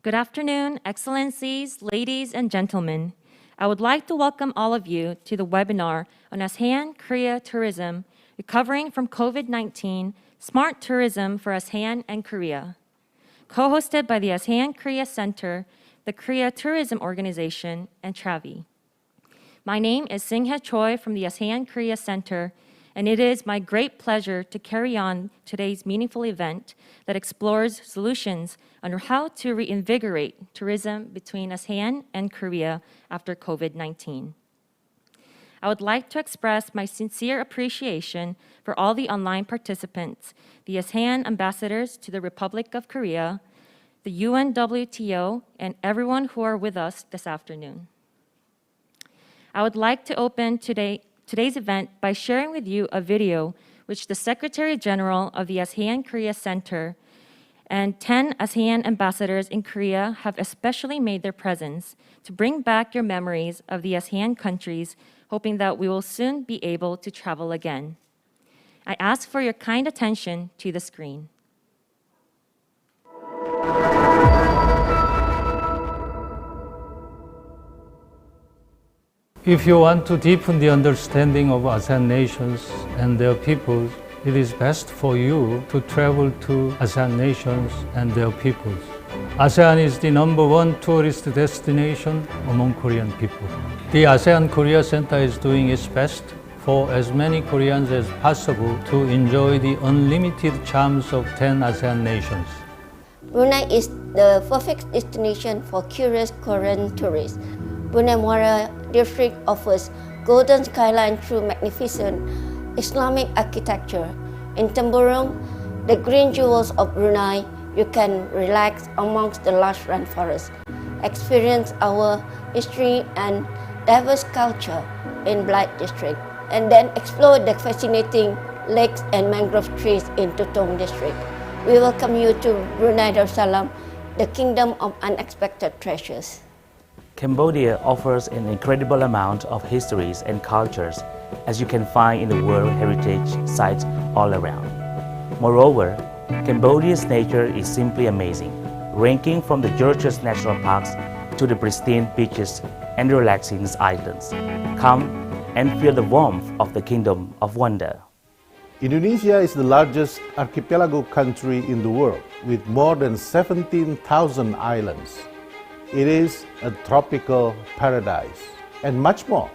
Good afternoon, Excellencies, ladies and gentlemen. I would like to welcome all of you to the webinar on ASEAN-Korea Tourism, Recovering from COVID-19, Smart Tourism for ASEAN and Korea, co-hosted by the ASEAN-Korea Center, the Korea Tourism Organization, and Travie. My name is Singhae Choi from the ASEAN-Korea Center, and it is my great pleasure to carry on today's meaningful event that explores solutions on how to reinvigorate tourism between ASEAN and Korea after COVID-19. I would like to express my sincere appreciation for all the online participants, the ASEAN ambassadors to the Republic of Korea, the UNWTO, and everyone who are with us this afternoon. I would like to open today's event by sharing with you a video which the Secretary General of the ASEAN-Korea Center and 10 ASEAN ambassadors in Korea have especially made their presence to bring back your memories of the ASEAN countries, hoping that we will soon be able to travel again. I ask for your kind attention to the screen. If you want to deepen the understanding of ASEAN nations and their peoples, it is best for you to travel to ASEAN nations and their peoples. ASEAN is the #1 tourist destination among Korean people. The ASEAN-Korea Center is doing its best for as many Koreans as possible to enjoy the unlimited charms of 10 ASEAN nations. Brunei is the perfect destination for curious Korean tourists. Brunei Muara district offers golden skyline through magnificent Islamic architecture. In Temburong, the green jewels of Brunei, you can relax amongst the lush rainforest, experience our history and diverse culture in Blight district, and then explore the fascinating lakes and mangrove trees in Tutong district. We welcome you to Brunei Darussalam, the kingdom of unexpected treasures. Cambodia offers an incredible amount of histories and cultures, as you can find in the World Heritage sites all around. Moreover, Cambodia's nature is simply amazing, ranging from the gorgeous national parks to the pristine beaches and relaxing islands. Come and feel the warmth of the Kingdom of Wonder. Indonesia is the largest archipelago country in the world, with more than 17,000 islands. It is a tropical paradise, and much more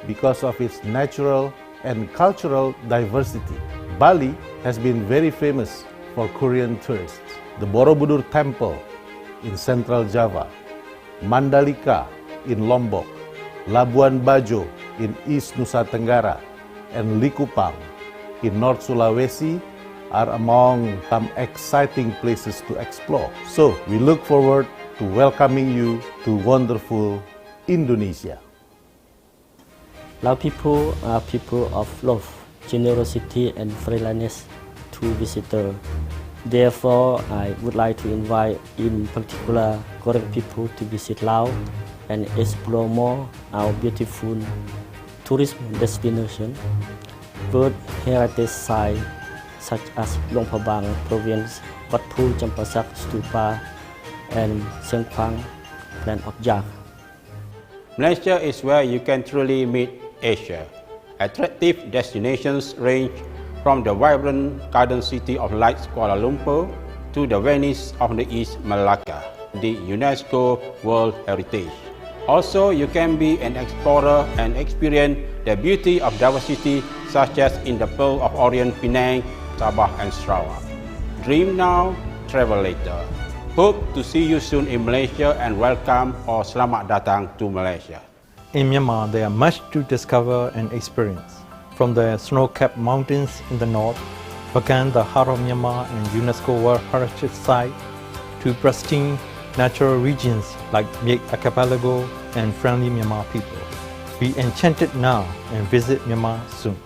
because of its natural and cultural diversity. Bali has been very famous for Korean tourists. The Borobudur Temple in Central Java, Mandalika in Lombok, Labuan Bajo in East Nusa Tenggara, and Likupang in North Sulawesi are among some exciting places to explore. So we look forward to welcoming you to wonderful Indonesia. Lao people are people of love, generosity and friendliness to visitors. Therefore, I would like to invite in particular Korean people to visit Laos and explore more our beautiful tourist destination, World Heritage sites such as Luang Prabang Province, Wat Phou Champasak Stupa, and Seng Phang Plain of Yak. Malaysia is where you can truly meet Asia. Attractive destinations range from the vibrant garden city of Lights Kuala Lumpur to the Venice of the East Malacca, the UNESCO World Heritage. Also, you can be an explorer and experience the beauty of diversity such as in the Pearl of Orient, Penang, Sabah and Sarawak. Dream now, travel later. Hope to see you soon in Malaysia and welcome or selamat datang to Malaysia. In Myanmar, there are much to discover and experience. From the snow-capped mountains in the north, Bagan, the heart of Myanmar and UNESCO World Heritage Site, to pristine natural regions like Miek Archipelago and friendly Myanmar people. Be enchanted now and visit Myanmar soon.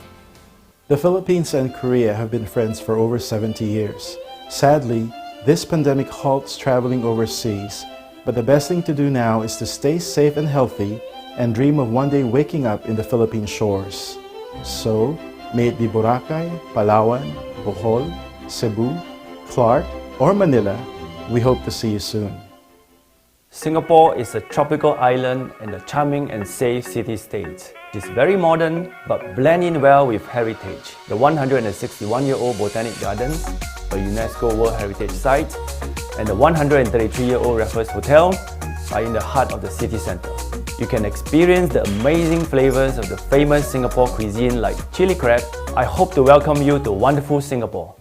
The Philippines and Korea have been friends for over 70 years. Sadly, this pandemic halts traveling overseas, but the best thing to do now is to stay safe and healthy and dream of one day waking up in the Philippine shores. So, may it be Boracay, Palawan, Bohol, Cebu, Clark, or Manila, we hope to see you soon. Singapore is a tropical island and a charming and safe city-state. It is very modern but blend in well with heritage. The 161-year-old Botanic Garden, a UNESCO World Heritage Site, and the 133-year-old Raffles Hotel are in the heart of the city centre. You can experience the amazing flavours of the famous Singapore cuisine like chili crab. I hope to welcome you to wonderful Singapore.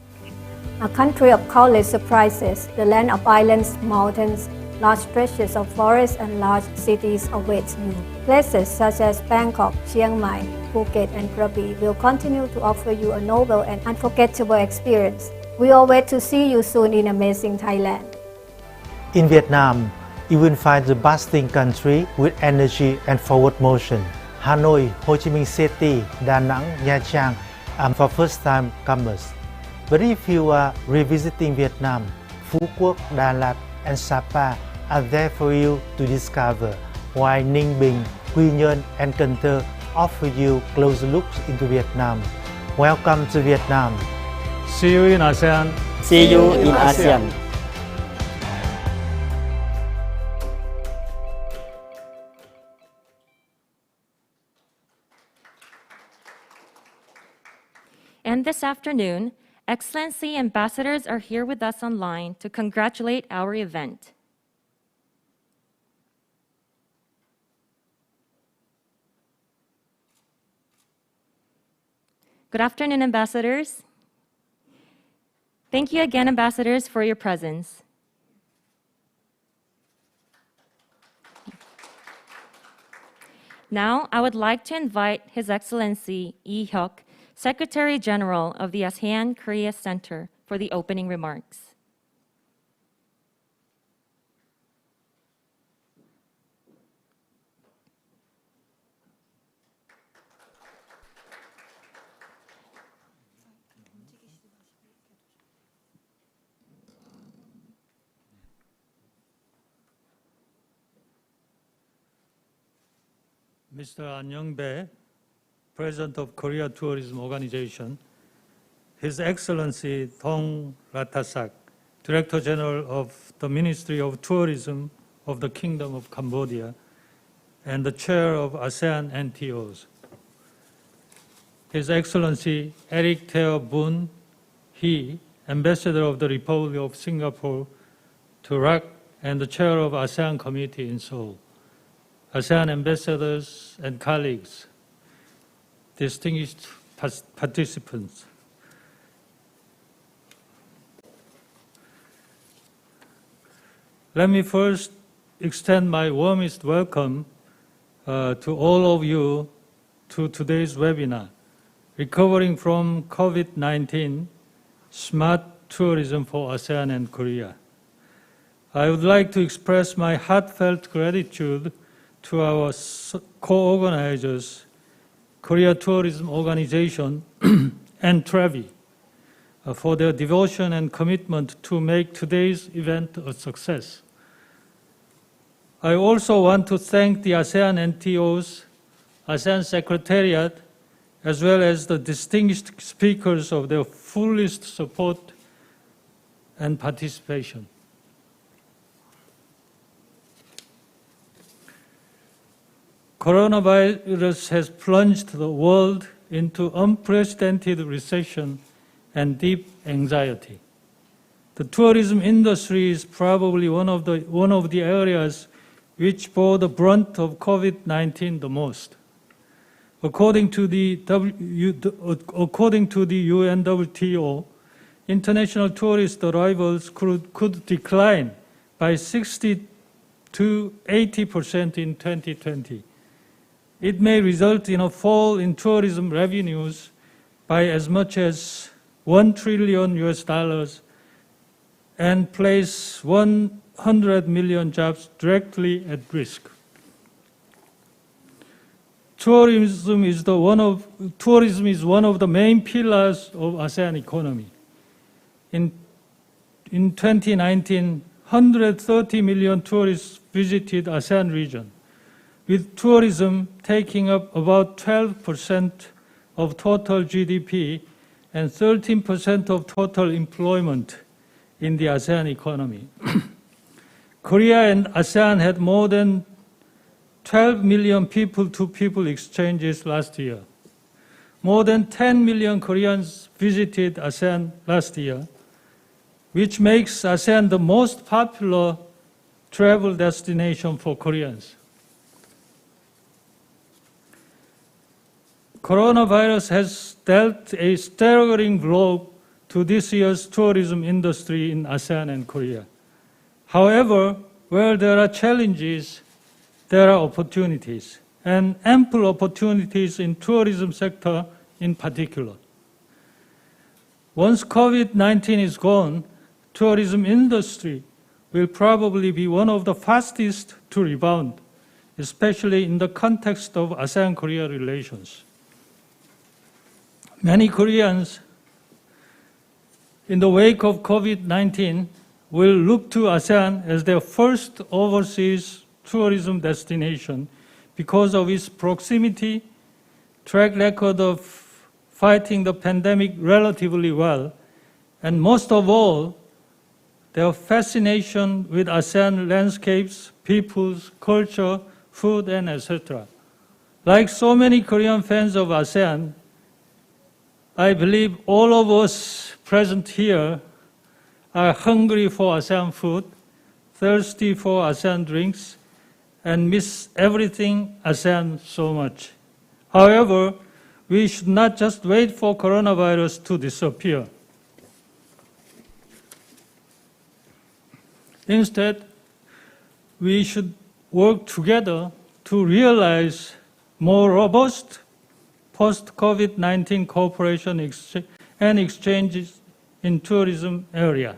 A country of countless surprises, the land of islands, mountains, large stretches of forests and large cities awaits you. Places such as Bangkok, Chiang Mai, Phuket and Travie will continue to offer you a novel and unforgettable experience. We all wait to see you soon in amazing Thailand. In Vietnam, you will find the bustling country with energy and forward motion. Hanoi, Ho Chi Minh City, Da Nang, Nha Trang are for first-time comers. But if you are revisiting Vietnam, Phu Quoc, Đà Lạt and Sapa are there for you to discover, while Ninh Bình, Quy Nhơn and Cần Thơ offer you closer looks into Vietnam. Welcome to Vietnam. See you in ASEAN. See you in ASEAN. And this afternoon, Excellency ambassadors are here with us online to congratulate our event. Good afternoon, ambassadors. Thank you again, ambassadors, for your presence. Now, I would like to invite His Excellency Lee Hyuk, Secretary General of the ASEAN-Korea Center, for the opening remarks. Mr. An Young-bae, President of Korea Tourism Organization, His Excellency Thong Rathasak, Director General of the Ministry of Tourism of the Kingdom of Cambodia, and the Chair of ASEAN NTOs, His Excellency Eric Theo Boon Hee, Ambassador of the Republic of Singapore to RAC and the Chair of ASEAN Committee in Seoul, ASEAN ambassadors and colleagues, distinguished participants. Let me first extend my warmest welcome to all of you to today's webinar, Recovering from COVID-19, Smart Tourism for ASEAN and Korea. I would like to express my heartfelt gratitude to our co-organizers, Korea Tourism Organization and Travie, for their devotion and commitment to make today's event a success. I also want to thank the ASEAN NTOs, ASEAN Secretariat, as well as the distinguished speakers of their fullest support and participation. Coronavirus has plunged the world into unprecedented recession and deep anxiety. The tourism industry is probably one of the areas which bore the brunt of COVID-19 the most. According to the UNWTO, international tourist arrivals could decline by 60 to 80% in 2020. It may result in a fall in tourism revenues by as much as $1 trillion and place 100 million jobs directly at risk. Tourism is one of the main pillars of ASEAN economy. In 2019, 130 million tourists visited ASEAN region, with tourism taking up about 12% of total GDP and 13% of total employment in the ASEAN economy. Korea and ASEAN had more than 12 million people-to-people exchanges last year. More than 10 million Koreans visited ASEAN last year, which makes ASEAN the most popular travel destination for Koreans. Coronavirus has dealt a staggering blow to this year's tourism industry in ASEAN and Korea. However, where there are challenges, there are opportunities, and ample opportunities in tourism sector in particular. Once COVID-19 is gone, tourism industry will probably be one of the fastest to rebound, especially in the context of ASEAN-Korea relations. Many Koreans, in the wake of COVID-19, will look to ASEAN as their first overseas tourism destination because of its proximity, track record of fighting the pandemic relatively well, and most of all, their fascination with ASEAN landscapes, peoples, culture, food, and etc. Like so many Korean fans of ASEAN, I believe all of us present here are hungry for ASEAN food, thirsty for ASEAN drinks, and miss everything ASEAN so much. However, we should not just wait for coronavirus to disappear. Instead, we should work together to realize more robust post-COVID-19 cooperation and exchanges in tourism area.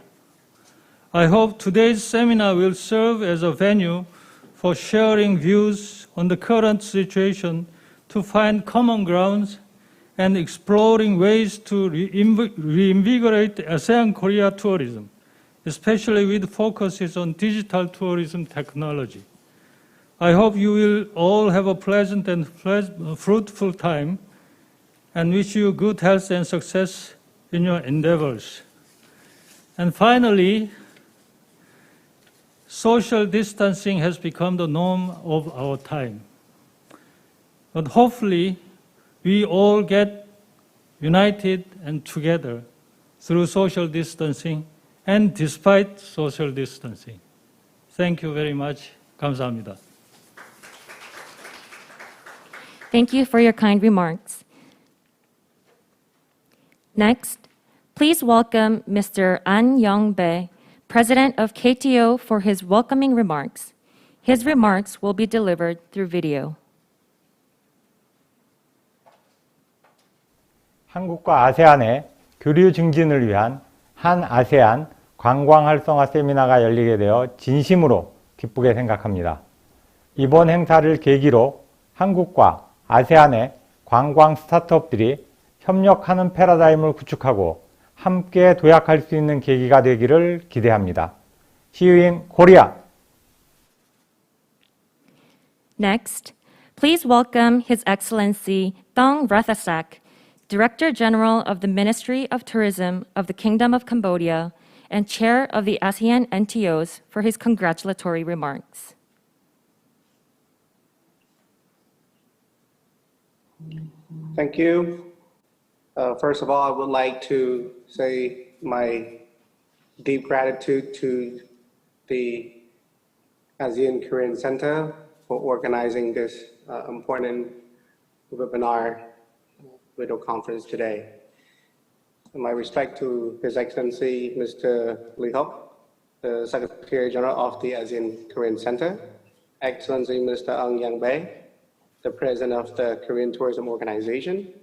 I hope today's seminar will serve as a venue for sharing views on the current situation to find common grounds and exploring ways to reinvigorate ASEAN-Korea tourism, especially with focuses on digital tourism technology. I hope you will all have a pleasant and fruitful time and wish you good health and success in your endeavors. And finally, social distancing has become the norm of our time. But hopefully, we all get united and together through social distancing and despite social distancing. Thank you very much. 감사합니다. Thank you for your kind remarks. Next, please welcome Mr. An Young-bae, President of KTO, for his welcoming remarks. His remarks will be delivered through video. 한국과 아세안의 교류 증진을 위한 한 아세안 관광 활성화 세미나가 열리게 되어 진심으로 기쁘게 생각합니다. 이번 행사를 계기로 한국과 아세안의 관광 스타트업들이 협력하는 패러다임을 구축하고 함께 도약할 수 있는 계기가 되기를 기대합니다. See you in Korea. Next, please welcome His Excellency Thong Rathasak, Director General of the Ministry of Tourism of the Kingdom of Cambodia and Chair of the ASEAN NTOs, for his congratulatory remarks. Thank you. First of all, I would like to say my deep gratitude to the ASEAN-Korean Center for organizing this important webinar video conference today. My respect to His Excellency Mr. Lee Hock, the Secretary General of the ASEAN-Korean Center, Excellency Mr. Ang Young-bae, the President of the Korean Tourism Organization,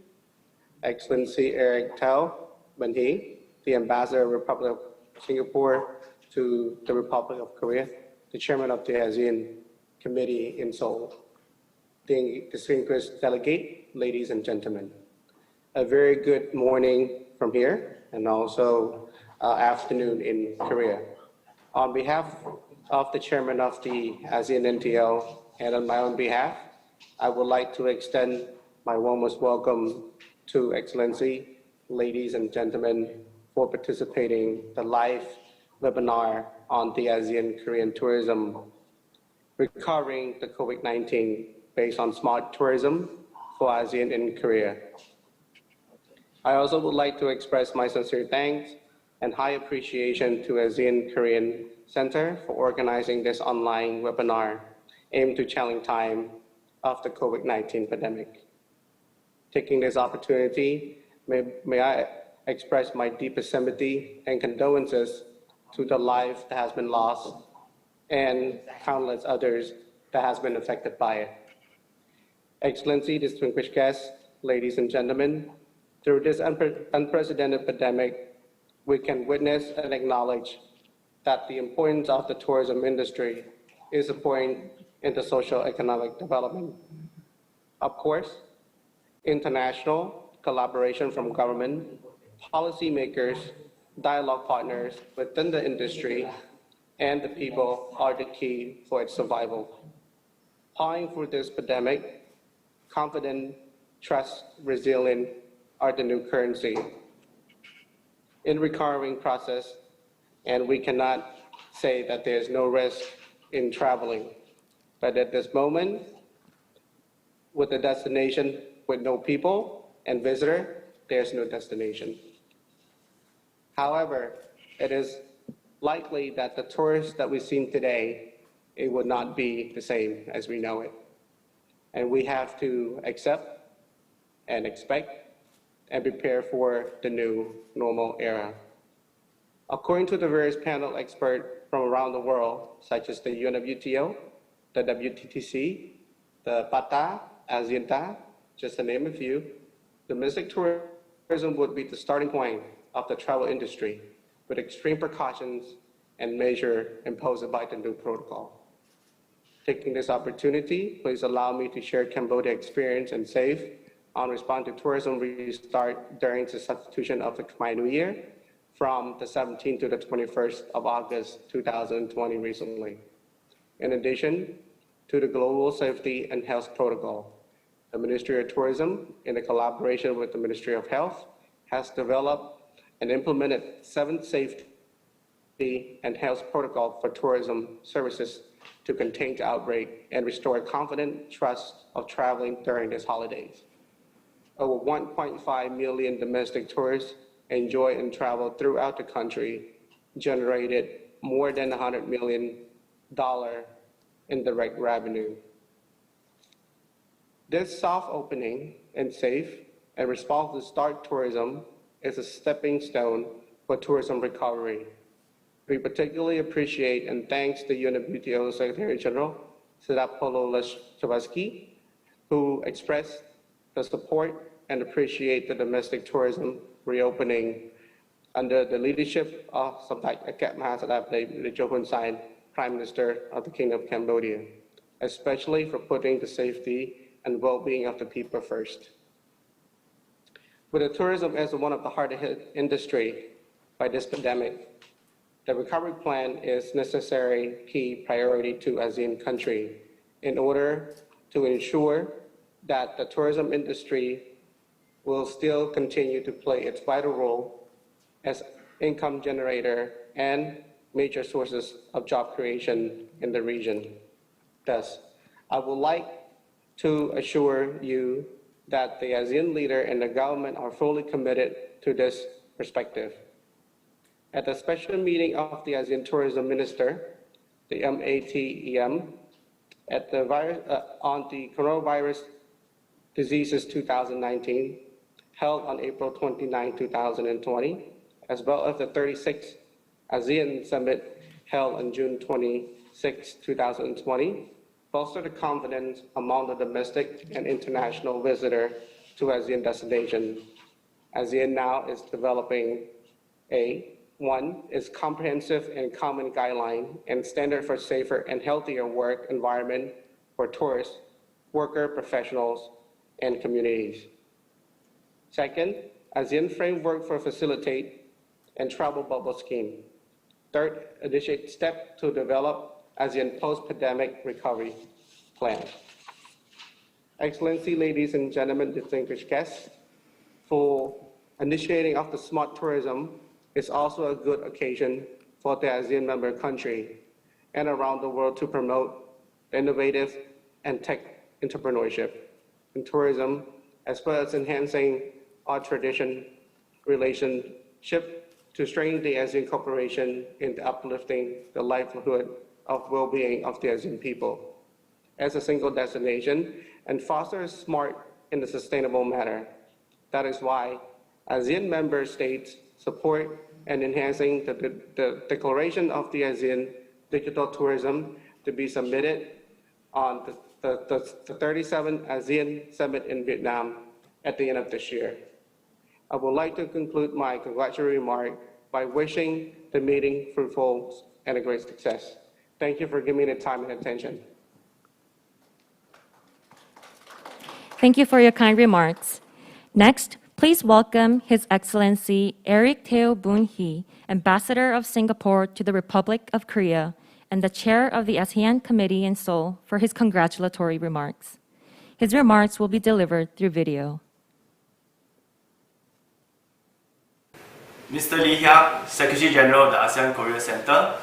Excellency Eric Tao Ben-hee, the Ambassador of the Republic of Singapore to the Republic of Korea, the Chairman of the ASEAN Committee in Seoul, the distinguished delegate, ladies and gentlemen. A very good morning from here and also afternoon in Korea. On behalf of the Chairman of the ASEAN NTO and on my own behalf, I would like to extend my warmest welcome to Excellency, ladies and gentlemen, for participating in the live webinar on the ASEAN-Korean tourism, recovering the COVID-19 based on smart tourism for ASEAN and Korea. I also would like to express my sincere thanks and high appreciation to ASEAN-Korean Center for organizing this online webinar aimed to challenge time of the COVID-19 pandemic. Taking this opportunity, may I express my deepest sympathy and condolences to the life that has been lost and countless others that has been affected by it. Excellency, distinguished guests, ladies and gentlemen, through this unprecedented pandemic, we can witness and acknowledge that the importance of the tourism industry is a point in the social economic development. Of course, international collaboration from government, policymakers, dialogue partners within the industry, and the people are the key for its survival. Powering through this pandemic, confidence, trust, resilience are the new currency in recovering process, and we cannot say that there's no risk in traveling. But at this moment, with a destination with no people and visitor, there's no destination. However, it is likely that the tourists that we've seen today, it would not be the same as we know it. And we have to accept and expect and prepare for the new normal era. According to the various panel experts from around the world, such as the UNWTO, the WTTC, the PATA, ASEAN, just to name a few, domestic tourism would be the starting point of the travel industry with extreme precautions and measures imposed by the new protocol. Taking this opportunity, please allow me to share Cambodia experience and SAFE on respond to tourism restart during the substitution of the Khmer New Year from the 17th to the 21st of August 2020 recently. In addition to the Global Safety and Health Protocol, the Ministry of Tourism, in a collaboration with the Ministry of Health, has developed and implemented 7 safety and health protocols for tourism services to contain the outbreak and restore confidence, trust of traveling during these holidays. Over 1.5 million domestic tourists enjoy and travel throughout the country, generated more than $100 million in direct revenue. This soft opening and safe and responsible start tourism is a stepping stone for tourism recovery. We particularly appreciate and thanks the UNWTO Secretary General, Sidapolo Leshchavsky, who expressed the support and appreciate the domestic tourism reopening under the leadership of Samdech Aket Mahasadap Hun Sein, Prime Minister of the Kingdom of Cambodia, especially for putting the safety and well-being of the people first. With the tourism as one of the hardest hit industry by this pandemic, the recovery plan is necessary key priority to ASEAN country in order to ensure that the tourism industry will still continue to play its vital role as income generator and major sources of job creation in the region. Thus, I would like to assure you that the ASEAN leader and the government are fully committed to this perspective. At the special meeting of the ASEAN Tourism Minister, the MATEM, on the coronavirus diseases 2019, held on April 29, 2020, as well as the 36th ASEAN Summit held on June 26, 2020, foster the confidence among the domestic and international visitors to ASEAN destination. ASEAN now is developing one is comprehensive and common guideline and standard for safer and healthier work environment for tourists, worker professionals, and communities. Second, ASEAN framework for facilitate and travel bubble scheme. Third, initiate step to develop ASEAN post-pandemic recovery plan. Excellency, ladies and gentlemen, distinguished guests, for initiating of the smart tourism is also a good occasion for the ASEAN member country and around the world to promote innovative and tech entrepreneurship in tourism, as well as enhancing our tradition relationship to strengthen the ASEAN cooperation in uplifting the livelihood of well-being of the ASEAN people as a single destination and foster smart in a sustainable manner. That is why ASEAN member states support and enhancing the declaration of the ASEAN digital tourism to be submitted on the 37th ASEAN Summit in Vietnam at the end of this year. I would like to conclude my congratulatory remark by wishing the meeting fruitful and a great success. Thank you for giving me the time and attention. Thank you for your kind remarks. Next, please welcome His Excellency Eric Theo Boon Hee, Ambassador of Singapore to the Republic of Korea and the Chair of the ASEAN Committee in Seoul, for his congratulatory remarks. His remarks will be delivered through video. Mr. Lee Hyuk, Secretary General of the ASEAN-Korea Center,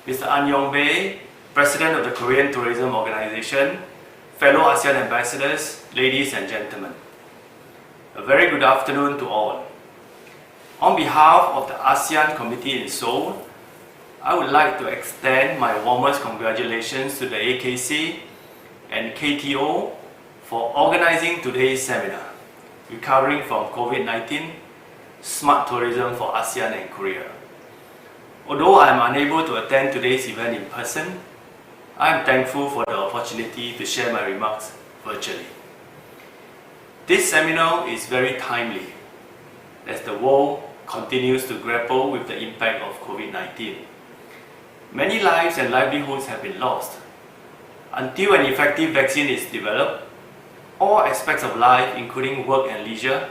Mr. An Yong-bae, President of the Korean Tourism Organization, fellow ASEAN ambassadors, ladies and gentlemen. A very good afternoon to all. On behalf of the ASEAN Committee in Seoul, I would like to extend my warmest congratulations to the AKC and KTO for organizing today's seminar, Recovering from COVID-19, Smart Tourism for ASEAN and Korea. Although I am unable to attend today's event in person, I am thankful for the opportunity to share my remarks virtually. This seminar is very timely as the world continues to grapple with the impact of COVID-19. Many lives and livelihoods have been lost. Until an effective vaccine is developed, all aspects of life, including work and leisure,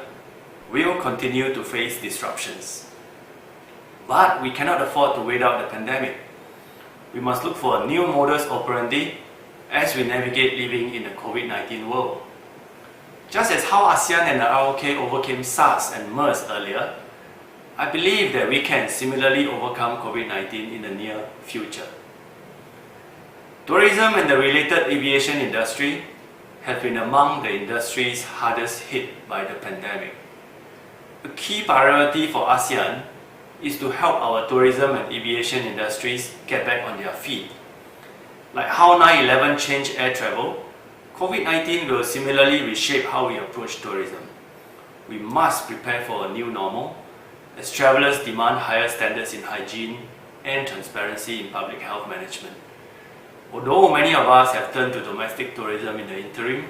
will continue to face disruptions. But we cannot afford to wait out the pandemic. We must look for a new modus operandi as we navigate living in the COVID-19 world. Just as how ASEAN and the ROK overcame SARS and MERS earlier, I believe that we can similarly overcome COVID-19 in the near future. Tourism and the related aviation industry have been among the industries hardest hit by the pandemic. A key priority for ASEAN is to help our tourism and aviation industries get back on their feet. Like how 9/11 changed air travel, COVID-19 will similarly reshape how we approach tourism. We must prepare for a new normal as travelers demand higher standards in hygiene and transparency in public health management. Although many of us have turned to domestic tourism in the interim,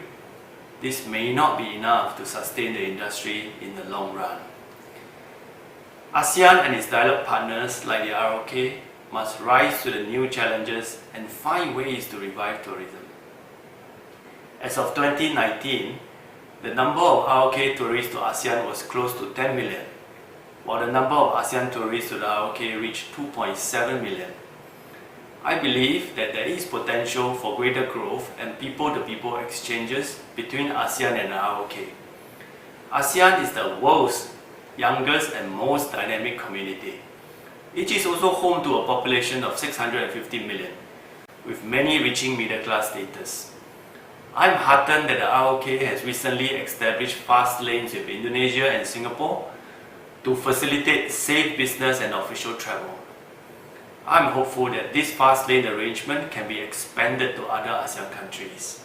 this may not be enough to sustain the industry in the long run. ASEAN and its dialogue partners like the ROK must rise to the new challenges and find ways to revive tourism. As of 2019, the number of ROK tourists to ASEAN was close to 10 million, while the number of ASEAN tourists to the ROK reached 2.7 million. I believe that there is potential for greater growth and people-to-people exchanges between ASEAN and the ROK. ASEAN is the world's youngest and most dynamic community. It is also home to a population of 650 million, with many reaching middle-class status. I'm heartened that the ROK has recently established fast lanes with Indonesia and Singapore to facilitate safe business and official travel. I'm hopeful that this fast lane arrangement can be expanded to other ASEAN countries.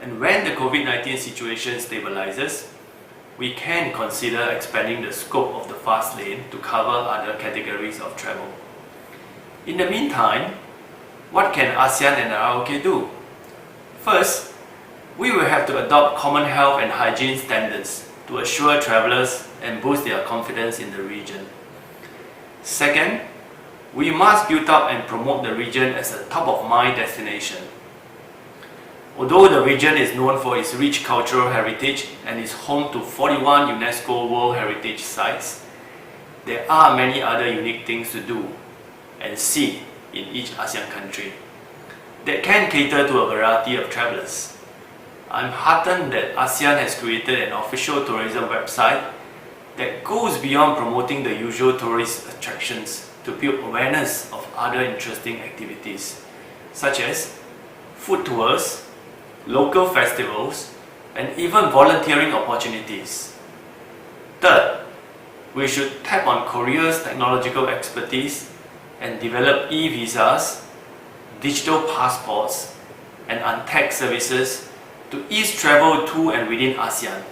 And when the COVID-19 situation stabilizes, we can consider expanding the scope of the fast lane to cover other categories of travel. In the meantime, what can ASEAN and the ROK do? First, we will have to adopt common health and hygiene standards to assure travelers and boost their confidence in the region. Second, we must build up and promote the region as a top-of-mind destination. Although the region is known for its rich cultural heritage and is home to 41 UNESCO World Heritage Sites, there are many other unique things to do and see in each ASEAN country that can cater to a variety of travelers. I'm heartened that ASEAN has created an official tourism website that goes beyond promoting the usual tourist attractions to build awareness of other interesting activities, such as food tours, local festivals, and even volunteering opportunities. Third, we should tap on Korea's technological expertise and develop e-visas, digital passports, and untaxed services to ease travel to and within ASEAN.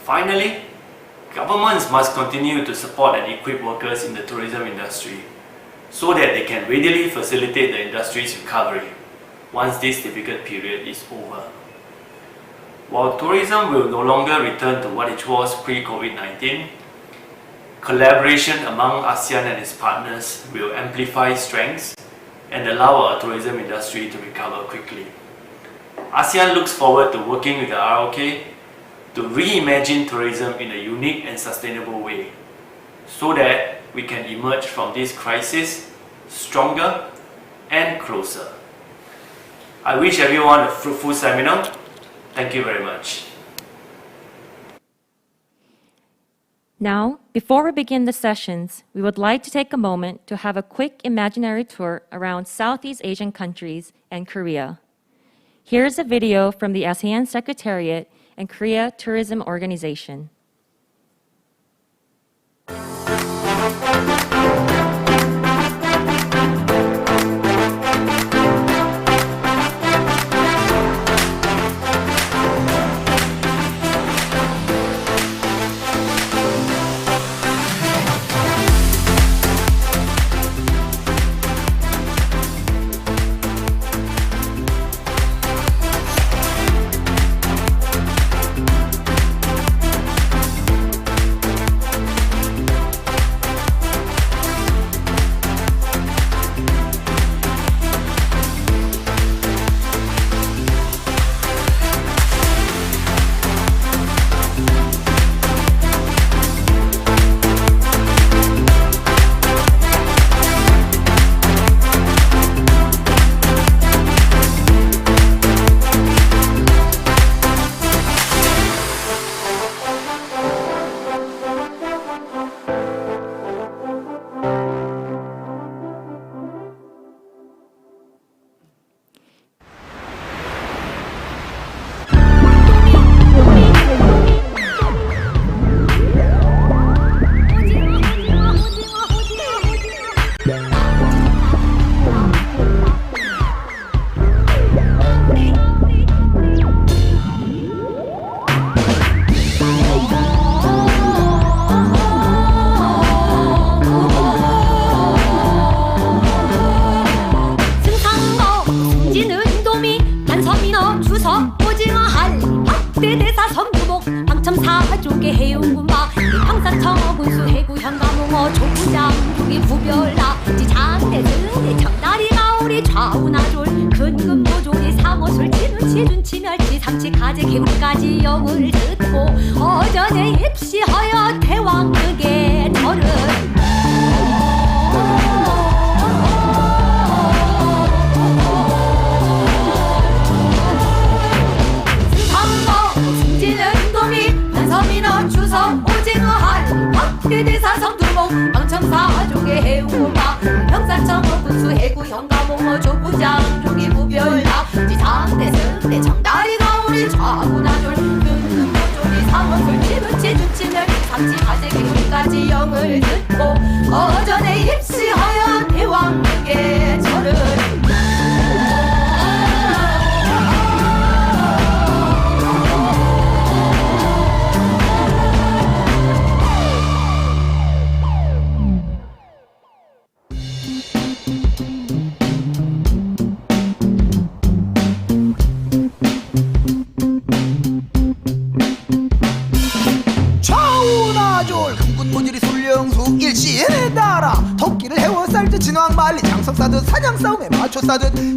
Finally, governments must continue to support and equip workers in the tourism industry so that they can readily facilitate the industry's recovery once this difficult period is over. While tourism will no longer return to what it was pre-COVID-19, collaboration among ASEAN and its partners will amplify strengths and allow our tourism industry to recover quickly. ASEAN looks forward to working with the ROK to reimagine tourism in a unique and sustainable way so that we can emerge from this crisis stronger and closer. I wish everyone a fruitful seminar. Thank you very much. Now, before we begin the sessions, we would like to take a moment to have a quick imaginary tour around Southeast Asian countries and Korea. Here's a video from the ASEAN Secretariat and Korea Tourism Organization.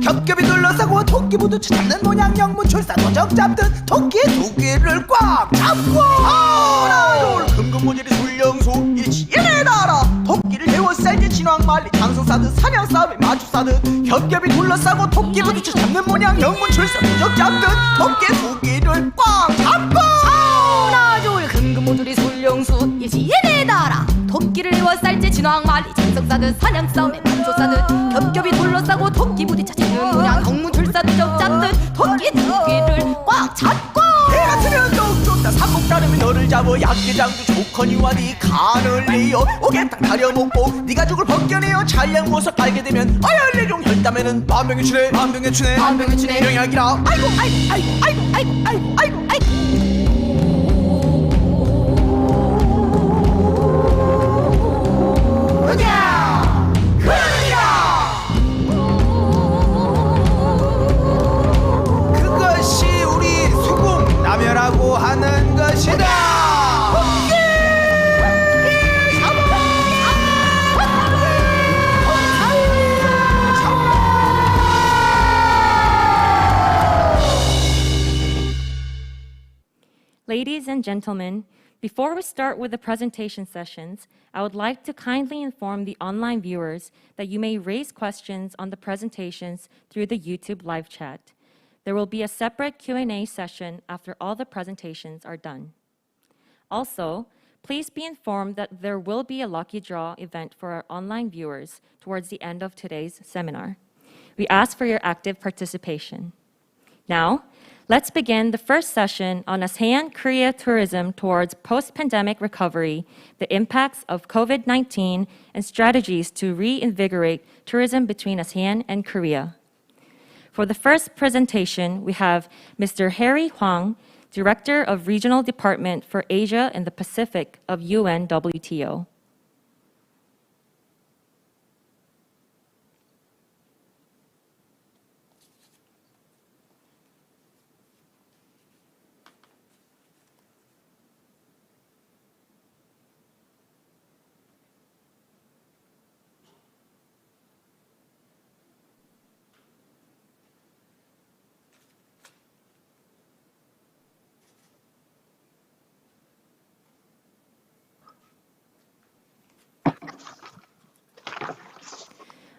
겹겹이 둘러싸고 토끼 부두치 잡는 모양 영문 출사 도적 잡듯 토끼 두 개를 꽉 잡고 하나둘 금금모질이 술령수 일치인의 나라 토끼를 헤워싸지 진왕만리 장성 싸듯 사냥 싸움에 마주 싸듯 겹겹이 둘러싸고 토끼 부두치 잡는 모양 영문 출사 도적 잡듯 토끼 두 개를 꽉 잡고 하나둘 금금모질이 술령수 일치인의 나라 토끼를 헤워싸지 진왕만리 산속 싸듯 사냥 싸움에 만조 싸듯 겹겹이 둘러싸고 토끼 부딪혀 치는 모양 동문줄사듯 젖잡듯 토끼를 꽉 잡고 해 같으면 더욱 좋다 삼복 다르면 너를 잡어 약계장도 좋거니와 네 간을 내어 오겠다 다려먹고 네 가죽을 벗겨내어 찰량 모서 깔게 되면 어열내종 혈담에는 만병의 추네 만병의 추네 만병의 추네 병약이라 아이고 아이고 아이고 아이고 아이고 아이고 아이고 그것이 우리 수국남혈하고 하는 것이다. Ladies and gentlemen, before we start with the presentation sessions, I would like to kindly inform the online viewers that you may raise questions on the presentations through the YouTube live chat. There will be a separate Q&A session after all the presentations are done. Also, please be informed that there will be a lucky draw event for our online viewers towards the end of today's seminar. We ask for your active participation. Now, let's begin the first session on ASEAN-Korea tourism towards post-pandemic recovery, the impacts of COVID-19, and strategies to reinvigorate tourism between ASEAN and Korea. For the first presentation, we have Mr. Hwang, Director of Regional Department for Asia and the Pacific of UNWTO.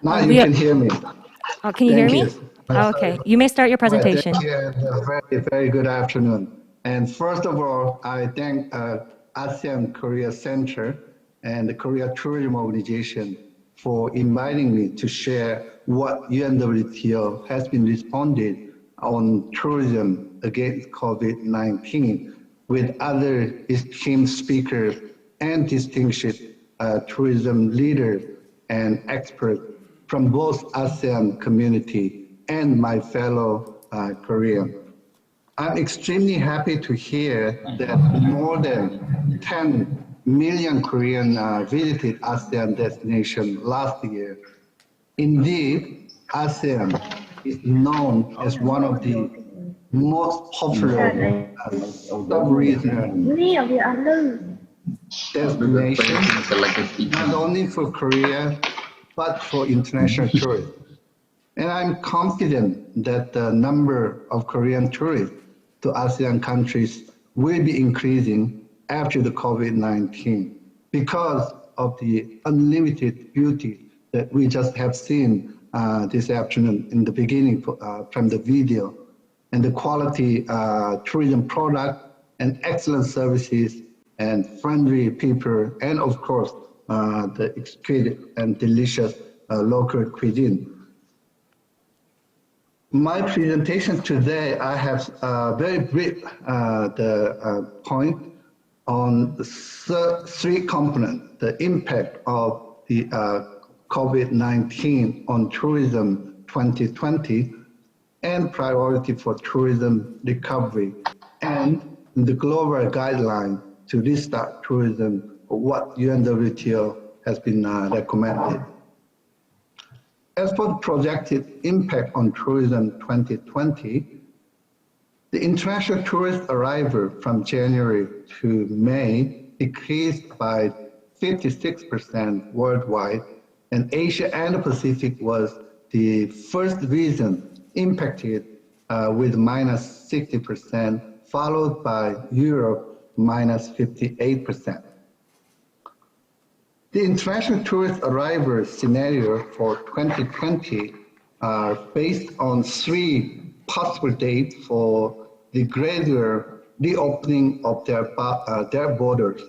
Now you can hear me. Can you hear me? Okay, you may start your presentation. Thank you. Very, very good afternoon. And first of all, I thank ASEAN-Korea Center and the Korea Tourism Organization for inviting me to share what UNWTO has been responding on tourism against COVID-19 with other esteemed speakers and distinguished tourism leaders and experts from both ASEAN community and my fellow Korean. I'm extremely happy to hear that more than 10 million Koreans visited ASEAN destination last year. Indeed, ASEAN is known as one of the most popular sub-regional destinations, not only for Korea, but for international tourists. And I'm confident that the number of Korean tourists to ASEAN countries will be increasing after the COVID-19 because of the unlimited beauty that we just have seen this afternoon in the beginning from the video, and the quality tourism product and excellent services and friendly people, and of course, the exquisite and delicious local cuisine. My presentation today, I have very brief point on the three components: the impact of the COVID-19 on tourism 2020, and priority for tourism recovery, and the global guideline to restart tourism, what UNWTO has been recommended. As for the projected impact on tourism 2020, the international tourist arrival from January to May decreased by 56% worldwide, and Asia and the Pacific was the first region impacted with minus 60%, followed by Europe minus 58%. The international tourist arrival scenario for 2020 are based on three possible dates for the gradual reopening of their borders.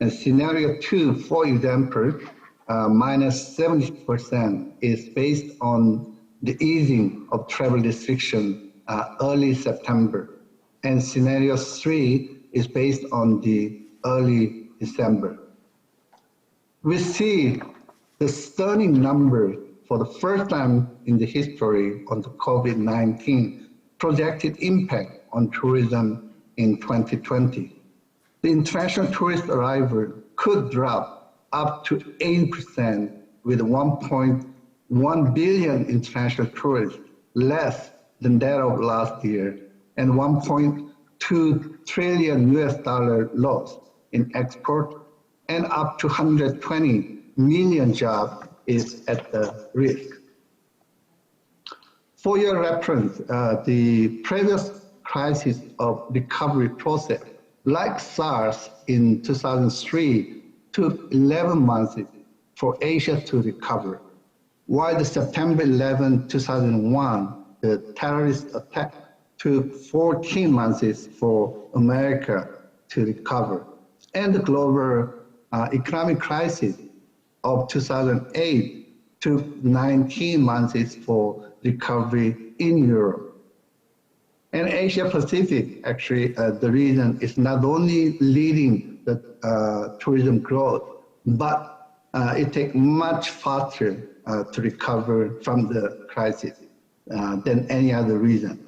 And scenario 2, for example, minus 70%, is based on the easing of travel restriction early September. And scenario 3 is based on the early December. We see the stunning number for the first time in the history on the COVID-19 projected impact on tourism in 2020. The international tourist arrival could drop up to 80% with 1.1 billion international tourists, less than that of last year, and 1.2 trillion US dollar loss in export, and up to 120 million jobs is at the risk. For your reference, the previous crisis of recovery process, like SARS in 2003, took 11 months for Asia to recover, while the September 11, 2001, the terrorist attack took 14 months for America to recover, and the global economic crisis of 2008 took 19 months for recovery in Europe. And Asia Pacific, actually, the region is not only leading the tourism growth, but it takes much faster to recover from the crisis than any other region.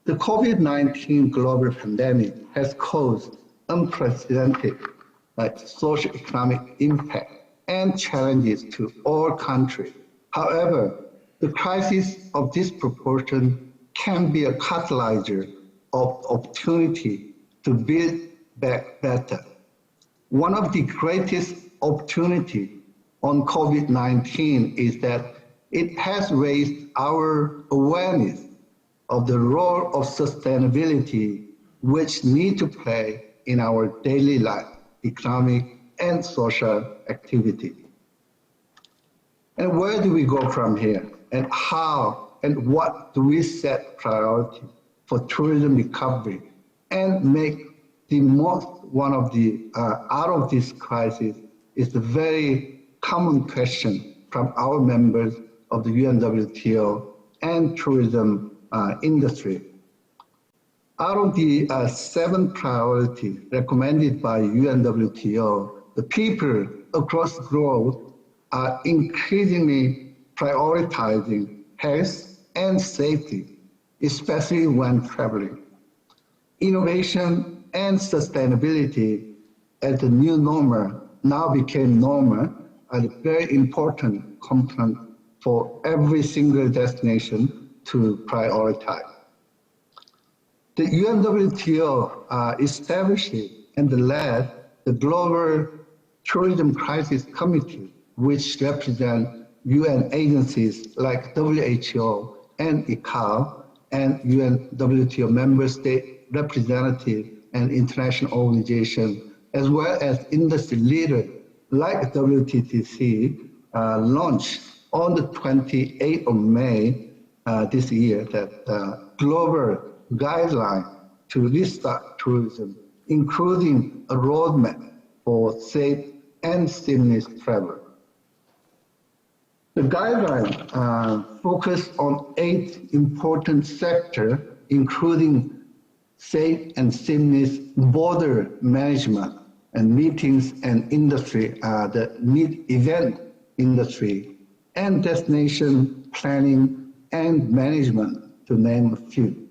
The COVID-19 global pandemic has caused unprecedented socio-economic impact and challenges to all countries. However, the crisis of this proportion can be a catalyzer of opportunity to build back better. One of the greatest opportunities on COVID-19 is that it has raised our awareness of the role of sustainability which need to play in our daily life, economic and social activity. And where do we go from here? And how and what do we set priority for tourism recovery and make the most one of the out of this crisis is the very common question from our members of the UNWTO and tourism industry. Out of the 7 priorities recommended by UNWTO, the people across the globe are increasingly prioritizing health and safety, especially when traveling. Innovation and sustainability as the new normal now became normal are a very important component for every single destination to prioritize. The UNWTO established and led the Global Tourism Crisis Committee, which represents UN agencies like WHO and ICAO and UNWTO member state representatives and international organizations, as well as industry leaders like WTTC, launched on the 28th of May this year that global guideline to restart tourism, including a roadmap for safe and seamless travel. The guideline focused on 8 important sectors, including safe and seamless border management and meetings and industry, the event industry, and destination planning and management, to name a few.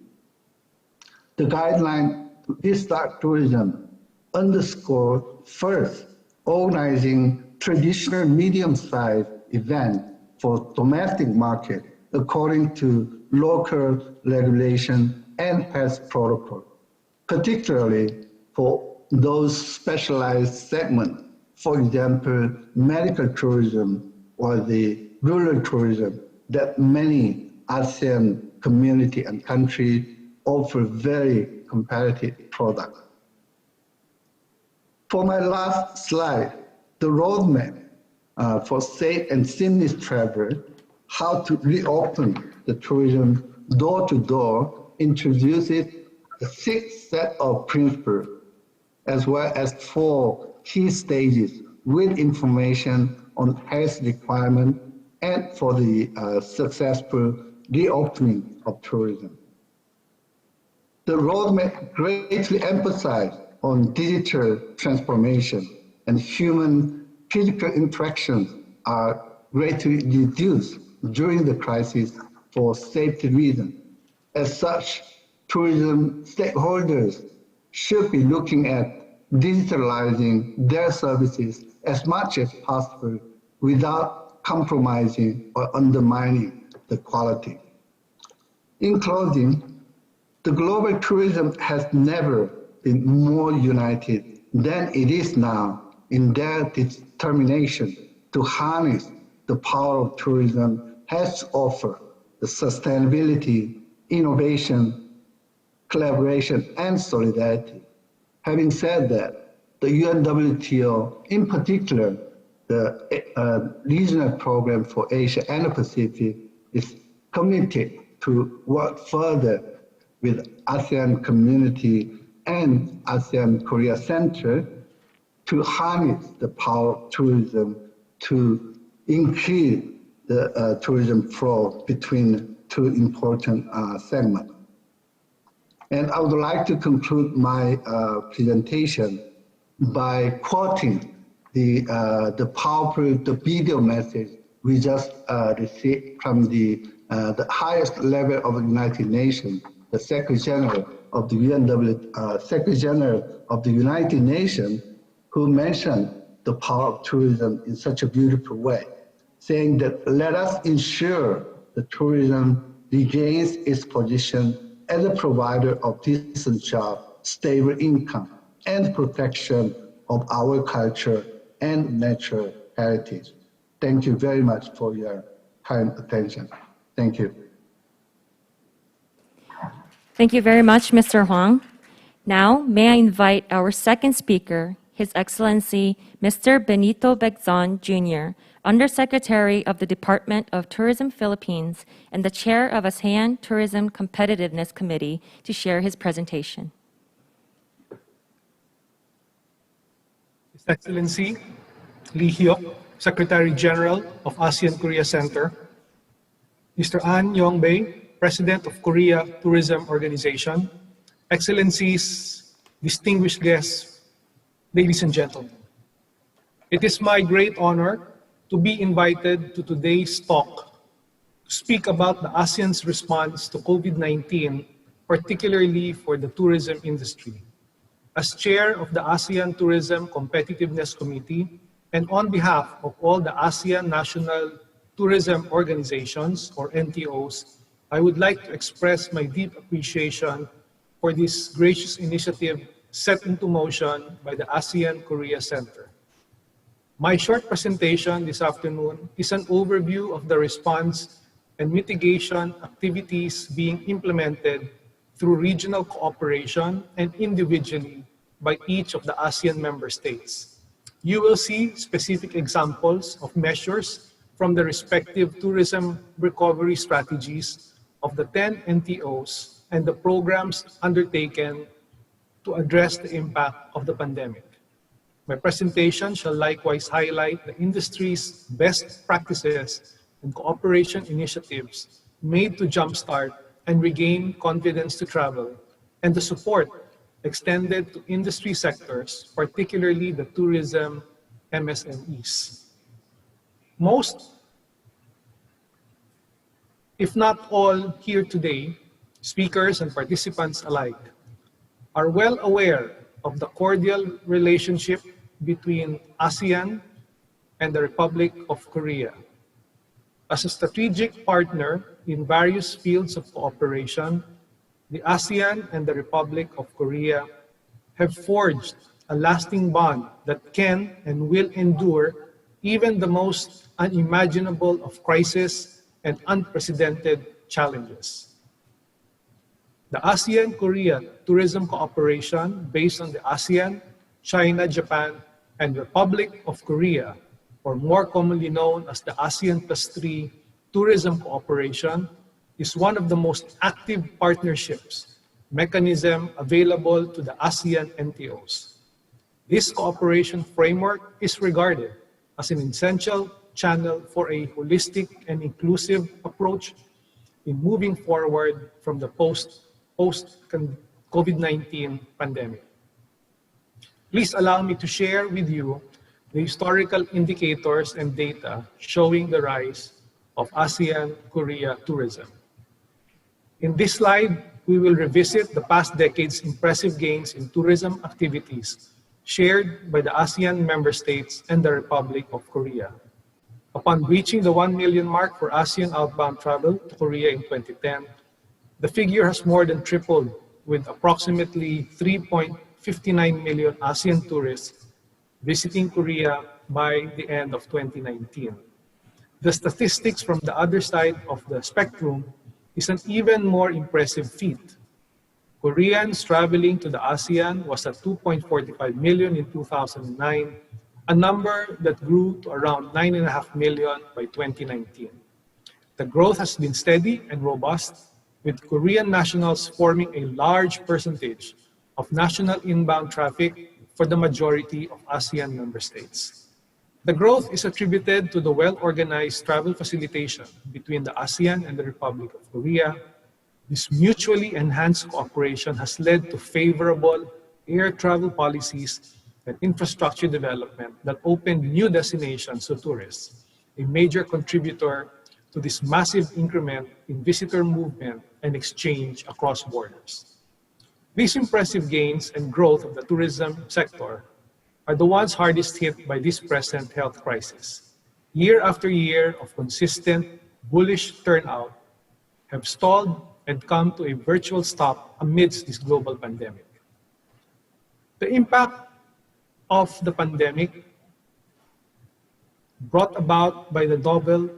The guideline to restart tourism underscored first, organizing traditional medium-sized events for domestic market according to local regulation and health protocol, particularly for those specialized segments, for example, medical tourism or the rural tourism that many ASEAN community and countries offer very competitive products. For my last slide, the roadmap for safe and seamless travel, how to reopen the tourism door-to-door, introduces a 6 set of principles, as well as 4 key stages with information on health requirements and for the successful reopening of tourism. The roadmap greatly emphasized on digital transformation, and human physical interactions are greatly reduced during the crisis for safety reasons. As such, tourism stakeholders should be looking at digitalizing their services as much as possible without compromising or undermining the quality. In closing, the global tourism has never been more united than it is now in their determination to harness the power of tourism has to offer the sustainability, innovation, collaboration, and solidarity. Having said that, the UNWTO, in particular, the regional program for Asia and the Pacific, is committed to work further with ASEAN community and ASEAN-Korea Center to harness the power of tourism to increase the tourism flow between two important segments. And I would like to conclude my presentation by quoting the powerful video message we just received from the highest level of the United Nations, the Secretary General of the Secretary General of the United Nations, who mentioned the power of tourism in such a beautiful way, saying that let us ensure that tourism regains its position as a provider of decent job, stable income, and protection of our culture and natural heritage. Thank you very much for your kind attention. Thank you. Thank you very much, Mr. Hwang. Now, may I invite our second speaker, His Excellency Mr. Benito Bengzon, Jr., Undersecretary of the Department of Tourism Philippines and the Chair of ASEAN Tourism Competitiveness Committee, to share his presentation. His Excellency Lee Hyuk, Secretary General of ASEAN-Korea Center, Mr. An Yong-bae, President of Korea Tourism Organization, Excellencies, distinguished guests, ladies and gentlemen. It is my great honor to be invited to today's talk to speak about the ASEAN's response to COVID-19, particularly for the tourism industry. As chair of the ASEAN Tourism Competitiveness Committee, and on behalf of all the ASEAN National Tourism Organizations, or NTOs, I would like to express my deep appreciation for this gracious initiative set into motion by the ASEAN-Korea Center. My short presentation this afternoon is an overview of the response and mitigation activities being implemented through regional cooperation and individually by each of the ASEAN member states. You will see specific examples of measures from the respective tourism recovery strategies of the 10 NTOs and the programs undertaken to address the impact of the pandemic. My presentation shall likewise highlight the industry's best practices and cooperation initiatives made to jumpstart and regain confidence to travel, and the support extended to industry sectors, particularly the tourism MSMEs. Most, if not all here today, speakers and participants alike, are well aware of the cordial relationship between ASEAN and the Republic of Korea. As a strategic partner in various fields of cooperation, the ASEAN and the Republic of Korea have forged a lasting bond that can and will endure even the most unimaginable of crises and unprecedented challenges. The ASEAN-Korea Tourism Cooperation, based on the ASEAN, China, Japan, and Republic of Korea, or more commonly known as the ASEAN+3 Tourism Cooperation, is one of the most active partnerships mechanism available to the ASEAN NTOs. This cooperation framework is regarded as an essential channel for a holistic and inclusive approach in moving forward from the post-COVID-19 pandemic. Please allow me to share with you the historical indicators and data showing the rise of ASEAN-Korea tourism. In this slide, we will revisit the past decade's impressive gains in tourism activities shared by the ASEAN member states and the Republic of Korea. Upon reaching the 1 million mark for ASEAN outbound travel to Korea in 2010, the figure has more than tripled, with approximately 3.59 million ASEAN tourists visiting Korea by the end of 2019. The statistics from the other side of the spectrum is an even more impressive feat. Koreans traveling to the ASEAN was at 2.45 million in 2009, a number that grew to around 9.5 million by 2019. The growth has been steady and robust, with Korean nationals forming a large percentage of national inbound traffic for the majority of ASEAN member states. The growth is attributed to the well-organized travel facilitation between the ASEAN and the Republic of Korea. This mutually enhanced cooperation has led to favorable air travel policies and infrastructure development that opened new destinations to tourists, a major contributor to this massive increment in visitor movement and exchange across borders. These impressive gains and growth of the tourism sector are the ones hardest hit by this present health crisis. Year after year of consistent bullish turnout have stalled and come to a virtual stop amidst this global pandemic. The impact of the pandemic brought about by the novel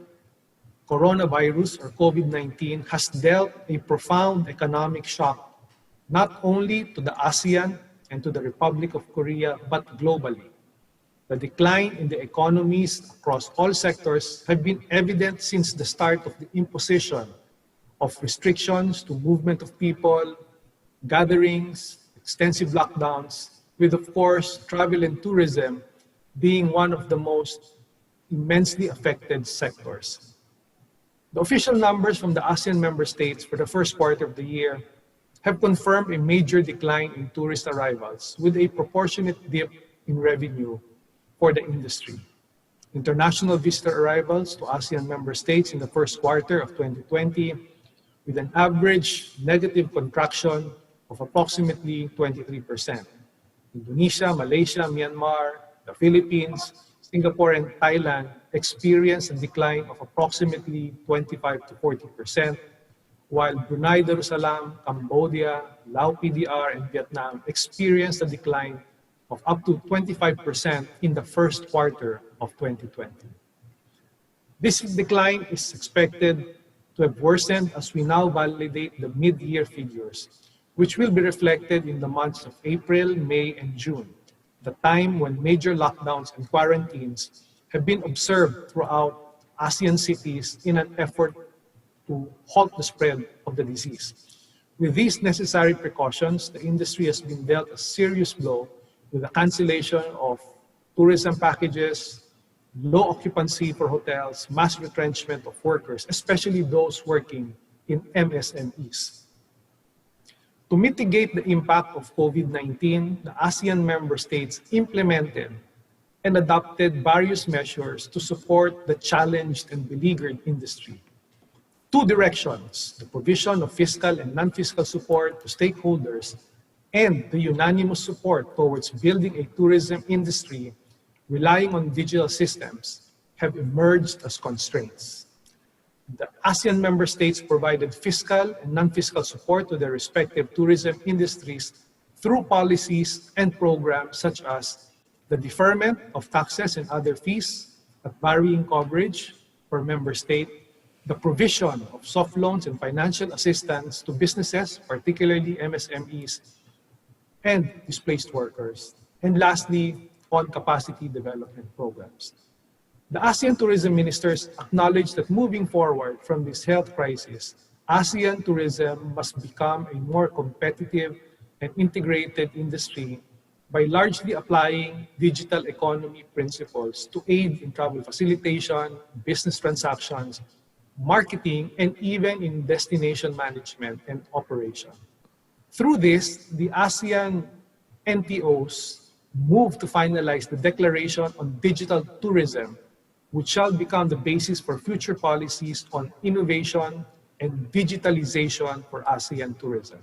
coronavirus or COVID-19 has dealt a profound economic shock not only to the ASEAN and to the Republic of Korea, but globally. The decline in the economies across all sectors have been evident since the start of the imposition of restrictions to movement of people, gatherings, extensive lockdowns, with, of course, travel and tourism being one of the most immensely affected sectors. The official numbers from the ASEAN member states for the first quarter of the year have confirmed a major decline in tourist arrivals with a proportionate dip in revenue for the industry. International visitor arrivals to ASEAN member states in the first quarter of 2020 with an average negative contraction of approximately 23%. Indonesia, Malaysia, Myanmar, the Philippines, Singapore, and Thailand experienced a decline of approximately 25 to 40%, while Brunei Darussalam, Cambodia, Laos PDR, and Vietnam experienced a decline of up to 25% in the first quarter of 2020. This decline is expected to have worsened as we now validate the mid-year figures, which will be reflected in the months of April, May, and June, the time when major lockdowns and quarantines have been observed throughout ASEAN cities in an effort to halt the spread of the disease. With these necessary precautions, the industry has been dealt a serious blow with the cancellation of tourism packages, low occupancy for hotels, mass retrenchment of workers, especially those working in MSMEs. To mitigate the impact of COVID-19, the ASEAN member states implemented and adopted various measures to support the challenged and beleaguered industry. Two directions, the provision of fiscal and non-fiscal support to stakeholders and the unanimous support towards building a tourism industry relying on digital systems, have emerged as constraints. The ASEAN member states provided fiscal and non-fiscal support to their respective tourism industries through policies and programs such as the deferment of taxes and other fees at varying coverage per member state, the provision of soft loans and financial assistance to businesses, particularly MSMEs, and displaced workers, and lastly, on capacity development programs. The ASEAN tourism ministers acknowledge that moving forward from this health crisis, ASEAN tourism must become a more competitive and integrated industry by largely applying digital economy principles to aid in travel facilitation, business transactions, marketing, and even in destination management and operation. Through this, the ASEAN NTOs moved to finalize the Declaration on Digital Tourism, which shall become the basis for future policies on innovation and digitalization for ASEAN tourism.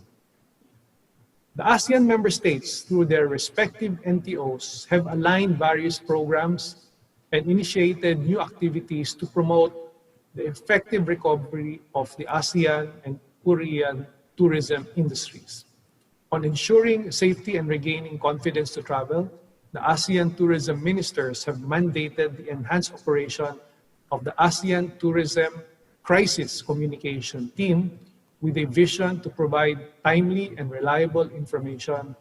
The ASEAN member states, through their respective NTOs, have aligned various programs and initiated new activities to promote the effective recovery of the ASEAN and Korean tourism industries. On ensuring safety and regaining confidence to travel, the ASEAN tourism ministers have mandated the enhanced operation of the ASEAN Tourism Crisis Communication Team with a vision to provide timely and reliable information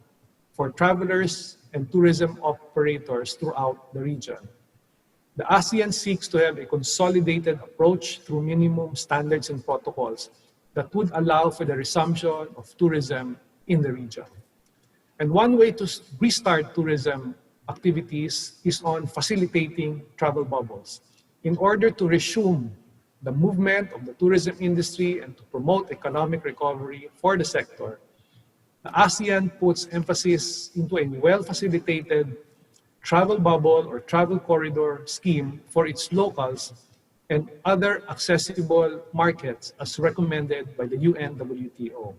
for travelers and tourism operators throughout the region. The ASEAN seeks to have a consolidated approach through minimum standards and protocols that would allow for the resumption of tourism in the region. And one way to restart tourism activities is on facilitating travel bubbles. In order to resume the movement of the tourism industry and to promote economic recovery for the sector, the ASEAN puts emphasis into a well-facilitated travel bubble or travel corridor scheme for its locals and other accessible markets as recommended by the UNWTO.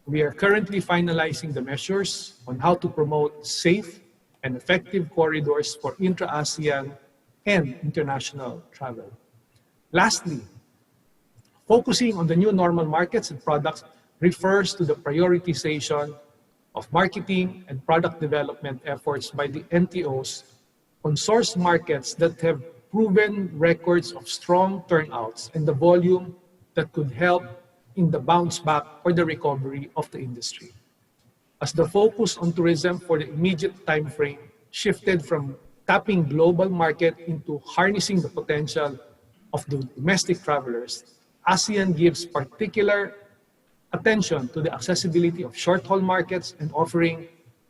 We are currently finalizing the measures on how to promote safe and effective corridors for intra-ASEAN and international travel. Lastly, focusing on the new normal markets and products refers to the prioritization of marketing and product development efforts by the NTOs on source markets that have proven records of strong turnouts and the volume that could help in the bounce back or the recovery of the industry. As the focus on tourism for the immediate time frame shifted from tapping global market into harnessing the potential of the domestic travelers, ASEAN gives particular attention to the accessibility of short-haul markets and offering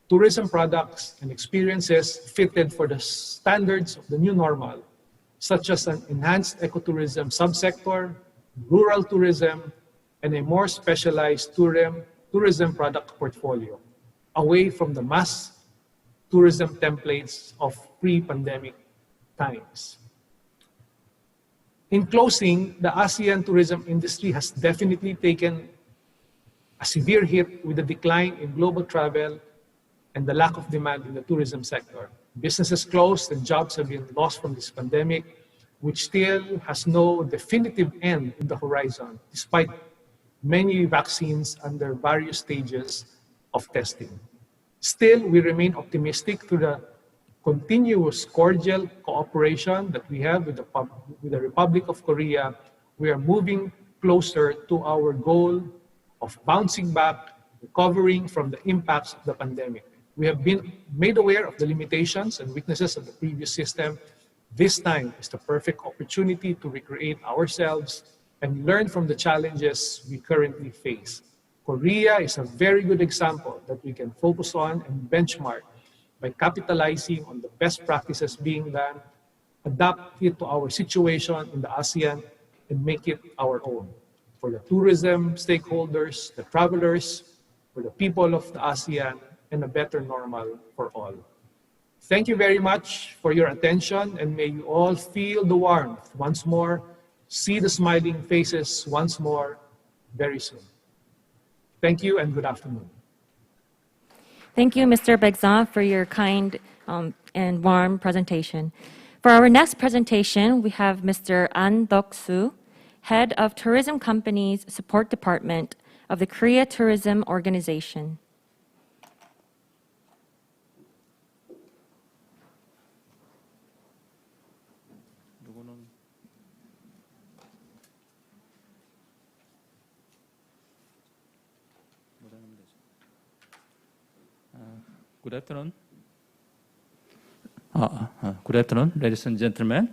tourism products and experiences fitted for the standards of the new normal, such as an enhanced ecotourism subsector, rural tourism, and a more specialized tourism product portfolio, away from the mass tourism templates of pre-pandemic times. In closing, the ASEAN tourism industry has definitely taken a severe hit with the decline in global travel and the lack of demand in the tourism sector. Businesses closed and jobs have been lost from this pandemic, which still has no definitive end in the horizon, despite many vaccines under various stages of testing. Still, we remain optimistic through the continuous cordial cooperation that we have with the Republic of Korea. We are moving closer to our goal of bouncing back, recovering from the impacts of the pandemic. We have been made aware of the limitations and weaknesses of the previous system. This time is the perfect opportunity to recreate ourselves and learn from the challenges we currently face. Korea is a very good example that we can focus on and benchmark by capitalizing on the best practices being done, adapt it to our situation in the ASEAN, and make it our own. For the tourism stakeholders, the travelers, for the people of the ASEAN, and a better normal for all. Thank you very much for your attention, and may you all feel the warmth once more, see the smiling faces once more very soon. Thank you and good afternoon. Thank you, Mr. Bengzon, for your kind and warm presentation. For our next presentation, we have Mr. An Dok-soo, Head of Tourism Company's Support Department of the Korea Tourism Organization. Good afternoon. Good afternoon, ladies and gentlemen.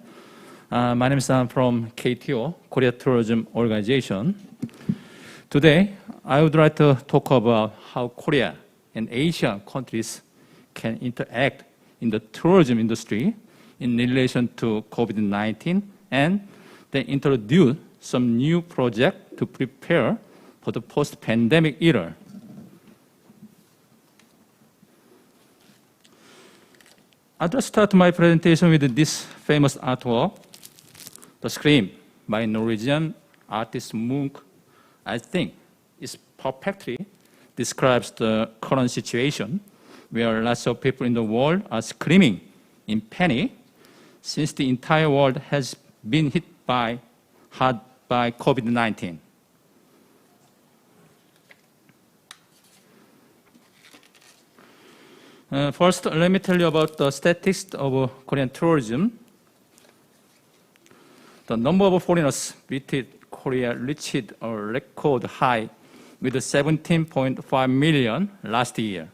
My name is Sam from KTO, Korea Tourism Organization. Today, I would like to talk about how Korea and Asian countries can interact in the tourism industry in relation to COVID-19, and then introduce some new projects to prepare for the post-pandemic era. I'll just start my presentation with this famous artwork, The Scream, by Norwegian artist Munch. I think it perfectly describes the current situation where lots of people in the world are screaming in panic since the entire world has been hit hard by COVID-19. First, let me tell you about the statistics of Korean tourism. The number of foreigners visited Korea reached a record high with 17.5 million last year.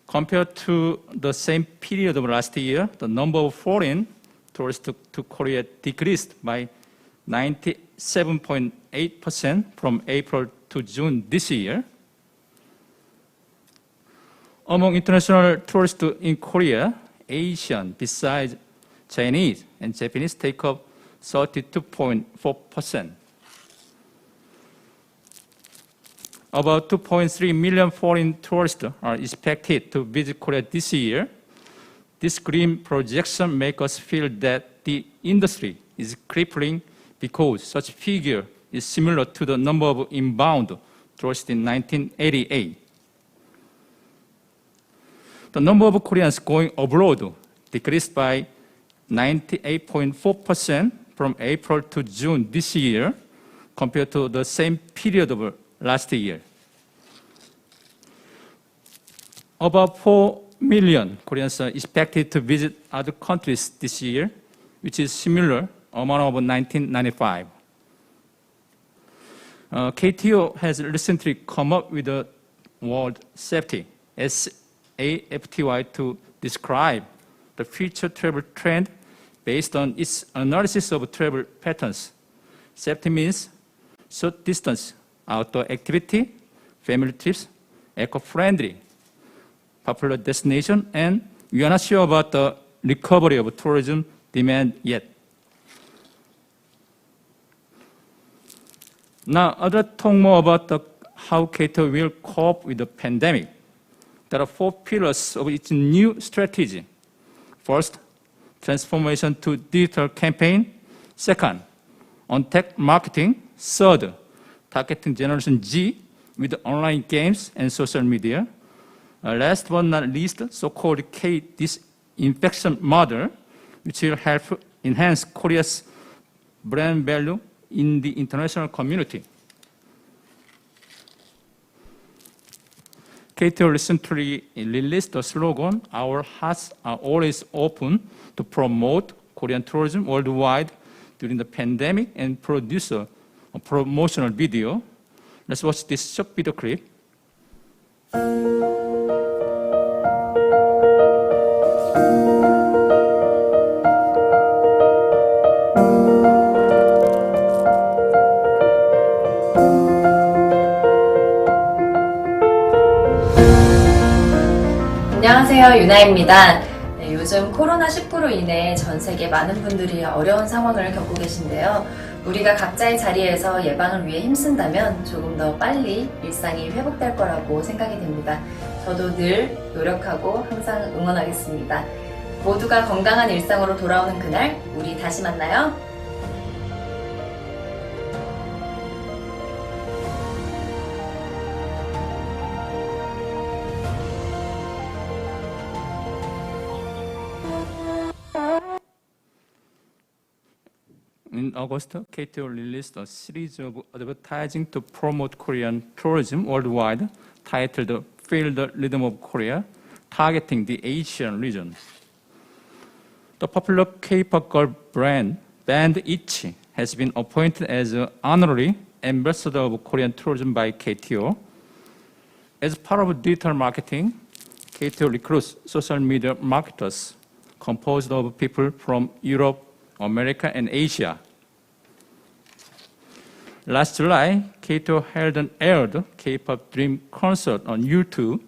Compared to the same period of last year, the number of foreign tourists to Korea decreased by 97.8% from April to June this year. Among international tourists in Korea, Asian, besides Chinese and Japanese, take up 32.4%. About 2.3 million foreign tourists are expected to visit Korea this year. This green projection makes us feel that the industry is crippling because such figure is similar to the number of inbound tourists in 1988. The number of Koreans going abroad decreased by 98.4% from April to June this year compared to the same period of last year. About 4 million Koreans are expected to visit other countries this year, which is similar amount of 1995. KTO has recently come up with a word safety, SAFTY, to describe the future travel trend based on its analysis of travel patterns. Safety means short distance, outdoor activity, family trips, eco-friendly, popular destination, and we are not sure about the recovery of tourism demand yet. Now, I'd like to talk more about how KTO will cope with the pandemic. There are 4 pillars of its new strategy. First, transformation to digital campaign. Second, on-tech marketing. Third, targeting Generation Z with online games and social media. Last but not least, so-called K-disinfection model, which will help enhance Korea's brand value in the international community. KTO recently released the slogan, "Our hearts are always open," to promote Korean tourism worldwide during the pandemic and produce a promotional video. Let's watch this short video clip. 안녕하세요, 유나입니다. 네, 요즘 코로나19로 인해 전 세계 많은 분들이 어려운 상황을 겪고 계신데요. 우리가 각자의 자리에서 예방을 위해 힘쓴다면 조금 더 빨리 일상이 회복될 거라고 생각이 됩니다. 저도 늘 노력하고 항상 응원하겠습니다. 모두가 건강한 일상으로 돌아오는 그날, 우리 다시 만나요. In August, KTO released a series of advertising to promote Korean tourism worldwide titled Feel the Rhythm of Korea, targeting the Asian region. The popular K-pop girl band ITZY has been appointed as an honorary ambassador of Korean tourism by KTO. As part of digital marketing, KTO recruits social media marketers composed of people from Europe, America, and Asia. Last July, KTO held an aired K-pop Dream concert on YouTube.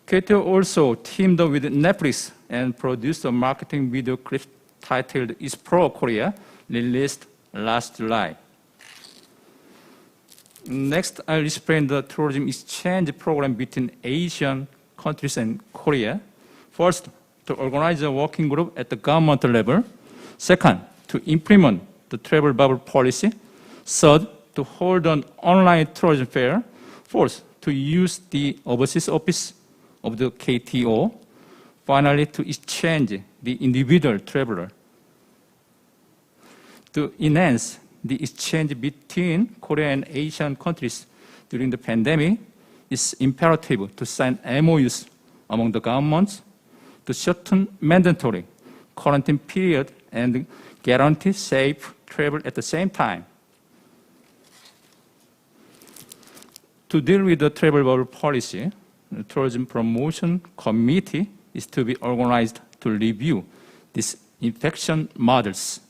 KTO also teamed up with Netflix and produced a marketing video clip titled Explore Korea, released last July. Next, I'll explain the tourism exchange program between Asian countries and Korea. First, to organize a working group at the government level. Second, to implement the travel bubble policy. Third, to hold an online tourism fair. Fourth, to use the overseas office of the KTO. Finally, to exchange the individual traveler. To enhance the exchange between Korea and Asian countries during the pandemic, it's imperative to sign MOUs among the governments to shorten mandatory quarantine period and guarantee safe travel at the same time. To deal with the travel bubble policy, the Tourism Promotion Committee is to be organized to review these infection models.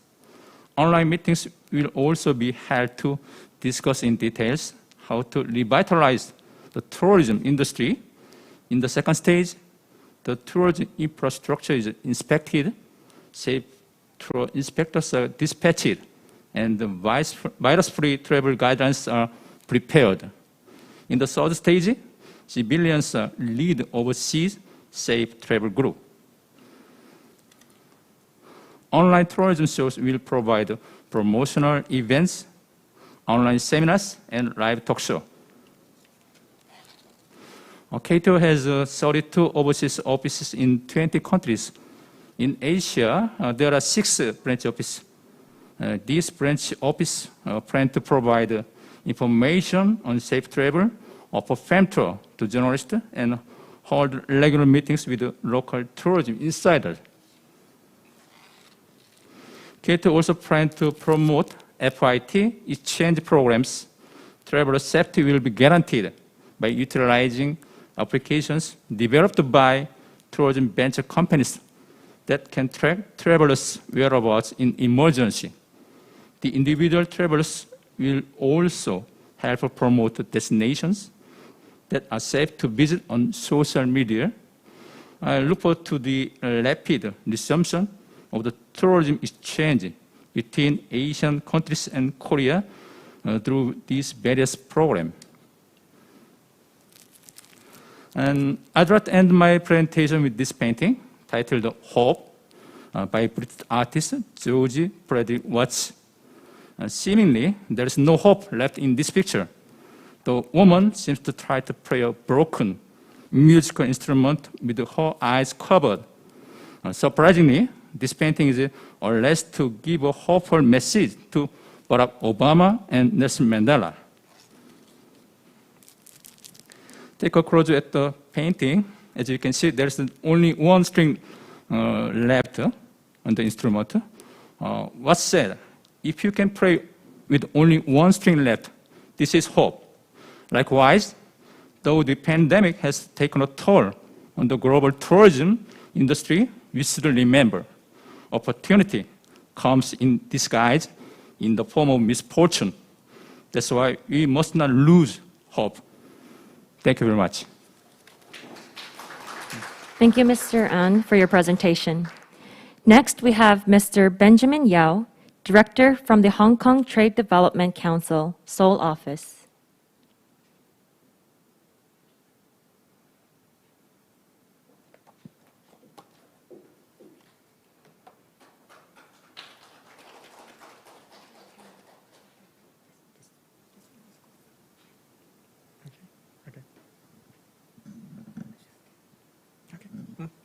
Online meetings will also be held to discuss in details how to revitalize the tourism industry. In the second stage, the tourism infrastructure is inspected, safe tour inspectors are dispatched, and the virus-free travel guidelines are prepared. In the third stage, civilians lead overseas safe travel group. Online tourism shows will provide promotional events, online seminars, and live talk show. KTO has 32 overseas offices in 20 countries. In Asia, there are 6 branch offices. These branch offices plan to provide information on safe travel, offer farm tour to journalists, and hold regular meetings with local tourism insiders. KTO also plans to promote FIT exchange programs. Traveler safety will be guaranteed by utilizing applications developed by tourism venture companies that can track travelers' whereabouts in emergency. The individual travelers will also help promote destinations that are safe to visit on social media. I look forward to the rapid resumption of the tourism exchange between Asian countries and Korea through these various programs. And I'd like to end my presentation with this painting titled Hope by British artist George Frederick Watts. Seemingly, there is no hope left in this picture. The woman seems to try to play a broken musical instrument with her eyes covered. Surprisingly, this painting is alleged to give a hopeful message to Barack Obama and Nelson Mandela. Take a closer at the painting. As you can see, there's only one string left on the instrument. What's said? If you can play with only one string left, this is hope. Likewise, though the pandemic has taken a toll on the global tourism industry, we should remember opportunity comes in disguise in the form of misfortune. That's why we must not lose hope. Thank you very much. Thank you, Mr. An, for your presentation. Next, we have Mr. Benjamin Yao, Director from the Hong Kong Trade Development Council, Seoul Office.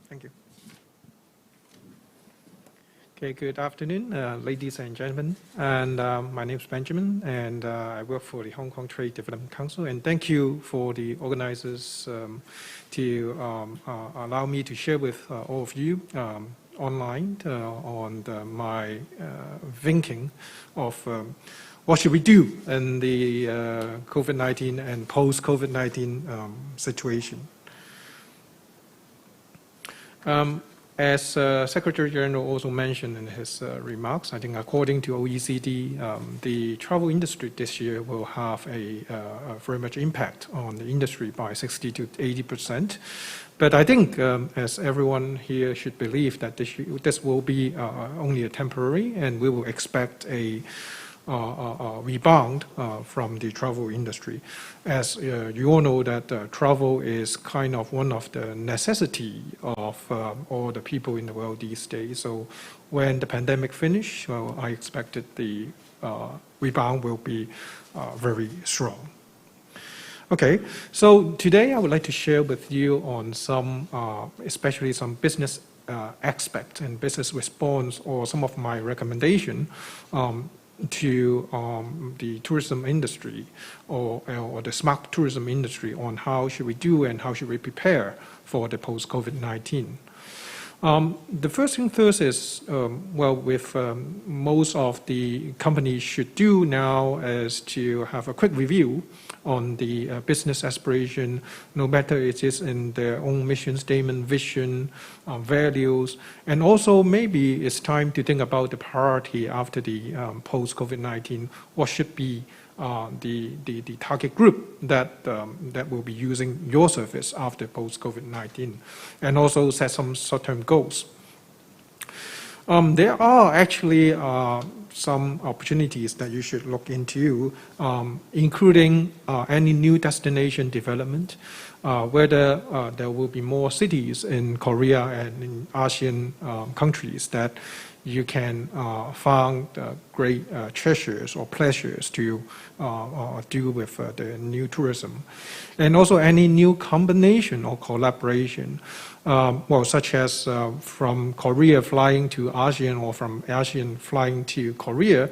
Thank you. Okay, good afternoon, ladies and gentlemen. And my name is Benjamin, and I work for the Hong Kong Trade Development Council. And thank you for the organizers to allow me to share with all of you online on my thinking of what should we do in the COVID-19 and post-COVID-19 situation. As Secretary General also mentioned in his remarks, I think according to OECD, the travel industry this year will have a very much impact on the industry by 60 to 80%. But I think, as everyone here should believe, that this will be only a temporary, and we will expect a rebound from the travel industry. As you all know that travel is kind of one of the necessity of all the people in the world these days. So when the pandemic finishes, well, I expect that the rebound will be very strong. Okay, so today I would like to share with you on some, especially some business aspect and business response, or some of my recommendation to the tourism industry or the smart tourism industry on how should we do and how should we prepare for the post-COVID-19. The first thing first is, well, with most of the companies should do now is to have a quick review on the business aspiration, no matter it is in their own mission statement, vision, values, and also maybe it's time to think about the priority after the post-COVID-19. What should be the target group that will be using your service after post-COVID-19, and also set some short-term goals. There are actually some opportunities that you should look into, including any new destination development, whether there will be more cities in Korea and in ASEAN countries that you can find great treasures or pleasures to do with the new tourism. And also any new combination or collaboration, well, such as from Korea flying to ASEAN or from ASEAN flying to Korea,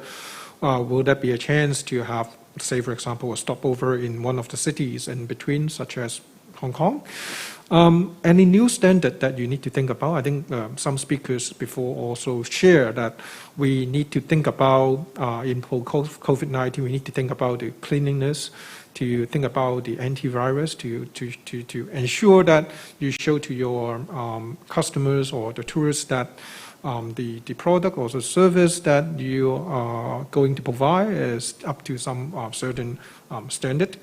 will there be a chance to have, say, for example, a stopover in one of the cities in between, such as Hong Kong? Any new standard that you need to think about? I think some speakers before also share that we need to think about, in COVID-19, we need to think about the cleanliness, to think about the antivirus, to ensure that you show to your customers or the tourists that the product or the service that you are going to provide is up to some certain standard.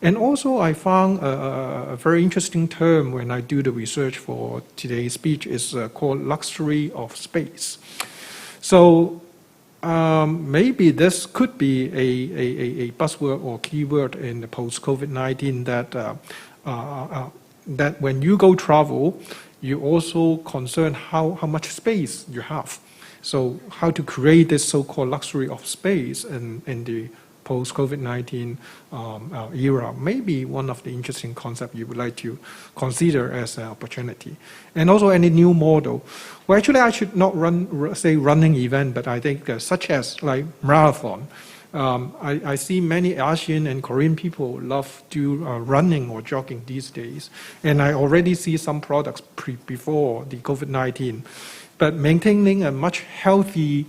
And also I found a very interesting term when I do the research for today's speech is called luxury of space. So maybe this could be a buzzword or keyword in the post-COVID-19 that when you go travel, you also concern how much space you have. So how to create this so-called luxury of space in the post-COVID-19 era may be one of the interesting concepts you would like to consider as an opportunity. And also any new model. Well, actually, I should not say running event, but I think such as like marathon. I see many Asian and Korean people love to running or jogging these days. And I already see some products before the COVID-19. But maintaining a much healthier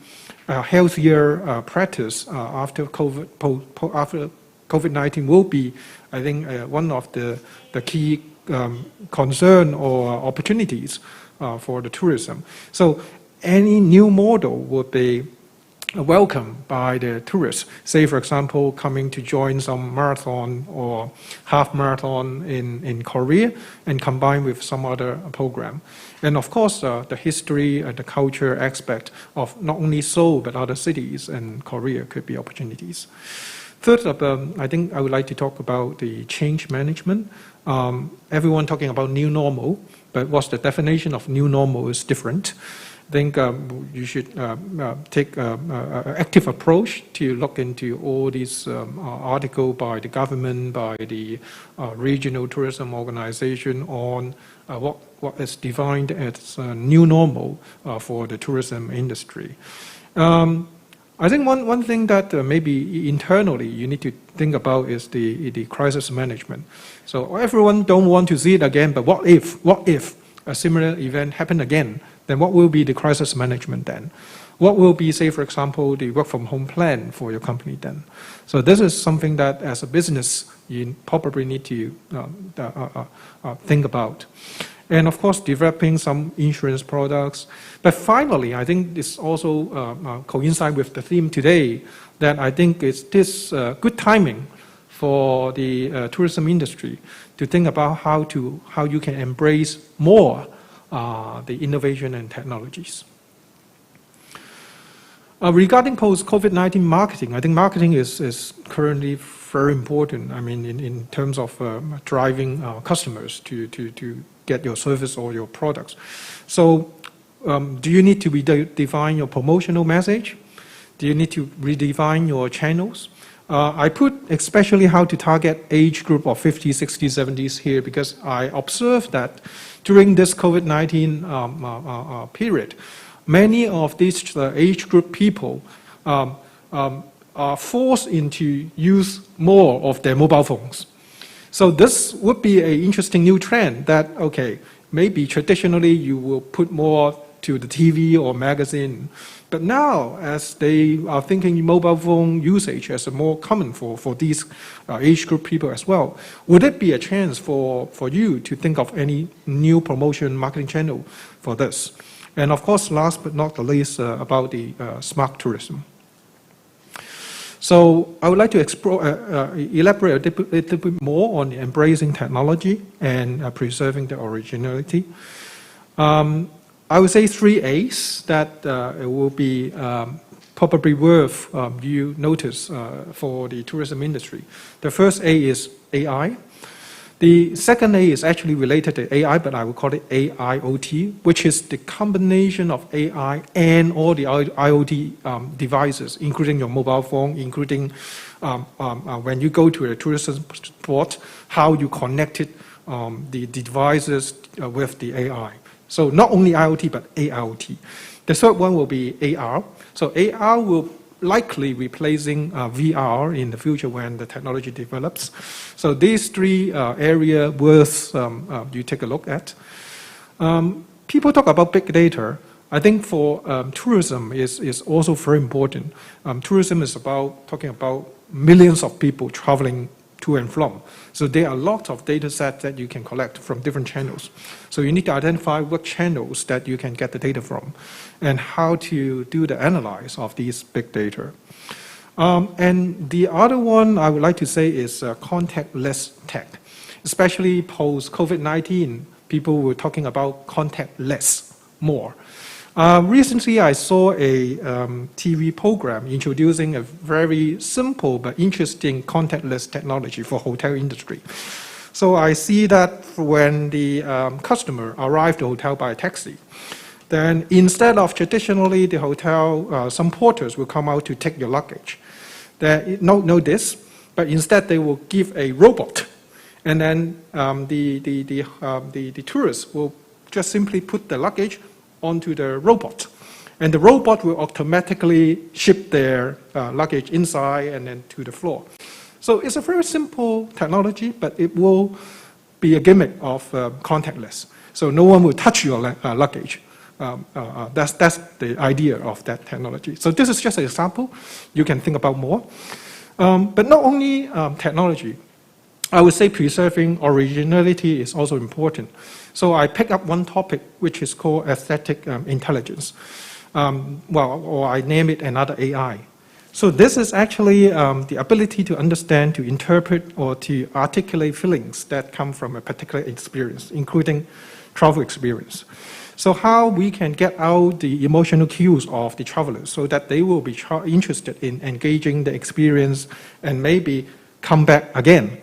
practice after COVID-19 will be, I think, one of the key concern or opportunities for the tourism. So any new model would be welcomed by the tourists. Say, for example, coming to join some marathon or half marathon in Korea and combined with some other program. And of course, the history and the culture aspect of not only Seoul but other cities in Korea could be opportunities. Third up, I think I would like to talk about the change management. Everyone talking about new normal, but what's the definition of new normal is different. I think you should take an active approach to look into all these articles by the government, by the regional tourism organization on what is defined as new normal for the tourism industry. I think one thing that maybe internally you need to think about is the crisis management. So everyone don't want to see it again, but what if a similar event happened again? Then what will be the crisis management then? What will be, say, for example, the work from home plan for your company then? So this is something that as a business, you probably need to think about. and of course developing some insurance products. But finally, I think this also coincides with the theme today, that I think it's this good timing for the tourism industry to think about how you can embrace more the innovation and technologies. Regarding post-COVID-19 marketing, I think marketing is currently very important. I mean, in terms of driving customers to get your service or your products. So, do you need to redefine your promotional message? Do you need to redefine your channels? I put especially how to target age group of 50s, 60s, 70s here, because I observed that during this COVID-19 period, many of these age group people are forced into use more of their mobile phones. So this would be an interesting new trend that, okay, maybe traditionally you will put more to the TV or magazine, but now as they are thinking mobile phone usage as a more common for these age group people as well, would it be a chance for you to think of any new promotion marketing channel for this? And of course, last but not the least, about the smart tourism. So I would like to elaborate a little bit more on embracing technology and preserving the originality. I would say 3 A's that it will be probably worth you notice for the tourism industry. The first A is AI. The second A is actually related to AI, but I would call it AIoT, which is the combination of AI and all the IoT devices, including your mobile phone, including when you go to a tourism spot, how you connected the devices with the AI. So not only IoT, but AIoT. The third one will be AR. So AR will likely replacing VR in the future when the technology develops. So these 3 areas worth you take a look at. People talk about big data. I think for tourism is also very important. Tourism is talking about millions of people traveling to and from. So there are a lot of data sets that you can collect from different channels. So you need to identify what channels that you can get the data from and how to do the analysis of these big data. And the other one I would like to say is contactless tech. Especially post-COVID-19, people were talking about contactless more. Recently, I saw a TV program introducing a very simple but interesting contactless technology for hotel industry. So I see that when the customer arrived at the hotel by taxi, then instead of traditionally the hotel, some porters will come out to take your luggage. They know this, but instead they will give a robot, and then the tourists will just simply put the luggage onto the robot, and the robot will automatically ship their luggage inside and then to the floor. So it's a very simple technology, but it will be a gimmick of contactless. So no one will touch your luggage. That's the idea of that technology. So this is just an example. You can think about more. But not only technology, I would say preserving originality is also important. So I pick up one topic which is called aesthetic intelligence. Or I name it another AI. So this is actually the ability to understand, to interpret, or to articulate feelings that come from a particular experience, including travel experience. So how we can get out the emotional cues of the travelers so that they will be interested in engaging the experience and maybe come back again.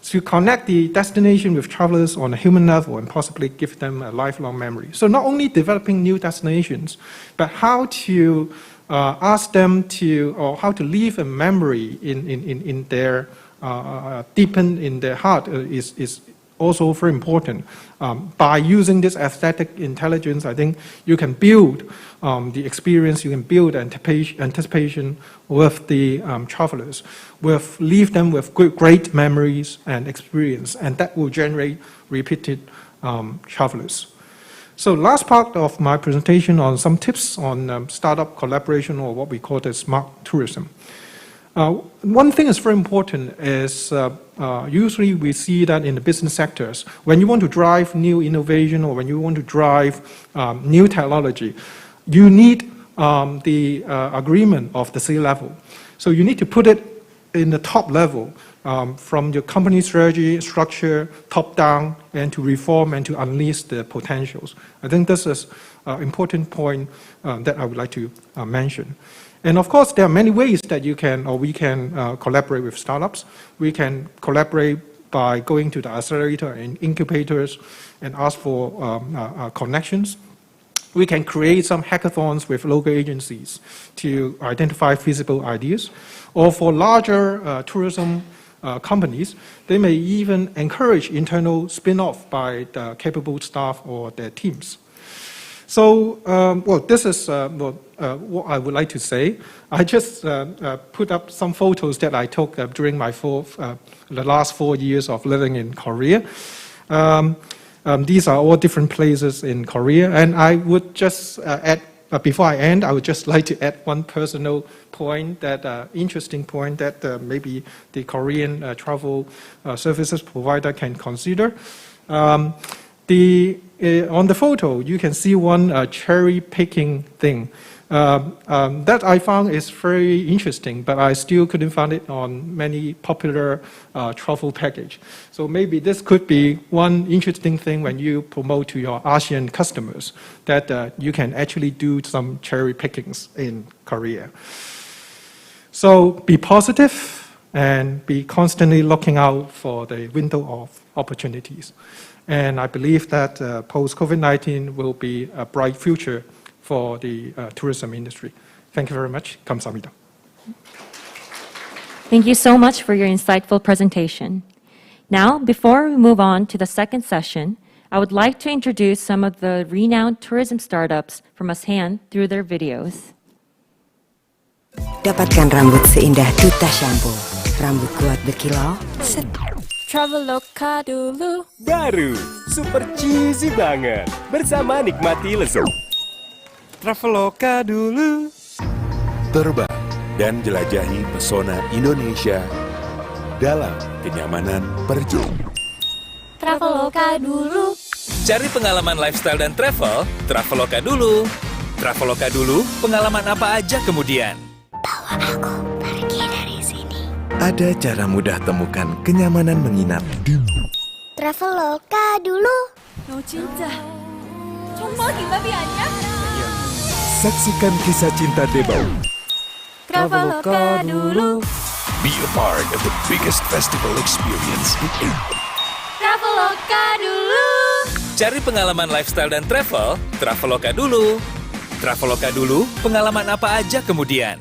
To connect the destination with travelers on a human level and possibly give them a lifelong memory. So not only developing new destinations, but how to ask them to, or how to leave a memory in their, deepen in their heart is also very important. By using this aesthetic intelligence, I think you can build the experience, you can build anticipation with the travelers, leave them with great memories and experience, and that will generate repeated travelers. So last part of my presentation on some tips on startup collaboration, or what we call the smart tourism. One thing that's very important is usually we see that in the business sectors, when you want to drive new innovation or when you want to drive new technology, you need the agreement of the C-level. So you need to put it in the top level from your company strategy, structure, top down, and to reform and to unleash the potentials. I think this is an important point that I would like to mention. And of course, there are many ways that you can or we can collaborate with startups. We can collaborate by going to the accelerator and incubators and ask for connections. We can create some hackathons with local agencies to identify feasible ideas. Or for larger tourism companies, they may even encourage internal spin-off by the capable staff or their teams. So, well, this is what I would like to say. I just put up some photos that I took during my the last 4 years of living in Korea. These are all different places in Korea, and I would just add, before I end, I would just like to add one personal point, that interesting point that maybe the Korean travel services provider can consider. On the photo, you can see one cherry picking thing. That I found is very interesting, but I still couldn't find it on many popular travel package. So maybe this could be one interesting thing when you promote to your ASEAN customers, that you can actually do some cherry pickings in Korea. So be positive and be constantly looking out for the window of opportunities. And I believe that post-COVID-19 will be a bright future for the tourism industry. Thank you very much. 감사합니다. Thank you so much for your insightful presentation. Now, before we move on to the second session, I would like to introduce some of the renowned tourism startups from ASEAN through their videos. Dapatkan rambut seindah duta shampoo. Rambut kuat berkilau. Traveloka dulu. Baru, super cheesy banget. Bersama nikmati lezat. Traveloka dulu. Terbang dan jelajahi pesona Indonesia dalam kenyamanan perjalanan. Traveloka dulu. Cari pengalaman lifestyle dan travel, Traveloka dulu. Traveloka dulu, pengalaman apa aja kemudian. Bawa aku pergi dari sini. Ada cara mudah temukan kenyamanan menginap. Traveloka dulu. No cinta. 정말 기밥이 아니야? Saksikan kisah cinta Debau. Traveloka dulu. Be a part of the biggest festival experience. Traveloka dulu. Cari pengalaman lifestyle dan travel, Traveloka dulu. Traveloka dulu, pengalaman apa aja kemudian.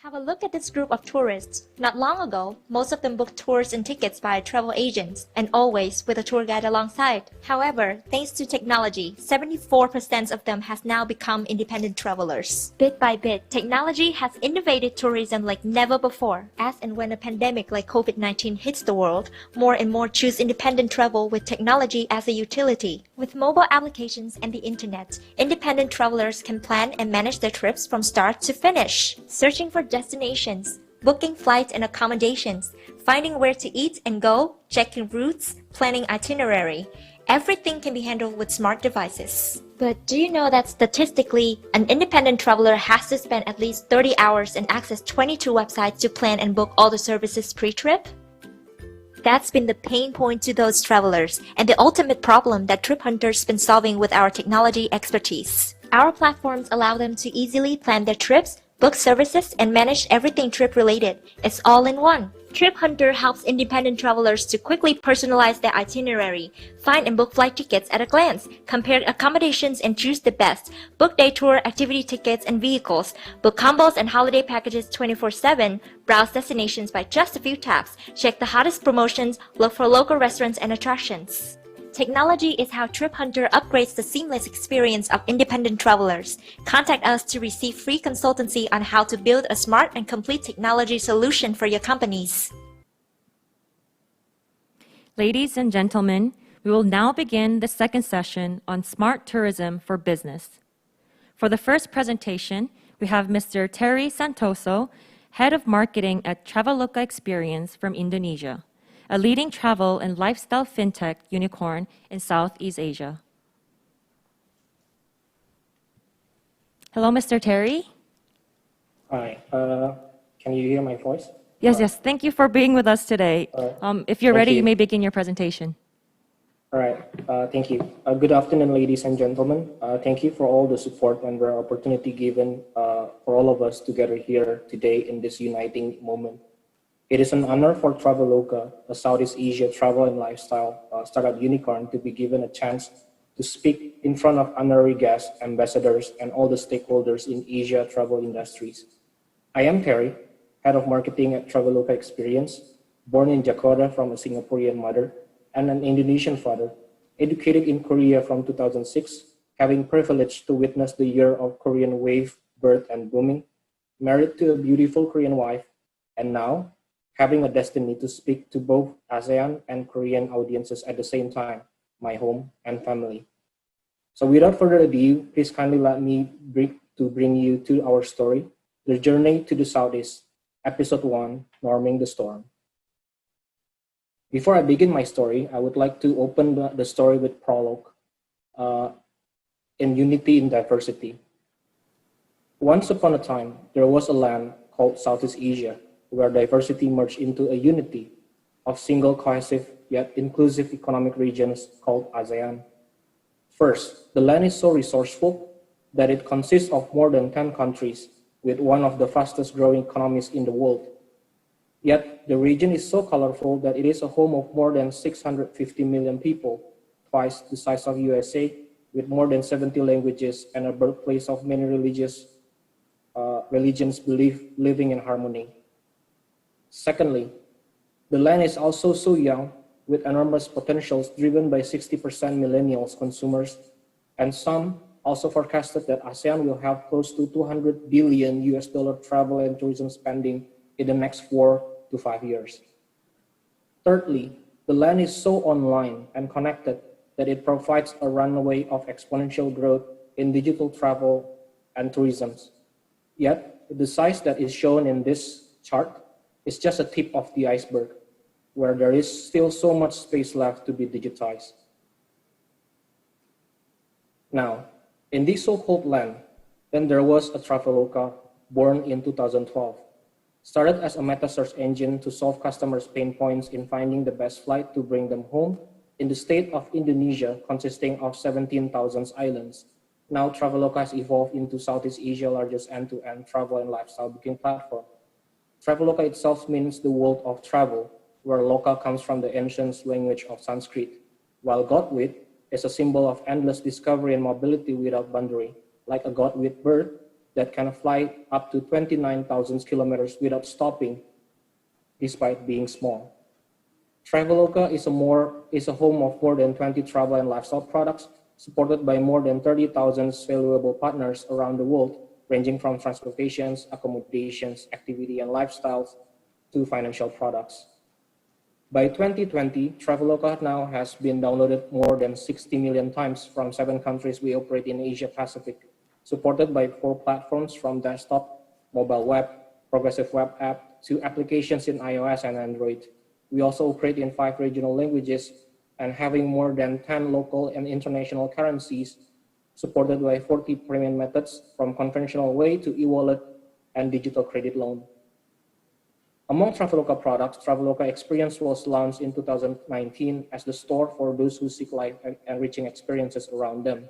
Have a look at this group of tourists. Not long ago, most of them booked tours and tickets by travel agents, and always with a tour guide alongside. However, thanks to technology, 74% of them has now become independent travelers. Bit by bit, technology has innovated tourism like never before. As and when a pandemic like COVID-19 hits the world, more and more choose independent travel with technology as a utility. With mobile applications and the internet, independent travelers can plan and manage their trips from start to finish. Searching for destinations, booking flights and accommodations, finding where to eat and go, checking routes, planning itinerary. Everything can be handled with smart devices. But do you know that statistically, an independent traveler has to spend at least 30 hours and access 22 websites to plan and book all the services pre-trip? That's been the pain point to those travelers and the ultimate problem that Trip Hunter's been solving with our technology expertise. Our platforms allow them to easily plan their trips, book services, and manage everything trip-related. It's all in one. Trip Hunter helps independent travelers to quickly personalize their itinerary, find and book flight tickets at a glance, compare accommodations and choose the best, book day tour, activity tickets and vehicles, book combos and holiday packages 24/7, browse destinations by just a few taps, check the hottest promotions, look for local restaurants and attractions. Technology is how Trip Hunter upgrades the seamless experience of independent travelers. Contact us to receive free consultancy on how to build a smart and complete technology solution for your companies. Ladies and gentlemen, we will now begin the second session on smart tourism for business. For the first presentation, we have Mr. Terry Santoso, Head of Marketing at Traveloka Experience from Indonesia. a leading travel and lifestyle fintech unicorn in Southeast Asia. Hello, Mr. Terry. Hi, can you hear my voice? Yes. Thank you for being with us today. If you're ready, you may begin your presentation. All right, thank you. Good afternoon, ladies and gentlemen. Thank you for all the support and the opportunity given for all of us together here today in this uniting moment. It is an honor for Traveloka, a Southeast Asia travel and lifestyle startup unicorn, to be given a chance to speak in front of honorary guests, ambassadors, and all the stakeholders in Asia travel industries. I am Terry, Head of Marketing at Traveloka Experience, born in Jakarta from a Singaporean mother and an Indonesian father, educated in Korea from 2006, having privilege to witness the year of Korean wave, birth, and booming, married to a beautiful Korean wife, and now having a destiny to speak to both ASEAN and Korean audiences at the same time, my home and family. So without further ado, please kindly let me bring you to our story, The Journey to the Southeast, Episode 1, Norming the Storm. Before I begin my story, I would like to open the story with prologue, in unity in diversity. Once upon a time, there was a land called Southeast Asia, where diversity merged into a unity of single cohesive yet inclusive economic regions called ASEAN. First, the land is so resourceful that it consists of more than 10 countries with one of the fastest growing economies in the world. Yet, the region is so colorful that it is a home of more than 650 million people, twice the size of USA, with more than 70 languages and a birthplace of many religions living in harmony. Secondly, the land is also so young, with enormous potentials driven by 60% millennials consumers, and some also forecasted that ASEAN will have close to $200 billion travel and tourism spending in the next 4 to 5 years. Thirdly, the land is so online and connected that it provides a runway of exponential growth in digital travel and tourism. Yet, the size that is shown in this chart is just a tip of the iceberg, where there is still so much space left to be digitized. Now, in this so-called land, then there was a Traveloka born in 2012. Started as a meta search engine to solve customers' pain points in finding the best flight to bring them home in the state of Indonesia, consisting of 17,000 islands. Now Traveloka has evolved into Southeast Asia's largest end-to-end travel and lifestyle booking platform. Traveloka itself means the world of travel, where loka comes from the ancient language of Sanskrit, while godwit is a symbol of endless discovery and mobility without boundary, like a godwit bird that can fly up to 29,000 kilometers without stopping, despite being small. Traveloka is a home of more than 20 travel and lifestyle products, supported by more than 30,000 valuable partners around the world, ranging from transportations, accommodations, activity and lifestyles, to financial products. By 2020, Traveloka now has been downloaded more than 60 million times from 7 countries we operate in Asia Pacific, supported by 4 platforms from desktop, mobile web, progressive web app, to applications in iOS and Android. We also operate in 5 regional languages and having more than 10 local and international currencies, supported by 40 payment methods from conventional way to e-wallet and digital credit loan. Among Traveloka products, Traveloka Experience was launched in 2019 as the store for those who seek life and enriching experiences around them.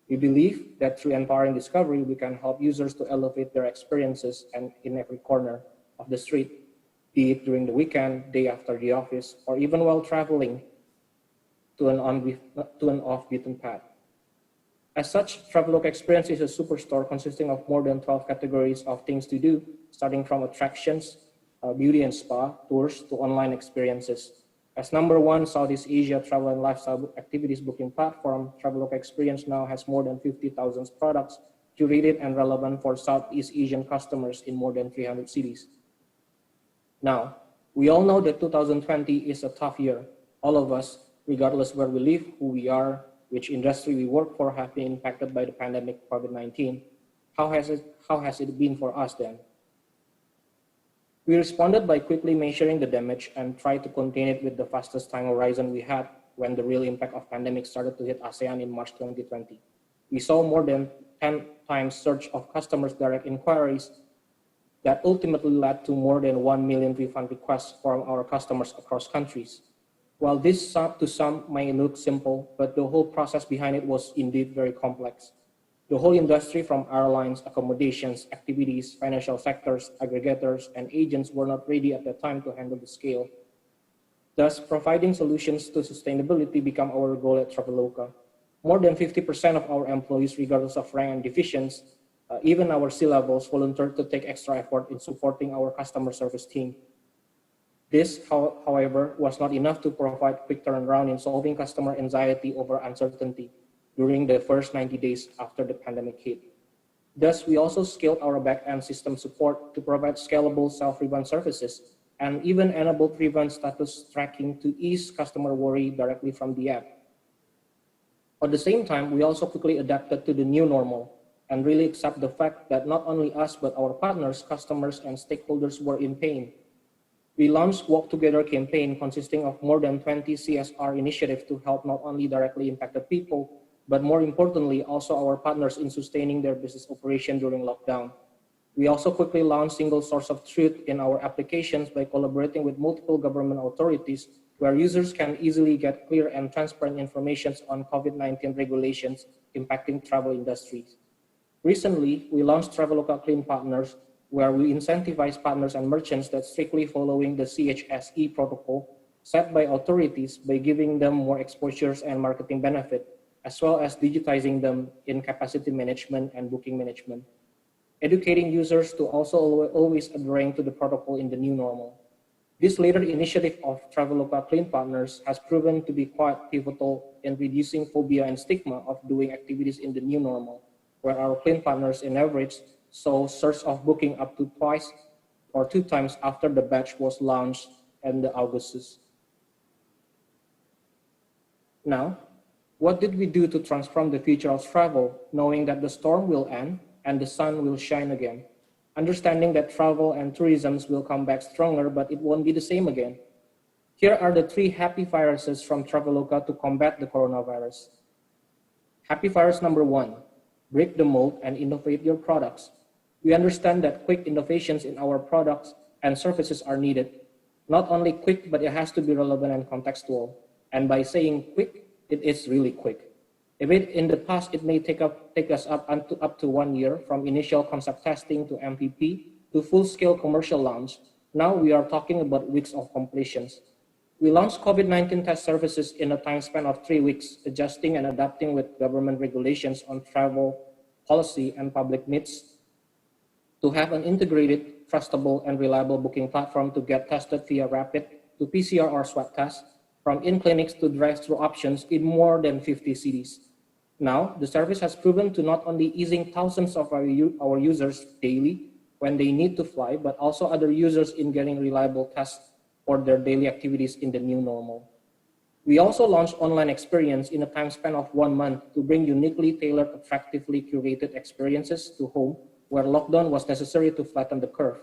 We believe that through empowering discovery, we can help users to elevate their experiences and in every corner of the street, be it during the weekend, day after the office, or even while traveling to an off-beaten path. As such, Traveloka Experience is a superstore consisting of more than 12 categories of things to do, starting from attractions, beauty and spa, tours, to online experiences. As #1 Southeast Asia travel and lifestyle activities booking platform, Traveloka Experience now has more than 50,000 products curated and relevant for Southeast Asian customers in more than 300 cities. Now, we all know that 2020 is a tough year. All of us, regardless where we live, who we are, which industry we work for, have been impacted by the pandemic COVID-19. How has it been for us then? We responded by quickly measuring the damage and tried to contain it with the fastest time horizon we had when the real impact of pandemic started to hit ASEAN in March 2020. We saw more than 10 times surge of customers' direct inquiries that ultimately led to more than 1 million refund requests from our customers across countries. While this to some may look simple, but the whole process behind it was indeed very complex. The whole industry, from airlines, accommodations, activities, financial sectors, aggregators, and agents were not ready at the time to handle the scale. Thus, providing solutions to sustainability became our goal at Traveloka. More than 50% of our employees, regardless of rank and divisions, even our C-levels, volunteered to take extra effort in supporting our customer service team. This, however, was not enough to provide quick turnaround in solving customer anxiety over uncertainty during the first 90 days after the pandemic hit. Thus, we also scaled our back-end system support to provide scalable self-refund services and even enabled refund status tracking to ease customer worry directly from the app. At the same time, we also quickly adapted to the new normal and really accept the fact that not only us, but our partners, customers, and stakeholders were in pain. We launched Walk Together campaign consisting of more than 20 CSR initiatives to help not only directly impacted people, but more importantly, also our partners in sustaining their business operation during lockdown. We also quickly launched single source of truth in our applications by collaborating with multiple government authorities where users can easily get clear and transparent information on COVID-19 regulations impacting travel industries. Recently, we launched Traveloka Clean Partners, where we incentivize partners and merchants that strictly following the CHSE protocol set by authorities by giving them more exposures and marketing benefit, as well as digitizing them in capacity management and booking management. Educating users to also always adhering to the protocol in the new normal. This later initiative of Traveloka Clean Partners has proven to be quite pivotal in reducing phobia and stigma of doing activities in the new normal, where our clean partners in average saw surge of booking up to twice or 2 times after the batch was launched in the August. Now, what did we do to transform the future of travel, knowing that the storm will end and the sun will shine again? Understanding that travel and tourism will come back stronger, but it won't be the same again. Here are the 3 happy viruses from Traveloka to combat the coronavirus. Happy virus number 1, break the mold and innovate your products. We understand that quick innovations in our products and services are needed. Not only quick, but it has to be relevant and contextual. And by saying quick, it is really quick. If in the past, it may take us up to 1 year from initial concept testing to MVP to full-scale commercial launch. Now we are talking about weeks of completions. We launched COVID-19 test services in a time span of 3 weeks, adjusting and adapting with government regulations on travel policy and public needs to have an integrated, trustable, and reliable booking platform to get tested via rapid to PCR or swab tests, from in-clinics to drive-through options in more than 50 cities. Now, the service has proven to not only easing thousands of our users daily when they need to fly, but also other users in getting reliable tests for their daily activities in the new normal. We also launched online experience in a time span of 1 month to bring uniquely tailored, attractively curated experiences to home where lockdown was necessary to flatten the curve.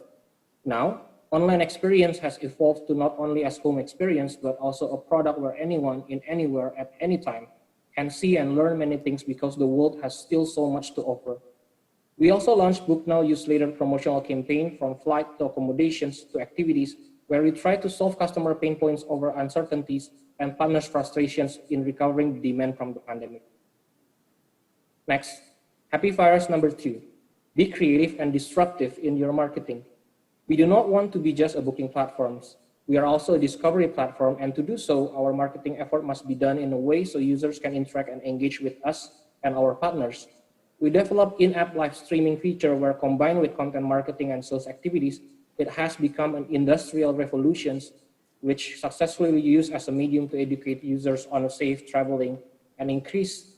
Now, online experience has evolved to not only as home experience, but also a product where anyone in anywhere at any time can see and learn many things because the world has still so much to offer. We also launched Book Now, Use Later promotional campaign from flight to accommodations to activities where we try to solve customer pain points over uncertainties and partners' frustrations in recovering the demand from the pandemic. Next, happy virus number 2, be creative and disruptive in your marketing. We do not want to be just a booking platform. We are also a discovery platform, and to do so, our marketing effort must be done in a way so users can interact and engage with us and our partners. We developed in-app live streaming feature where combined with content marketing and sales activities, it has become an industrial revolution which successfully used as a medium to educate users on safe traveling and increase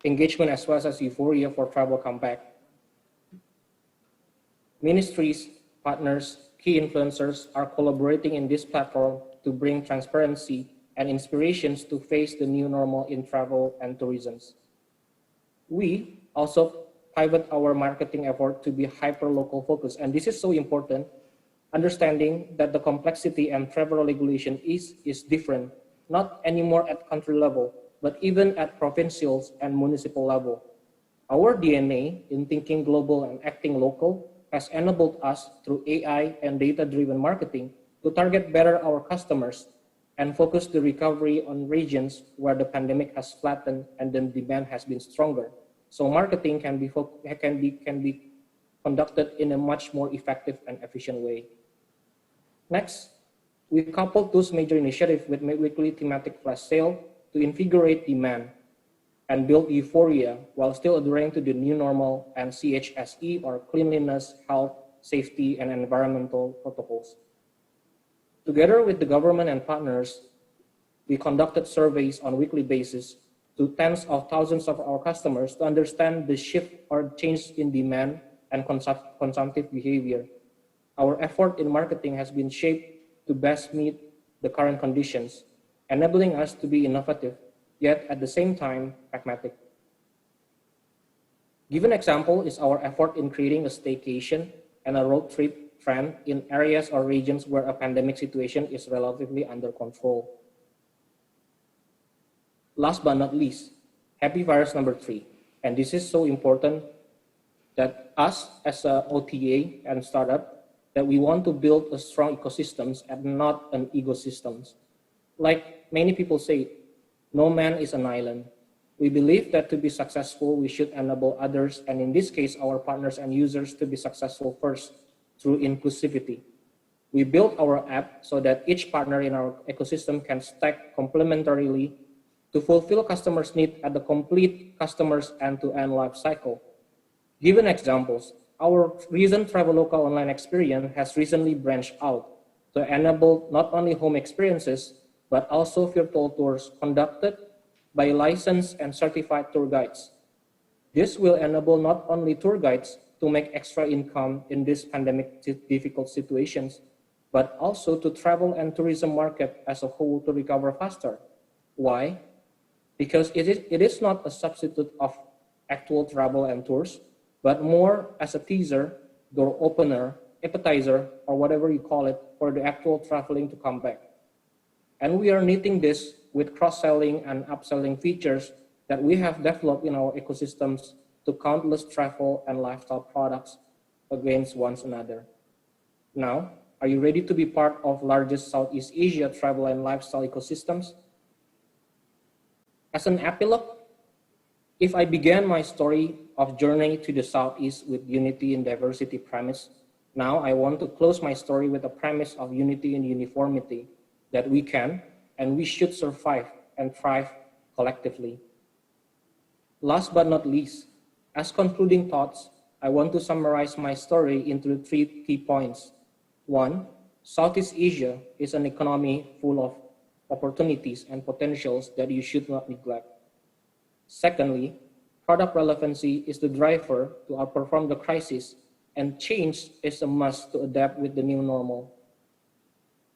engagement as well as euphoria for travel comeback. Ministries, partners, key influencers are collaborating in this platform to bring transparency and inspirations to face the new normal in travel and tourism. We also pivot our marketing effort to be hyper-local focused. And this is so important, understanding that the complexity and travel regulation is different, not anymore at country level, but even at provincial and municipal level. Our DNA in thinking global and acting local has enabled us through AI and data-driven marketing to target better our customers and focus the recovery on regions where the pandemic has flattened and the demand has been stronger. So marketing can be conducted in a much more effective and efficient way. Next, we coupled those major initiatives with weekly thematic flash sale to invigorate demand and build euphoria while still adhering to the new normal and CHSE, or cleanliness, health, safety, and environmental protocols. Together with the government and partners, we conducted surveys on a weekly basis to tens of thousands of our customers to understand the shift or change in demand and consumptive behavior. Our effort in marketing has been shaped to best meet the current conditions, enabling us to be innovative, yet at the same time pragmatic. Given example is our effort in creating a staycation and a road trip trend in areas or regions where a pandemic situation is relatively under control. Last but not least, happy virus number 3. And this is so important that us as a OTA and startup, that we want to build a strong ecosystems and not an ecosystems. Like many people say, no man is an island. We believe that to be successful, we should enable others, and in this case, our partners and users to be successful first through inclusivity. We built our app so that each partner in our ecosystem can stack complementarily to fulfill customers' needs at the complete customer's end-to-end life cycle. Given examples, our recent Traveloka online experience has recently branched out to enable not only home experiences, but also virtual tours conducted by licensed and certified tour guides. This will enable not only tour guides to make extra income in these pandemic difficult situations, but also to travel and tourism market as a whole to recover faster. Why? Because it is not a substitute of actual travel and tours, but more as a teaser, door opener, appetizer, or whatever you call it, for the actual traveling to come back. And we are knitting this with cross-selling and upselling features that we have developed in our ecosystems to countless travel and lifestyle products against one another. Now, are you ready to be part of largest Southeast Asia travel and lifestyle ecosystems? As an epilogue, if I began my story of journey to the Southeast with unity and diversity premise, now I want to close my story with a premise of unity and uniformity, that we can and we should survive and thrive collectively. Last but not least, as concluding thoughts, I want to summarize my story into 3 key points. 1, Southeast Asia is an economy full of opportunities and potentials that you should not neglect. Secondly, product relevancy is the driver to outperform the crisis, and change is a must to adapt with the new normal.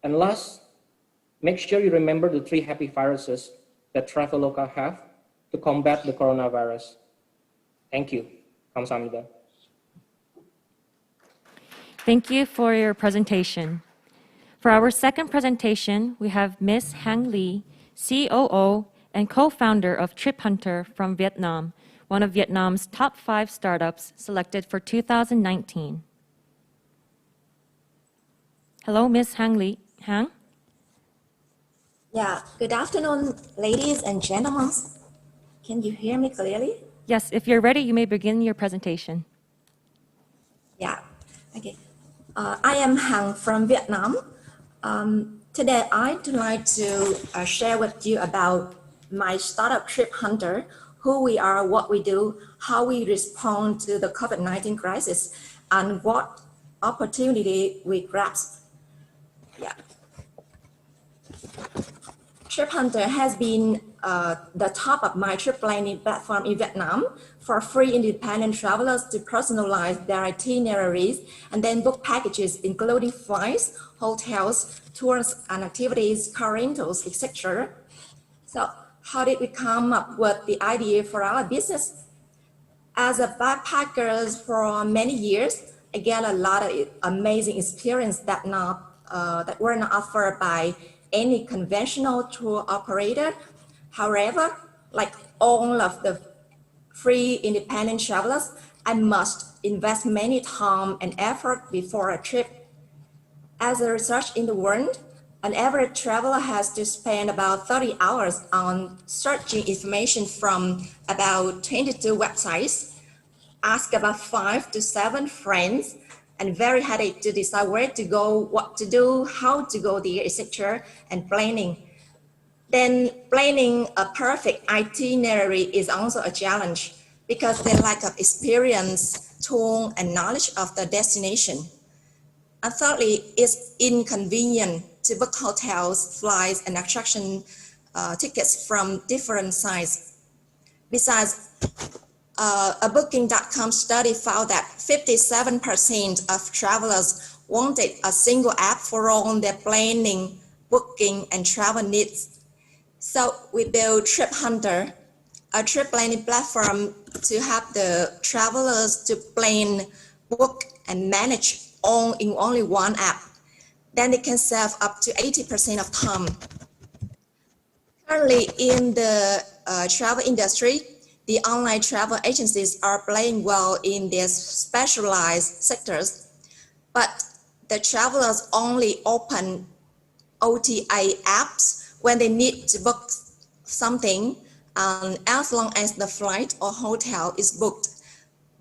And last, make sure you remember the 3 happy viruses that Traveloka have to combat the coronavirus. Thank you. Kamsahamnida. Thank you for your presentation. For our second presentation, we have Ms. Hwang Lee, COO and co-founder of Trip Hunter from Vietnam, one of Vietnam's top 5 startups selected for 2019. Hello, Ms. Hwang Lee. Hwang? Yeah, good afternoon, ladies and gentlemen. Can you hear me clearly? Yes, if you're ready, you may begin your presentation. Yeah, okay. I am Hwang from Vietnam. Today, I'd like to share with you about my startup Trip Hunter, who we are, what we do, how we respond to the COVID-19 crisis, and what opportunity we grasp. Yeah. Trip Hunter has been the top of my trip planning platform in Vietnam for free independent travelers to personalize their itineraries and then book packages including flights, hotels, tours and activities, car rentals, etc. So how did we come up with the idea for our business? As a backpacker for many years, I get a lot of amazing experience that were not offered by any conventional tour operator. However, like all of the free independent travelers, I must invest many time and effort before a trip. As a research in the world, an average traveler has to spend about 30 hours on searching information from about 22 websites, ask about 5 to 7 friends, and very headache to decide where to go, what to do, how to go there, etc., and planning. Then planning a perfect itinerary is also a challenge because the lack of experience, tool, and knowledge of the destination. And thirdly, it's inconvenient to book hotels, flights, and attraction tickets from different sites. Besides, a Booking.com study found that 57% of travelers wanted a single app for all their planning, booking, and travel needs. So we built Trip Hunter, a trip planning platform to help the travelers to plan, book, and manage all in only one app. Then they can save up to 80% of time. Currently in the travel industry, the online travel agencies are playing well in their specialized sectors, but the travelers only open OTA apps when they need to book something, and as long as the flight or hotel is booked,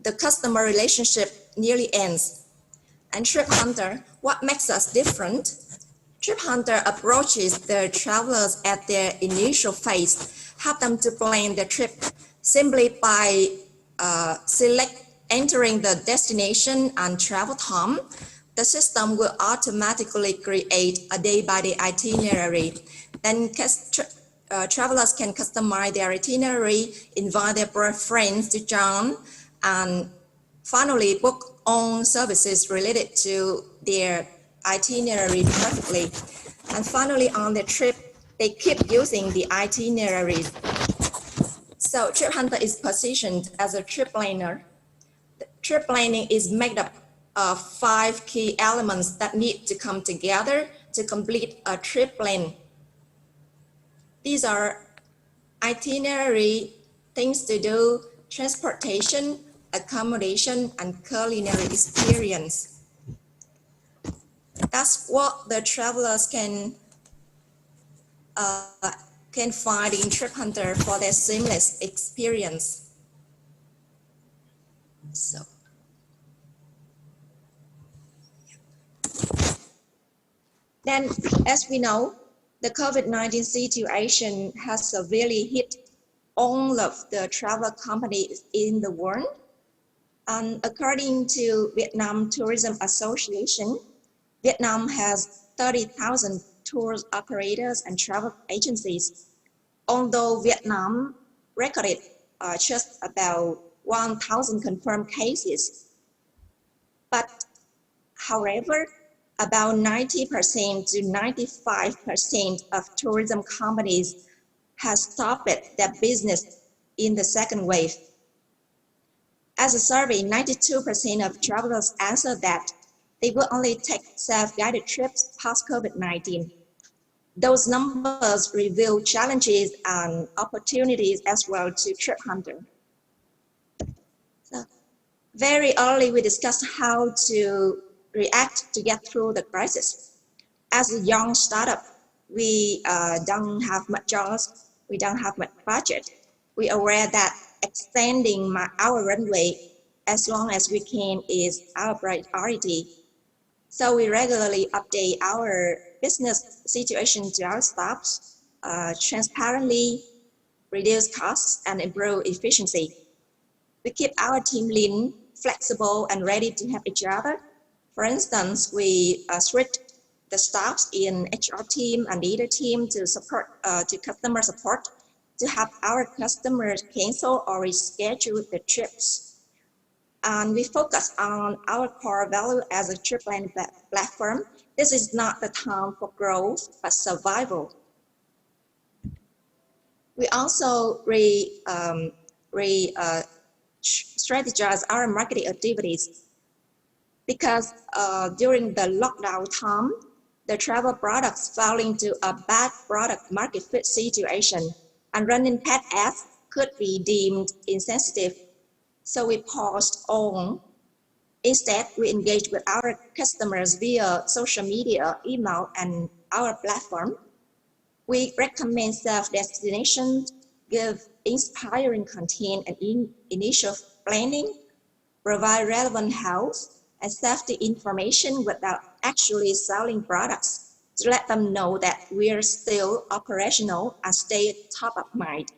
the customer relationship nearly ends. And Trip Hunter, what makes us different? Trip Hunter approaches the travelers at their initial phase, help them to plan their trip simply by entering the destination and travel time. The system will automatically create a day-by-day itinerary. Then travelers can customize their itinerary, invite their friends to join, and finally book on services related to their itinerary perfectly. And finally, on the trip, they keep using the itineraries. So Trip Hunter is positioned as a trip planner. The trip planning is made up of 5 key elements that need to come together to complete a trip plan. These are itinerary, things to do, transportation, accommodation, and culinary experience. That's what the travelers can find in Trip Hunter for their seamless experience. So, then, as we know, the COVID-19 situation has severely hit all of the travel companies in the world. And according to Vietnam Tourism Association, Vietnam has 30,000 tour operators and travel agencies, although Vietnam recorded just about 1,000 confirmed cases. But however, about 90% to 95% of tourism companies has stopped their business in the second wave. As a survey, 92% of travelers answered that they will only take self-guided trips past COVID-19. Those numbers reveal challenges and opportunities as well to Trip Hunter. So, very early, we discussed how to react to get through the crisis. As a young startup, we don't have much jobs, we don't have much budget. We are aware that extending our runway as long as we can is our priority. So we regularly update our business situation to our staffs, transparently reduce costs and improve efficiency. We keep our team lean, flexible, and ready to help each other. For instance, we switch the staffs in HR team and leader team to support to customer support to help our customers cancel or reschedule the trips. And we focus on our core value as a trip planning platform. This is not the time for growth, but survival. strategize our marketing activities. Because during the lockdown time, the travel products fell into a bad product market fit situation, and running paid ads could be deemed insensitive. So we paused on. Instead, we engaged with our customers via social media, email, and our platform. We recommend safe destinations, give inspiring content and initial planning, provide relevant health and safety information without actually selling products to let them know that we are still operational and stay top of mind.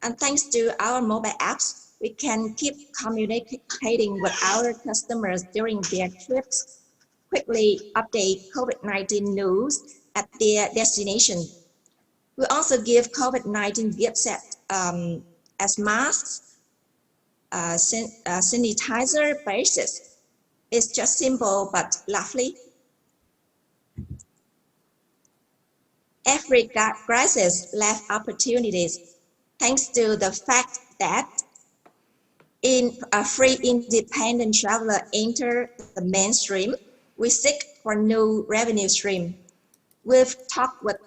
And thanks to our mobile apps, we can keep communicating with our customers during their trips, quickly update COVID-19 news at their destination. We also give COVID-19 gift set as masks, sanitizer basis. It's just simple but lovely. Every crisis left opportunities, thanks to the fact that in a free independent traveler enter the mainstream, we seek for new revenue stream. We've talked with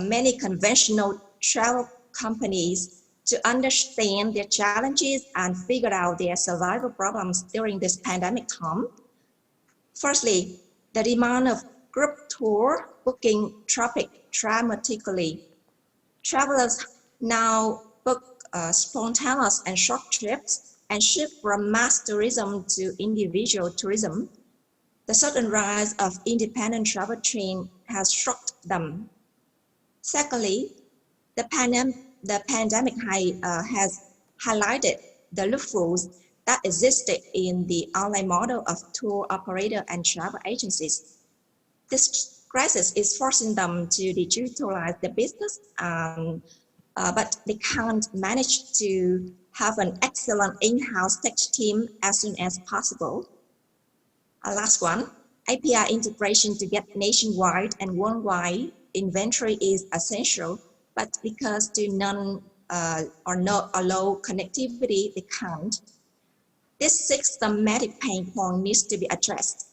many conventional travel companies to understand their challenges and figure out their survival problems during this pandemic time. Firstly, the demand of group tour booking traffic dramatically. Travelers now book spontaneous and short trips and shift from mass tourism to individual tourism. The sudden rise of independent travel chain has shocked them. Secondly, the pandemic has highlighted the loopholes that existed in the online model of tour operator and travel agencies. This crisis is forcing them to digitalize the business, but they can't manage to have an excellent in-house tech team as soon as possible. Last one, API integration to get nationwide and worldwide inventory is essential, but because to none or not allow connectivity, they can't. This systematic pain point needs to be addressed.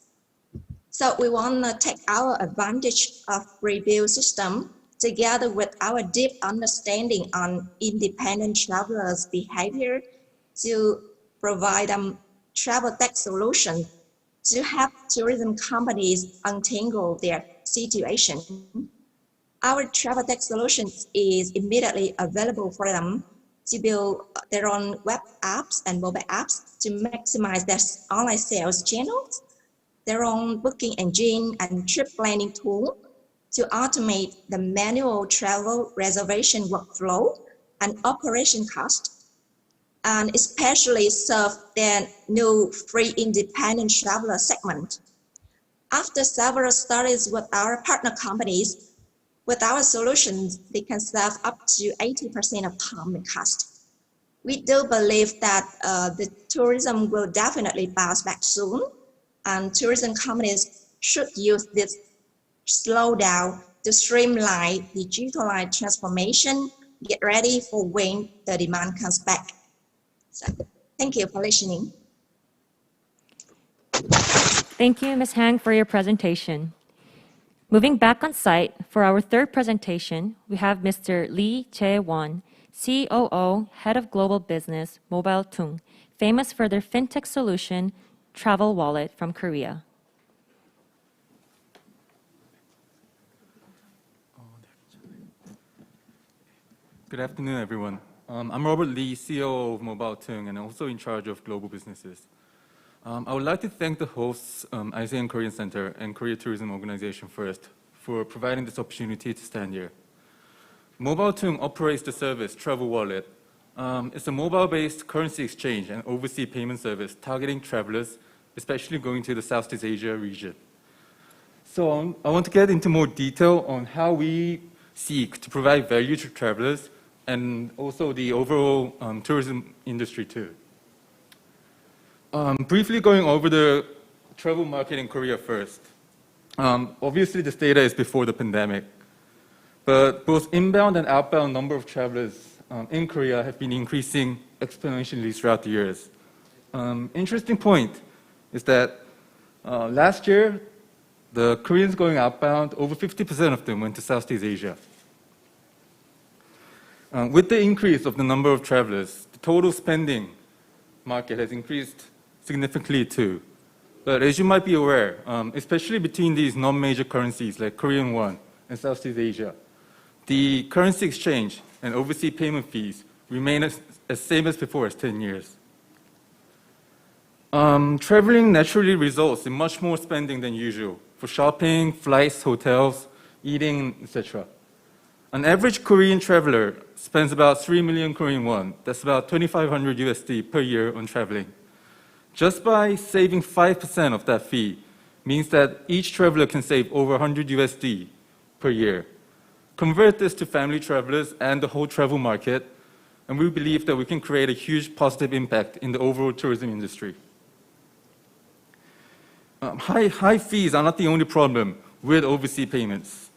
So we want to take our advantage of review system together with our deep understanding on independent travelers' behavior to provide them travel tech solutions to help tourism companies untangle their situation. Our travel tech solutions is immediately available for them to build their own web apps and mobile apps to maximize their online sales channels, their own booking engine and trip planning tool to automate the manual travel reservation workflow and operation cost, and especially serve their new free independent traveler segment. After several studies with our partner companies, with our solutions, they can save up to 80% of time and cost. We do believe that the tourism will definitely bounce back soon, and tourism companies should use this slowdown to streamline digitalized transformation, get ready for when the demand comes back. So, thank you for listening. Thank you, Ms. Hwang, for your presentation. Moving back on site for our third presentation, we have Mr. Lee Jae-won, COO, Head of Global Business, Mobile Tung, famous for their fintech solution, Travel Wallet from Korea. Good afternoon, everyone. I'm Robert Lee, COO of Mobile Tung, and also in charge of global businesses. I would like to thank the hosts, ASEAN Korean Center and Korea Tourism Organization first, for providing this opportunity to stand here. Mobile Tung operates the service Travel Wallet. It's a mobile-based currency exchange and overseas payment service targeting travelers, especially going to the Southeast Asia region. So I want to get into more detail on how we seek to provide value to travelers and also the overall tourism industry too. Briefly going over the travel market in Korea first. Obviously this data is before the pandemic, but both inbound and outbound number of travelers in Korea have been increasing exponentially throughout the years. Interesting point is that last year, the Koreans going outbound, over 50% of them went to Southeast Asia. With the increase of the number of travelers, the total spending market has increased significantly too. But as you might be aware, especially between these non-major currencies like Korean won and Southeast Asia, the currency exchange and overseas payment fees remain as same as before as 10 years. Traveling naturally results in much more spending than usual for shopping, flights, hotels, eating, etc. An average Korean traveler spends about 3 million Korean won. That's about 2,500 USD per year on traveling. Just by saving 5% of that fee means that each traveler can save over 100 USD per year. Convert this to family travelers and the whole travel market, and we believe that we can create a huge positive impact in the overall tourism industry. High fees are not the only problem with overseas payments.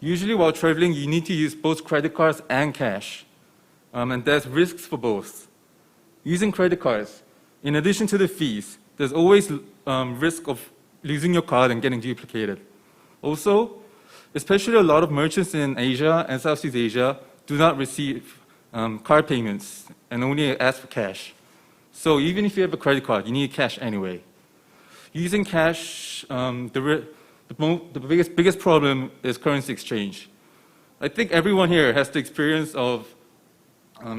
Usually while traveling, you need to use both credit cards and cash, and there's risks for both. Using credit cards, in addition to the fees, there's always risk of losing your card and getting duplicated. Also, especially a lot of merchants in Asia and Southeast Asia do not receive card payments and only ask for cash. So even if you have a credit card, you need cash anyway. Using cash, the biggest problem is currency exchange. I think everyone here has the experience of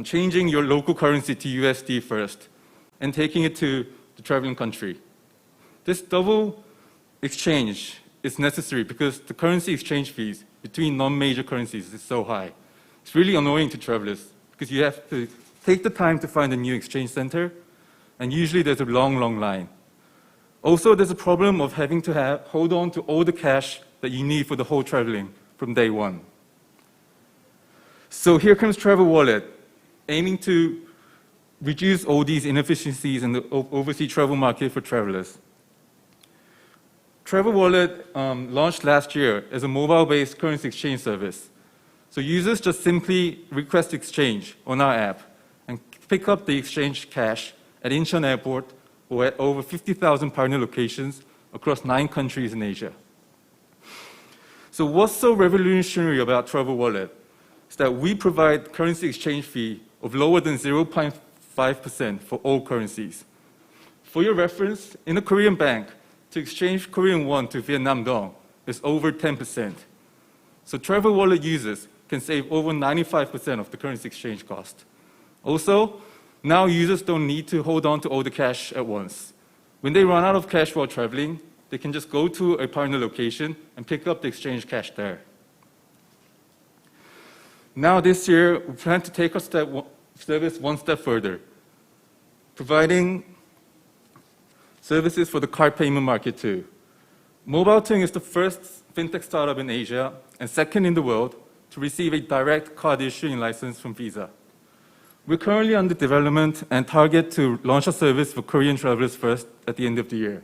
changing your local currency to USD first and taking it to the traveling country. This double exchange is necessary because the currency exchange fees between non-major currencies is so high. It's really annoying to travelers because you have to take the time to find a new exchange center, and usually there's a long, long line. Also, there's a problem of having to hold on to all the cash that you need for the whole traveling from day one. So here comes Travel Wallet, aiming to reduce all these inefficiencies in the overseas travel market for travelers. Travel Wallet launched last year as a mobile-based currency exchange service. So users just simply request exchange on our app and pick up the exchange cash at Incheon Airport or at over 50,000 partner locations across 9 countries in Asia. So what's so revolutionary about Travel Wallet is that we provide currency exchange fee of lower than 0.5% for all currencies. For your reference, in a Korean bank, to exchange Korean won to Vietnam dong is over 10%. So Travel Wallet users can save over 95% of the currency exchange cost. Also, now users don't need to hold on to all the cash at once. When they run out of cash while traveling, they can just go to a partner location and pick up the exchange cash there. Now this year, we plan to take our service one step further, providing services for the card payment market too. MobileToong is the first fintech startup in Asia and second in the world to receive a direct card issuing license from Visa. We're currently under development and target to launch a service for Korean travelers first at the end of the year.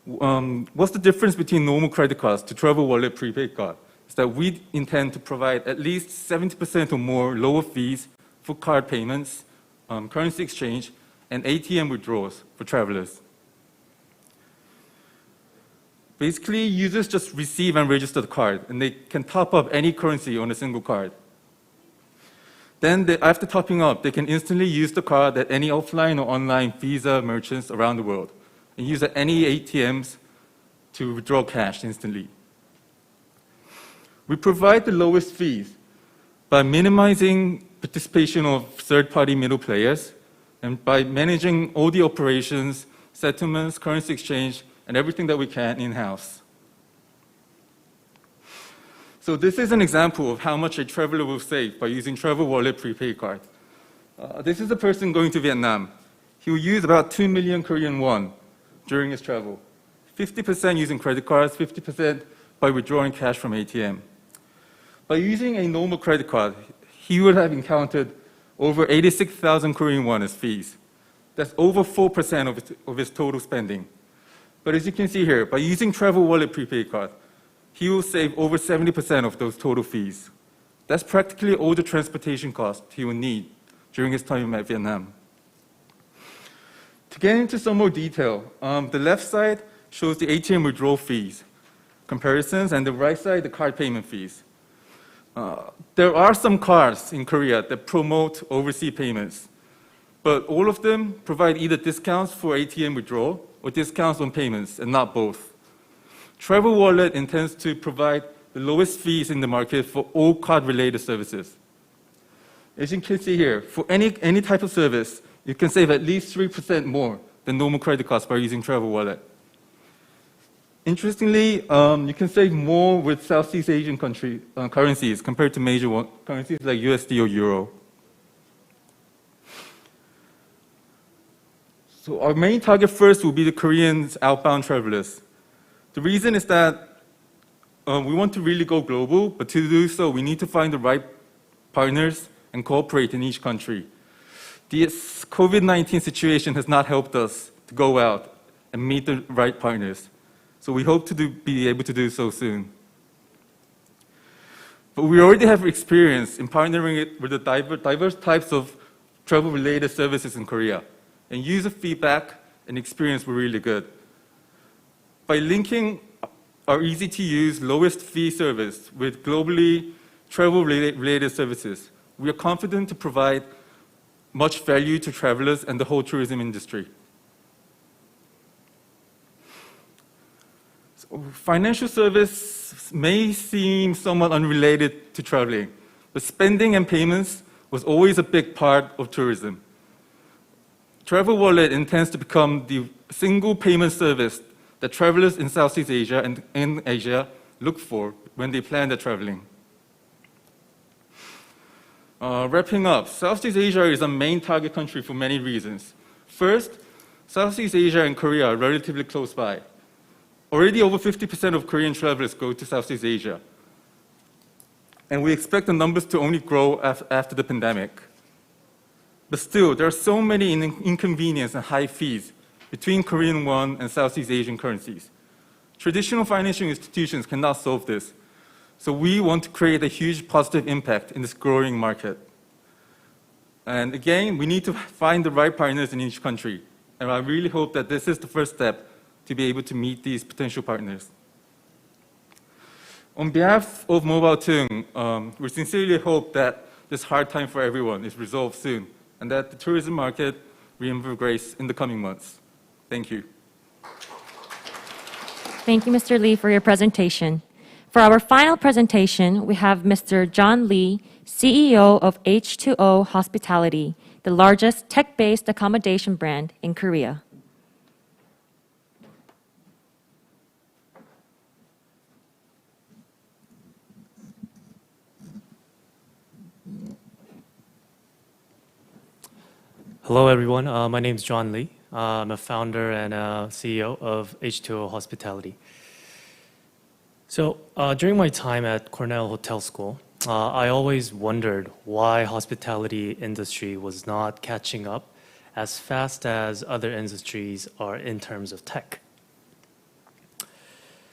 What's the difference between normal credit cards to Travel Wallet prepaid card? Is that we intend to provide at least 70% or more lower fees for card payments, currency exchange, and ATM withdrawals for travelers. Basically, users just receive and register the card, and they can top up any currency on a single card. Then, after topping up, they can instantly use the card at any offline or online Visa merchants around the world, and use at any ATMs to withdraw cash instantly. We provide the lowest fees by minimizing participation of third-party middle players, and by managing all the operations, settlements, currency exchange, and everything that we can in-house. So this is an example of how much a traveler will save by using Travel Wallet prepaid card. This is a person going to Vietnam. He will use about 2 million Korean won during his travel. 50% using credit cards, 50% by withdrawing cash from ATM. By using a normal credit card, he would have encountered over 86,000 Korean won as fees. That's over 4% of his total spending. But as you can see here, by using Travel Wallet prepaid card, he will save over 70% of those total fees. That's practically all the transportation costs he will need during his time at Vietnam. To get into some more detail, the left side shows the ATM withdrawal fees comparisons, and the right side, the card payment fees. There are some cards in Korea that promote overseas payments, but all of them provide either discounts for ATM withdrawal or discounts on payments, and not both. Travel Wallet intends to provide the lowest fees in the market for all card-related services. As you can see here, for any type of service, you can save at least 3% more than normal credit cards by using Travel Wallet. Interestingly, you can save more with Southeast Asian currencies compared to major currencies like USD or Euro. So our main target first will be the Korean outbound travelers. The reason is that we want to really go global, but to do so, we need to find the right partners and cooperate in each country. This COVID-19 situation has not helped us to go out and meet the right partners. So we hope to be able to do so soon. But we already have experience in partnering with the diverse types of travel-related services in Korea. And user feedback and experience were really good. By linking our easy-to-use, lowest-fee service with globally travel-related services, we are confident to provide much value to travelers and the whole tourism industry. So, financial service may seem somewhat unrelated to traveling, but spending and payments was always a big part of tourism. Travel Wallet intends to become the single payment service that travelers in Southeast Asia and in Asia look for when they plan their traveling. Wrapping up, Southeast Asia is a main target country for many reasons. First, Southeast Asia and Korea are relatively close by. Already over 50% of Korean travelers go to Southeast Asia. And we expect the numbers to only grow after the pandemic. But still, there are so many inconveniences and high fees between Korean won and Southeast Asian currencies. Traditional financial institutions cannot solve this. So we want to create a huge positive impact in this growing market. And again, we need to find the right partners in each country. And I really hope that this is the first step to be able to meet these potential partners. On behalf of Mobile Tung, we sincerely hope that this hard time for everyone is resolved soon, and that the tourism market reinvigorates in the coming months. Thank you. Thank you, Mr. Lee, for your presentation. For our final presentation, we have Mr. John Lee, CEO of H2O Hospitality, the largest tech-based accommodation brand in Korea. Hello, everyone. My name is John Lee. I'm a founder and CEO of H2O Hospitality. So during my time at Cornell Hotel School, I always wondered why hospitality industry was not catching up as fast as other industries are in terms of tech.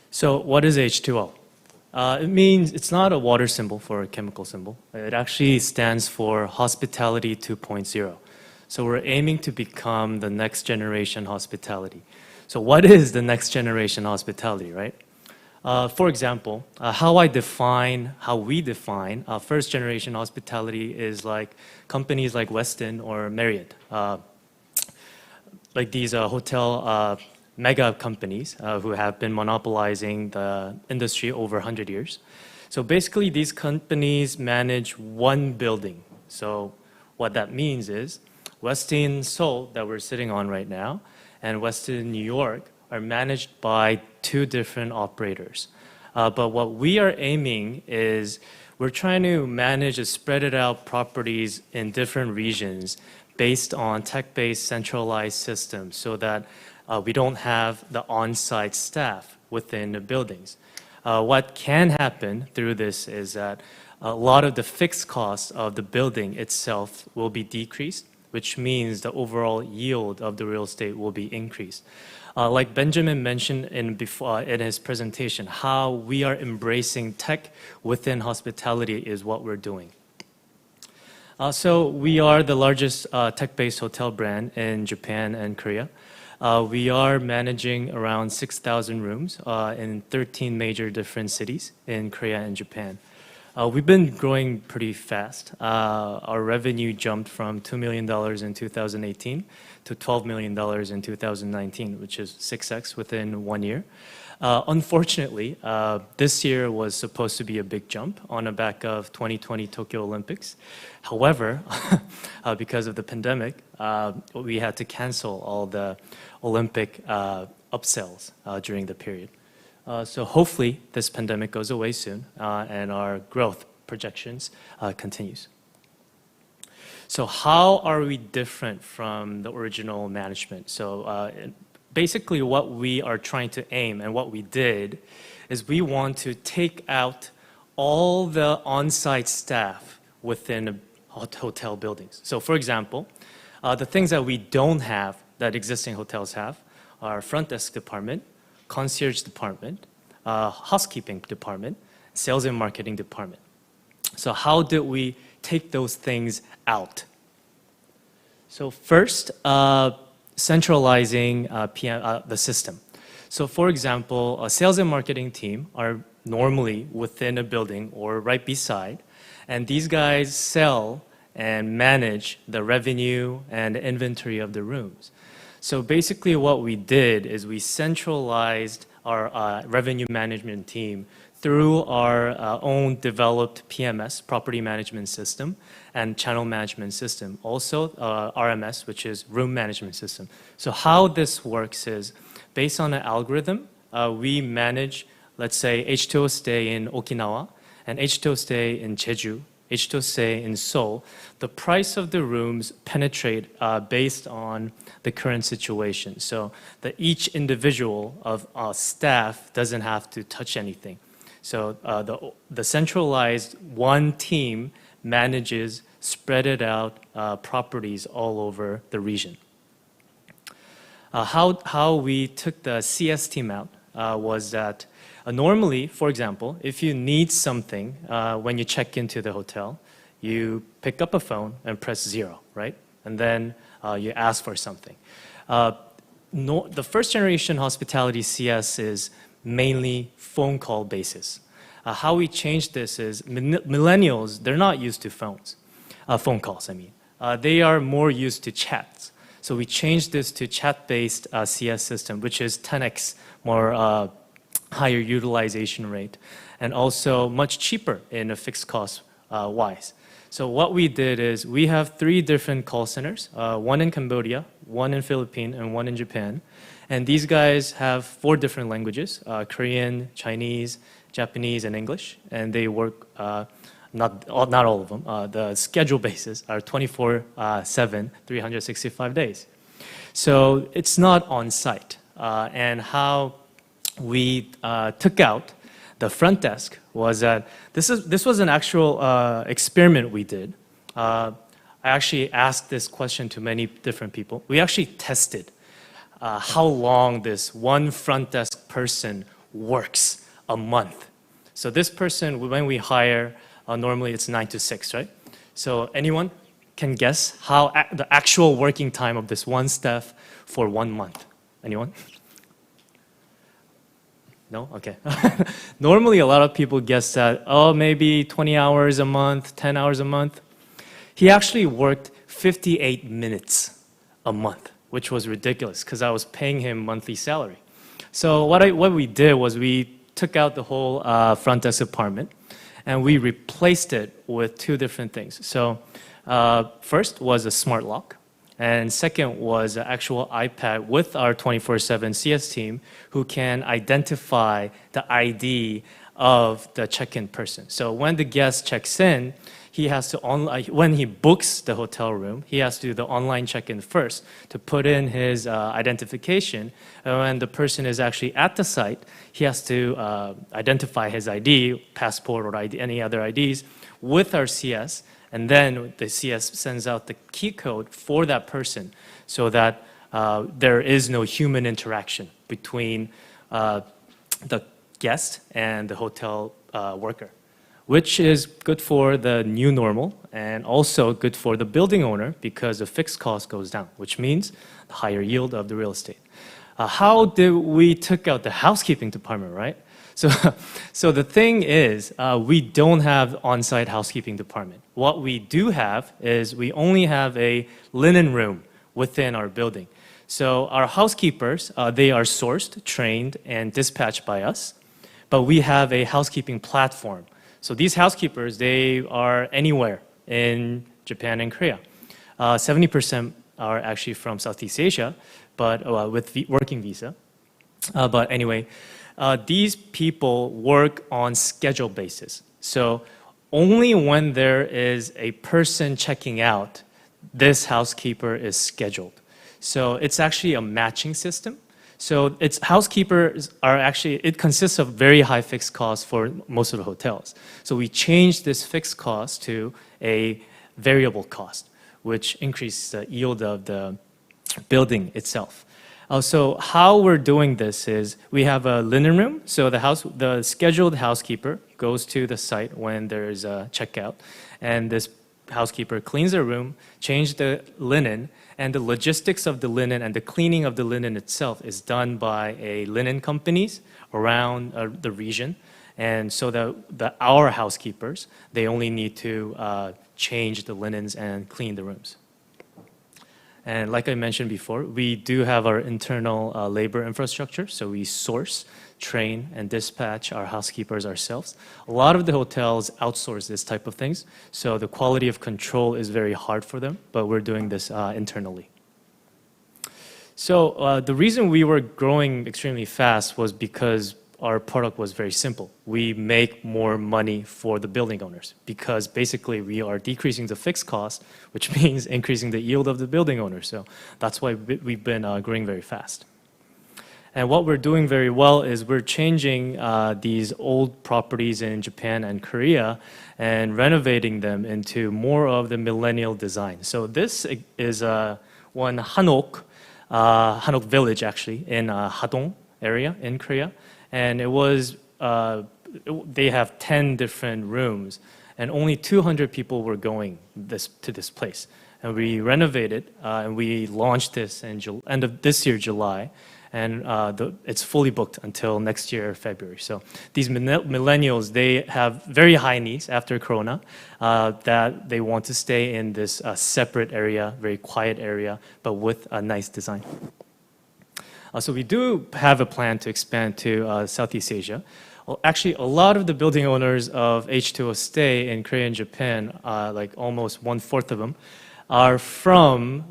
So what is H2O? It means it's not a water symbol for a chemical symbol. It actually stands for Hospitality 2.0. So we're aiming to become the next generation hospitality. So what is the next generation hospitality, right? For example, how we define first generation hospitality is like companies like Westin or Marriott, like these hotel mega companies who have been monopolizing the industry over 100 years. So basically these companies manage one building. So what that means is Westin Seoul that we're sitting on right now and Westin New York are managed by two different operators. But what we are aiming is we're trying to manage a spread it out properties in different regions based on tech-based centralized systems so that we don't have the on-site staff within the buildings. What can happen through this is that a lot of the fixed costs of the building itself will be decreased, which means the overall yield of the real estate will be increased. Like Benjamin mentioned in his presentation, how we are embracing tech within hospitality is what we're doing. So we are the largest tech-based hotel brand in Japan and Korea. We are managing around 6,000 rooms in 13 major different cities in Korea and Japan. We've been growing pretty fast. Our revenue jumped from $2 million in 2018 to $12 million in 2019, which is 6x within 1 year. Unfortunately, this year was supposed to be a big jump on the back of 2020 Tokyo Olympics. However, because of the pandemic, we had to cancel all the Olympic upsells during the period. So hopefully this pandemic goes away soon and our growth projections continues. So how are we different from the original management? So basically what we are trying to aim and what we did is we want to take out all the on-site staff within hotel buildings. So for example, the things that we don't have that existing hotels have are front desk department, concierge department, housekeeping department, sales and marketing department. So how did we take those things out? So first, centralizing the system. So for example, a sales and marketing team are normally within a building or right beside, and these guys sell and manage the revenue and inventory of the rooms. So basically what we did is we centralized our revenue management team through our own developed PMS, property management system, and channel management system. Also RMS, which is room management system. So how this works is based on an algorithm, we manage, let's say, H2O stay in Okinawa and H2O stay in Jeju, H2O stay in Seoul. The price of the rooms penetrate based on the current situation. So that each individual of our staff doesn't have to touch anything. So the centralized one team manages spread out properties all over the region. How we took the CS team out was that normally, for example, if you need something when you check into the hotel, you pick up a phone and press 0, right? And then you ask for something. The first generation hospitality CS is mainly phone call basis. How we changed this is millennials, they're not used to phone calls, I mean. They are more used to chats. So we changed this to chat-based CS system, which is 10x more higher utilization rate and also much cheaper in a fixed cost wise. So what we did is we have 3 different call centers, one in Cambodia, one in Philippines, and one in Japan. And these guys have 4 different languages, Korean, Chinese, Japanese, and English. And they work, not all of them, the schedule basis are 24/7, 365 days. So it's not on site. And how we took out the front desk was that this was an actual experiment we did. I actually asked this question to many different people. We actually tested how long this one front desk person works a month. So this person, when we hire, normally it's 9 to 6, right? So anyone can guess how the actual working time of this one staff for 1 month? Anyone? No? Okay. Normally, a lot of people guess that, oh, maybe 20 hours a month, 10 hours a month. He actually worked 58 minutes a month, which was ridiculous because I was paying him monthly salary. So what we did was we took out the whole front desk department and we replaced it with 2 different things. So first was a smart lock. And second was an actual iPad with our 24/7 CS team who can identify the ID of the check-in person. So when the guest checks in, he has to when he books the hotel room, he has to do the online check-in first to put in his identification. And when the person is actually at the site, he has to identify his ID, passport or ID, any other IDs with our CS. And then the CS sends out the key code for that person so that there is no human interaction between the guest and the hotel worker. which is good for the new normal and also good for the building owner because the fixed cost goes down, which means the higher yield of the real estate. How did we took out the housekeeping department, right? So the thing is, we don't have on-site housekeeping department. What we do have is we only have a linen room within our building. So our housekeepers, they are sourced, trained, and dispatched by us, but we have a housekeeping platform. So these housekeepers, they are anywhere in Japan and Korea. 70% are actually from Southeast Asia, but with working visa. But anyway, these people work on schedule basis. So only when there is a person checking out, this housekeeper is scheduled. So it's actually a matching system. So its housekeepers are actually, it consists of very high fixed costs for most of the hotels. So we changed this fixed cost to a variable cost, which increases the yield of the building itself. So how we're doing this is we have a linen room. So the scheduled housekeeper goes to the site when there's a checkout, and this housekeeper cleans the room, changes the linen, and the logistics of the linen and the cleaning of the linen itself is done by a linen companies around the region. And so our housekeepers, they only need to change the linens and clean the rooms. And like I mentioned before, we do have our internal labor infrastructure. So we source, train, and dispatch our housekeepers ourselves. A lot of the hotels outsource this type of things. So the quality of control is very hard for them, but we're doing this internally. So the reason we were growing extremely fast was because our product was very simple. We make more money for the building owners because basically we are decreasing the fixed cost, which means increasing the yield of the building owner. So that's why we've been growing very fast. And what we're doing very well is we're changing these old properties in Japan and Korea and renovating them into more of the millennial design. So this is one Hanok village actually in Hadong area in Korea. And it was, they have 10 different rooms and only 200 people were going to this place. And we renovated and we launched this in end of this year, July. And it's fully booked until next year, February. So these millennials, they have very high needs after Corona that they want to stay in this separate area, very quiet area, but with a nice design. So we do have a plan to expand to Southeast Asia. Well, actually, a lot of the building owners of H2O stay in Korea and Japan, like almost 1/4 of them, are from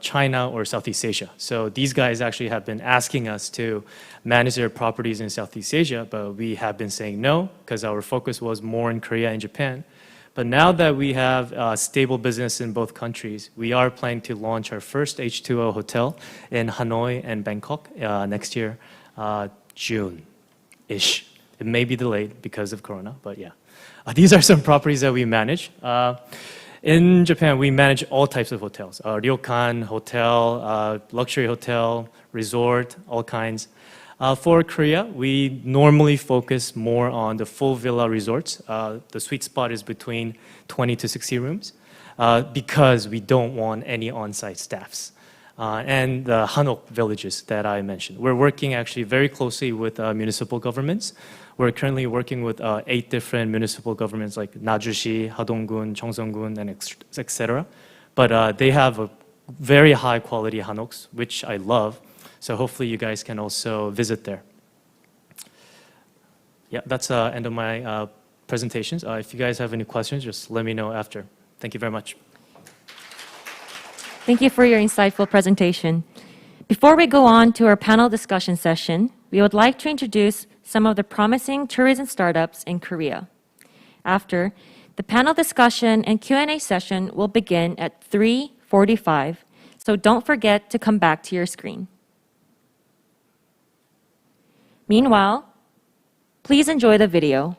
China or Southeast Asia. So these guys actually have been asking us to manage their properties in Southeast Asia, but we have been saying no because our focus was more in Korea and Japan. But now that we have stable business in both countries, we are planning to launch our first H2O hotel in Hanoi and Bangkok next year, June-ish. It may be delayed because of Corona, but yeah. These are some properties that we manage. In Japan, we manage all types of hotels, ryokan, hotel, luxury hotel, resort, all kinds. For Korea, we normally focus more on the full villa resorts. The sweet spot is between 20 to 60 rooms because we don't want any on-site staffs. And the Hanok villages that I mentioned. We're working actually very closely with municipal governments. We're currently working with 8 different municipal governments like Najushi, Hadonggun, Cheongseonggun, and etc. But they have a very high quality Hanoks, which I love. So hopefully you guys can also visit there. Yeah, that's the end of my presentations. If you guys have any questions, just let me know after. Thank you very much. Thank you for your insightful presentation. Before we go on to our panel discussion session, we would like to introduce some of the promising tourism startups in Korea. After, the panel discussion and Q&A session will begin at 3:45, so don't forget to come back to your screen. Meanwhile, please enjoy the video.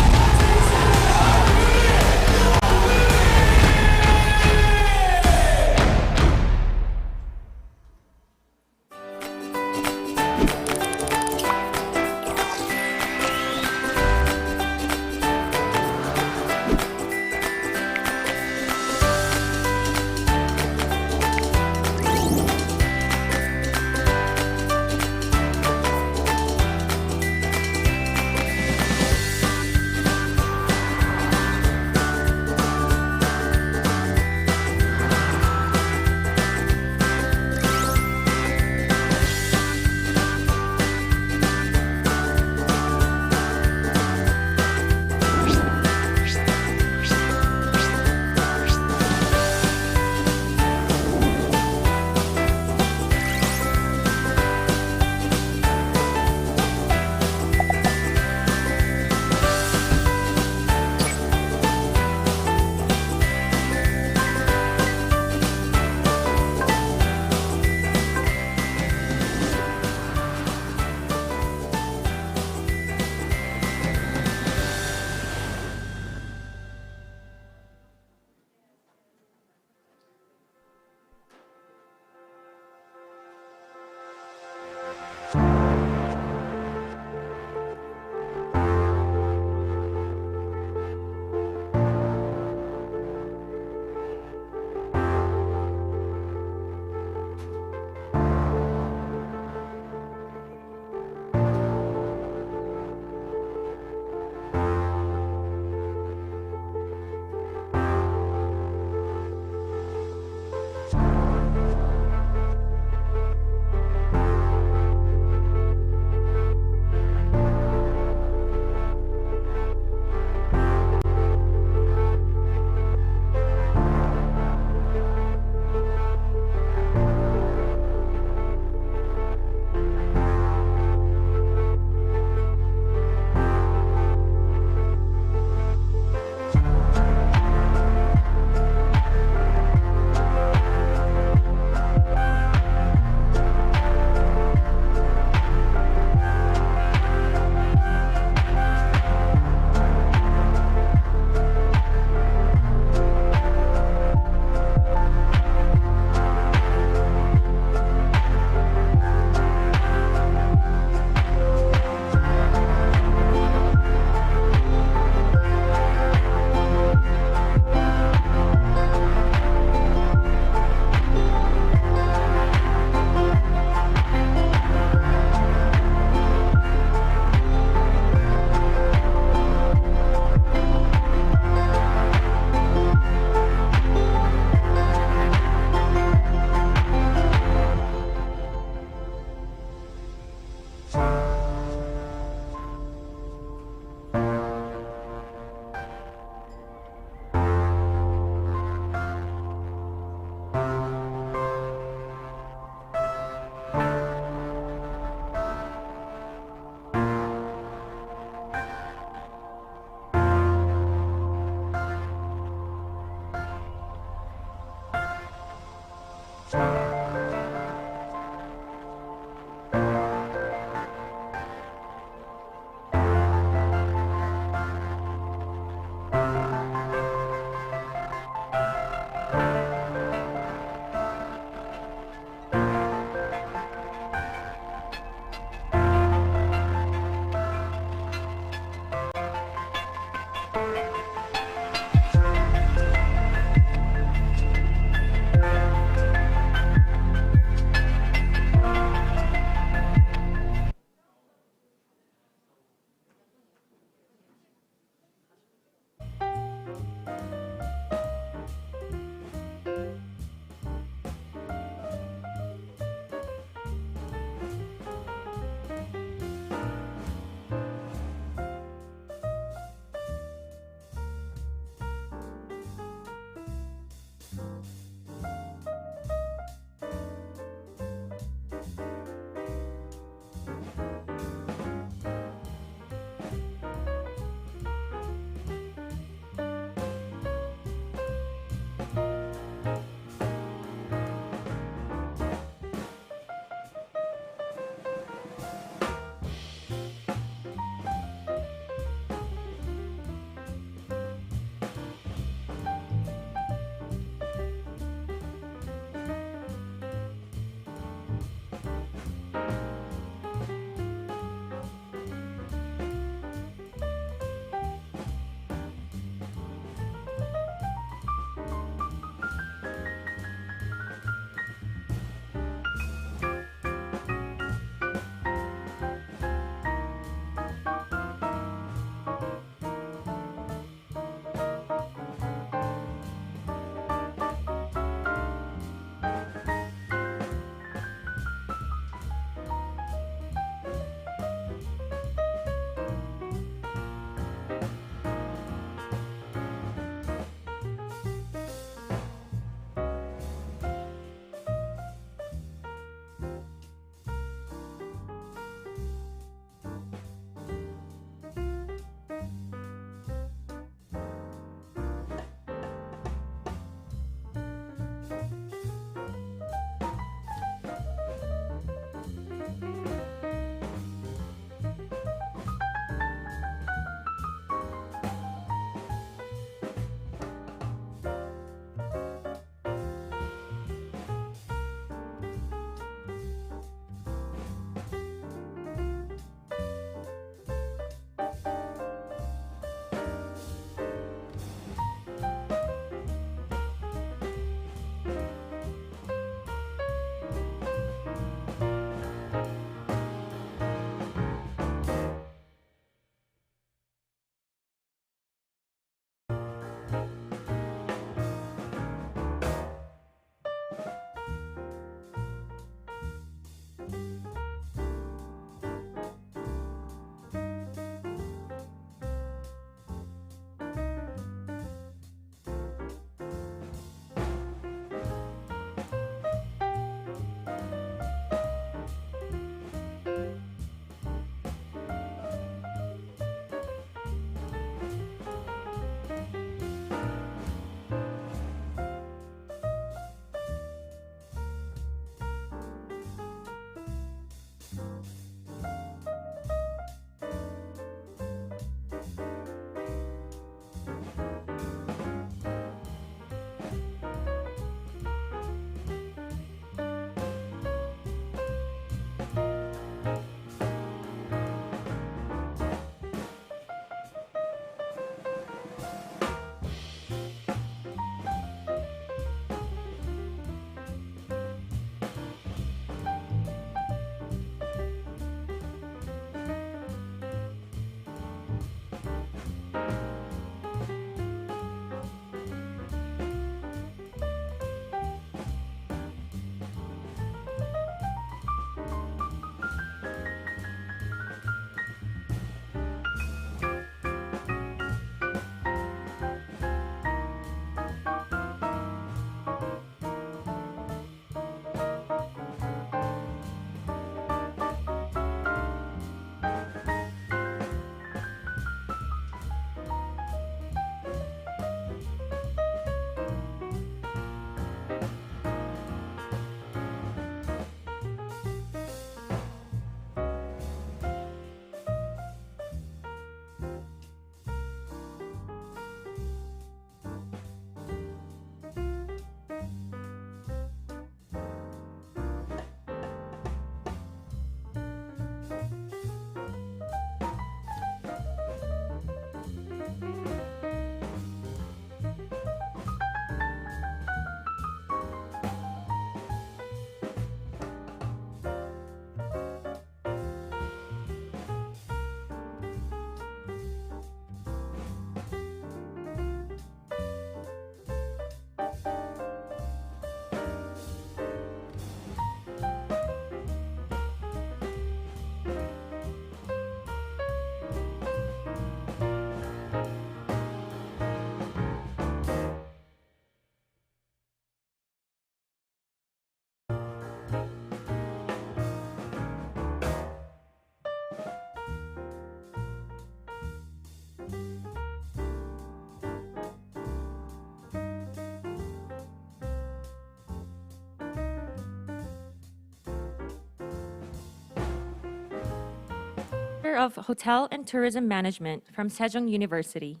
Master of Hotel and Tourism Management from Sejong University.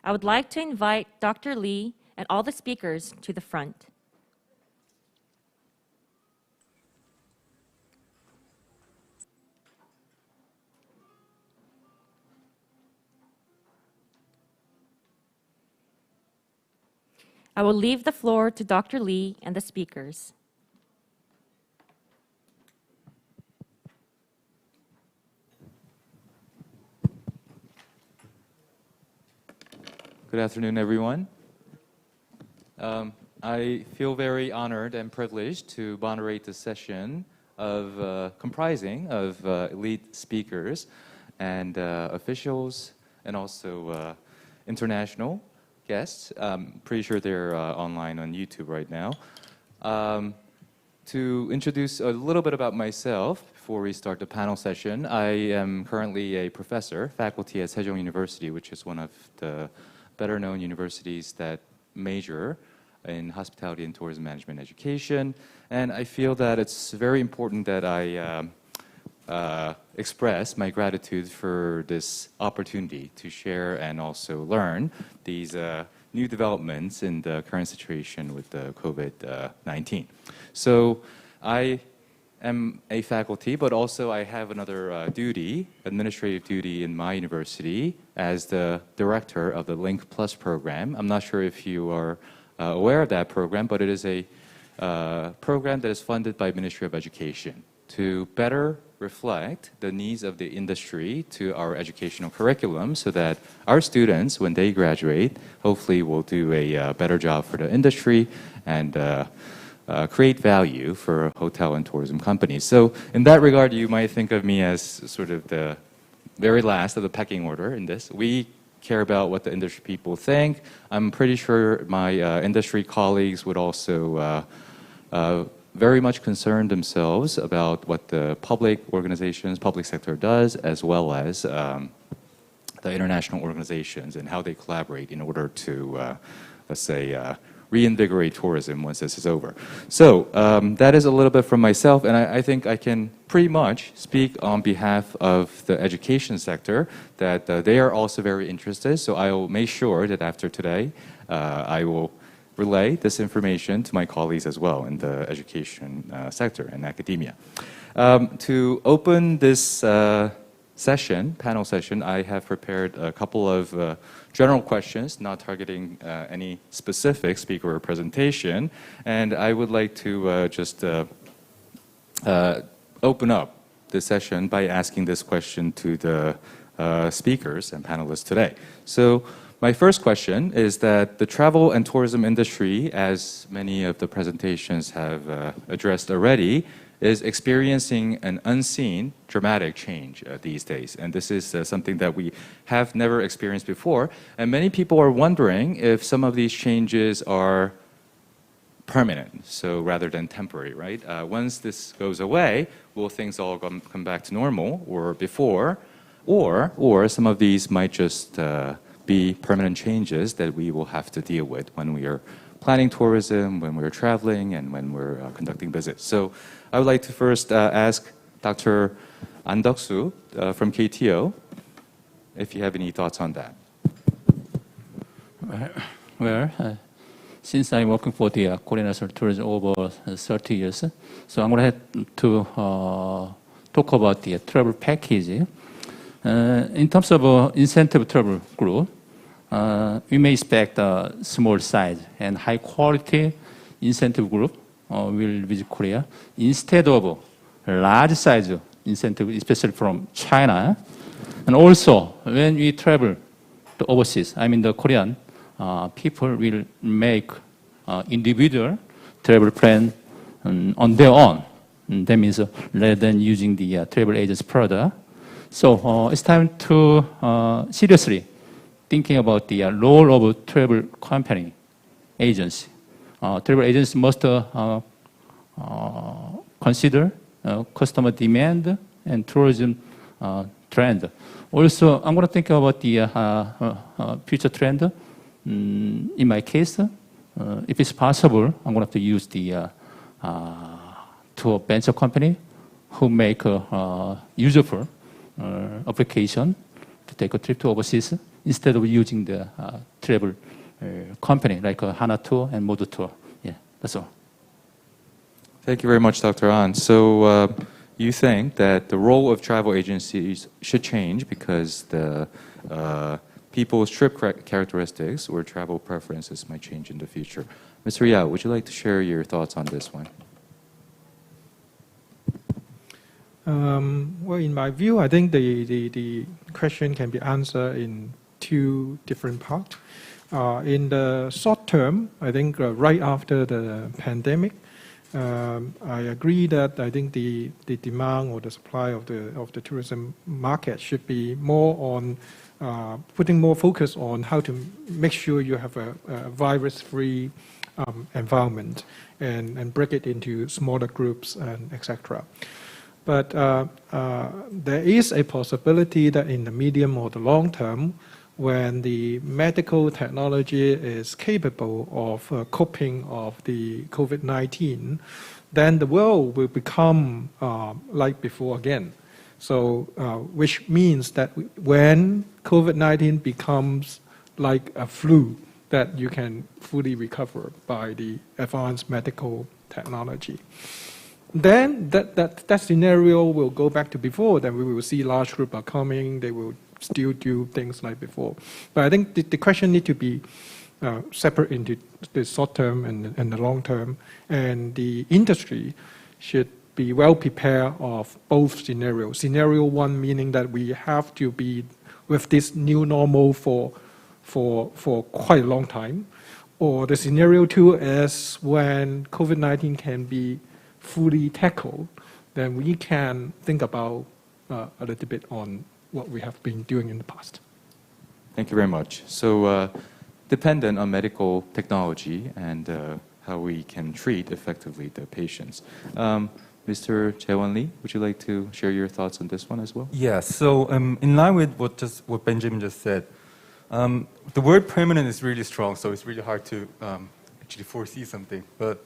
I would like to invite Dr. Lee and all the speakers to the front. I will leave the floor to Dr. Lee and the speakers. Good afternoon, everyone. I feel very honored and privileged to moderate this session comprising of elite speakers and officials and also international guests. I'm pretty sure they're online on YouTube right now. To introduce a little bit about myself before we start the panel session, I am currently a professor, faculty at Sejong University, which is one of the better-known universities that major in hospitality and tourism management education. And I feel that it's very important that I express my gratitude for this opportunity to share and also learn these new developments in the current situation with the COVID-19. So I am a faculty, but also I have another duty, administrative duty in my university as the director of the Link Plus program. I'm not sure if you are aware of that program, but it is a program that is funded by Ministry of Education to better reflect the needs of the industry to our educational curriculum so that our students, when they graduate, hopefully will do a better job for the industry and create value for hotel and tourism companies. So in that regard, you might think of me as sort of the very last of the pecking order in this. We care about what the industry people think. I'm pretty sure my industry colleagues would also very much concern themselves about what the public organizations, public sector does, as well as the international organizations and how they collaborate in order to, let's say, reinvigorate tourism once this is over. So that is a little bit from myself, and I think I can pretty much speak on behalf of the education sector that they are also very interested. So I will make sure that after today, I will relay this information to my colleagues as well in the education sector and academia. To open this panel session, I have prepared a couple of general questions, not targeting any specific speaker or presentation. And I would like to just open up the session by asking this question to the speakers and panelists today. So my first question is that the travel and tourism industry, as many of the presentations have addressed already, is experiencing an unseen dramatic change these days. And this is something that we have never experienced before. And many people are wondering if some of these changes are permanent, so rather than temporary, right? Once this goes away, will things all come back to normal or before? Or some of these might just be permanent changes that we will have to deal with when we are planning tourism, when we're traveling, and when we're conducting visits. So I would like to first ask Dr. An Deok-soo from KTO if you have any thoughts on that. Well, since I'm working for the Korean National Tourism over 30 years, so I'm going to talk about the travel package. In terms of incentive travel group, we may expect a small size and high quality incentive group will visit Korea instead of large size incentive, especially from China. And also, when we travel to overseas, I mean the Korean people will make individual travel plan on their own. And that means rather than using the travel agent's product. So it's time to seriously thinking about the role of travel company agency. Travel agents must consider customer demand and tourism trend. Also, I'm going to think about the future trend. In my case, if it's possible, I'm going to have to use the tour venture company who make useful application to take a trip to overseas instead of using the travel company like Hana Tour and Modo Tour. Yeah, that's all. Thank you very much, Dr. An. So you think that the role of travel agencies should change because the people's trip characteristics or travel preferences might change in the future. Mr. Yao, would you like to share your thoughts on this one? Well, in my view, I think the question can be answered in two different parts. In the short term, I think right after the pandemic, I agree that I think the demand or the supply of the tourism market should be more on putting more focus on how to make sure you have a virus-free environment and break it into smaller groups and etc. But there is a possibility that in the medium or the long term, when the medical technology is capable of coping of the COVID-19, then the world will become like before again. So, which means that when COVID-19 becomes like a flu, that you can fully recover by the advanced medical technology. Then that scenario will go back to before. Then we will see large groups are coming. They will still do things like before. But I think the question needs to be separate into the short term and the long term. And the industry should be well prepared of both scenarios. Scenario one meaning that we have to be with this new normal for quite a long time. Or the scenario two is when COVID-19 can be fully tackled, then we can think about a little bit on what we have been doing in the past. Thank you very much. So dependent on medical technology and how we can treat effectively the patients. Mr. Jae-won Lee, would you like to share your thoughts on this one as well? Yeah, so in line with what Benjamin just said, the word permanent is really strong, so it's really hard to actually foresee something. But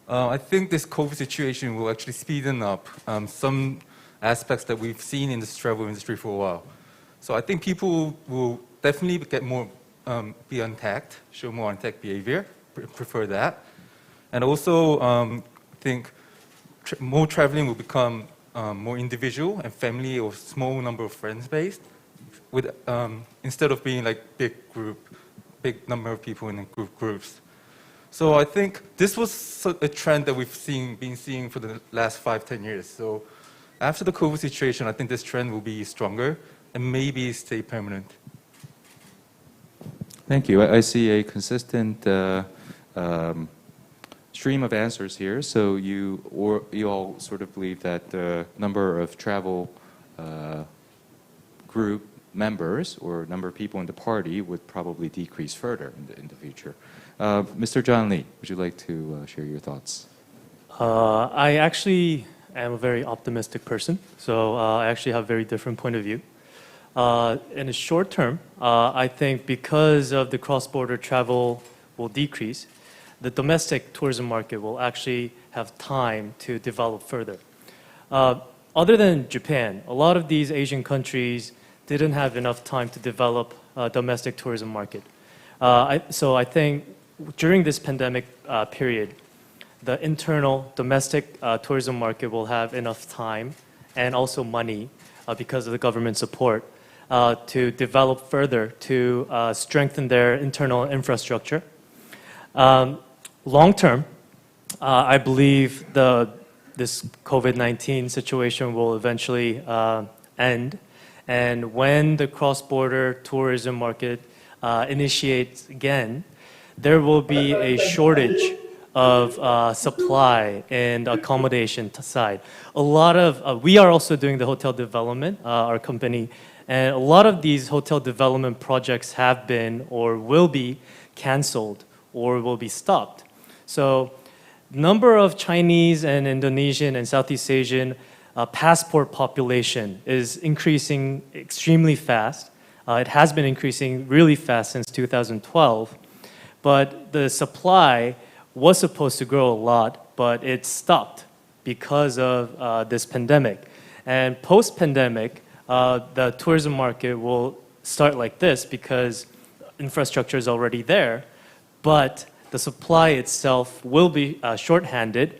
I think this COVID situation will actually speeden up some aspects that we've seen in this travel industry for a while. So I think people will definitely get more, be untact, show more untact behavior, prefer that. And also I think more traveling will become more individual and family or small number of friends based, with instead of being like big number of people in groups. So I think this was a trend that we've been seeing for the last 5-10 years. So after the COVID situation, I think this trend will be stronger and maybe stay permanent. Thank you. I see a consistent stream of answers here. So you all sort of believe that the number of travel group members or number of people in the party would probably decrease further in the future. Mr. John Lee, would you like to share your thoughts? I actually am a very optimistic person, so I actually have a very different point of view. In the short term, I think because of the cross-border travel will decrease, the domestic tourism market will actually have time to develop further. Other than Japan, a lot of these Asian countries didn't have enough time to develop a domestic tourism market. So I think during this pandemic period, the internal domestic tourism market will have enough time and also money because of the government support to develop further, to strengthen their internal infrastructure. Long term, I believe this COVID-19 situation will eventually end. And when the cross-border tourism market initiates again, there will be a shortage of supply and accommodation side. A lot of, we are also doing the hotel development, our company, and a lot of these hotel development projects have been or will be canceled or will be stopped. So number of Chinese and Indonesian and Southeast Asian passport population is increasing extremely fast. It has been increasing really fast since 2012, but the supply was supposed to grow a lot, but it stopped because of this pandemic. And post-pandemic, the tourism market will start like this because infrastructure is already there, but the supply itself will be shorthanded,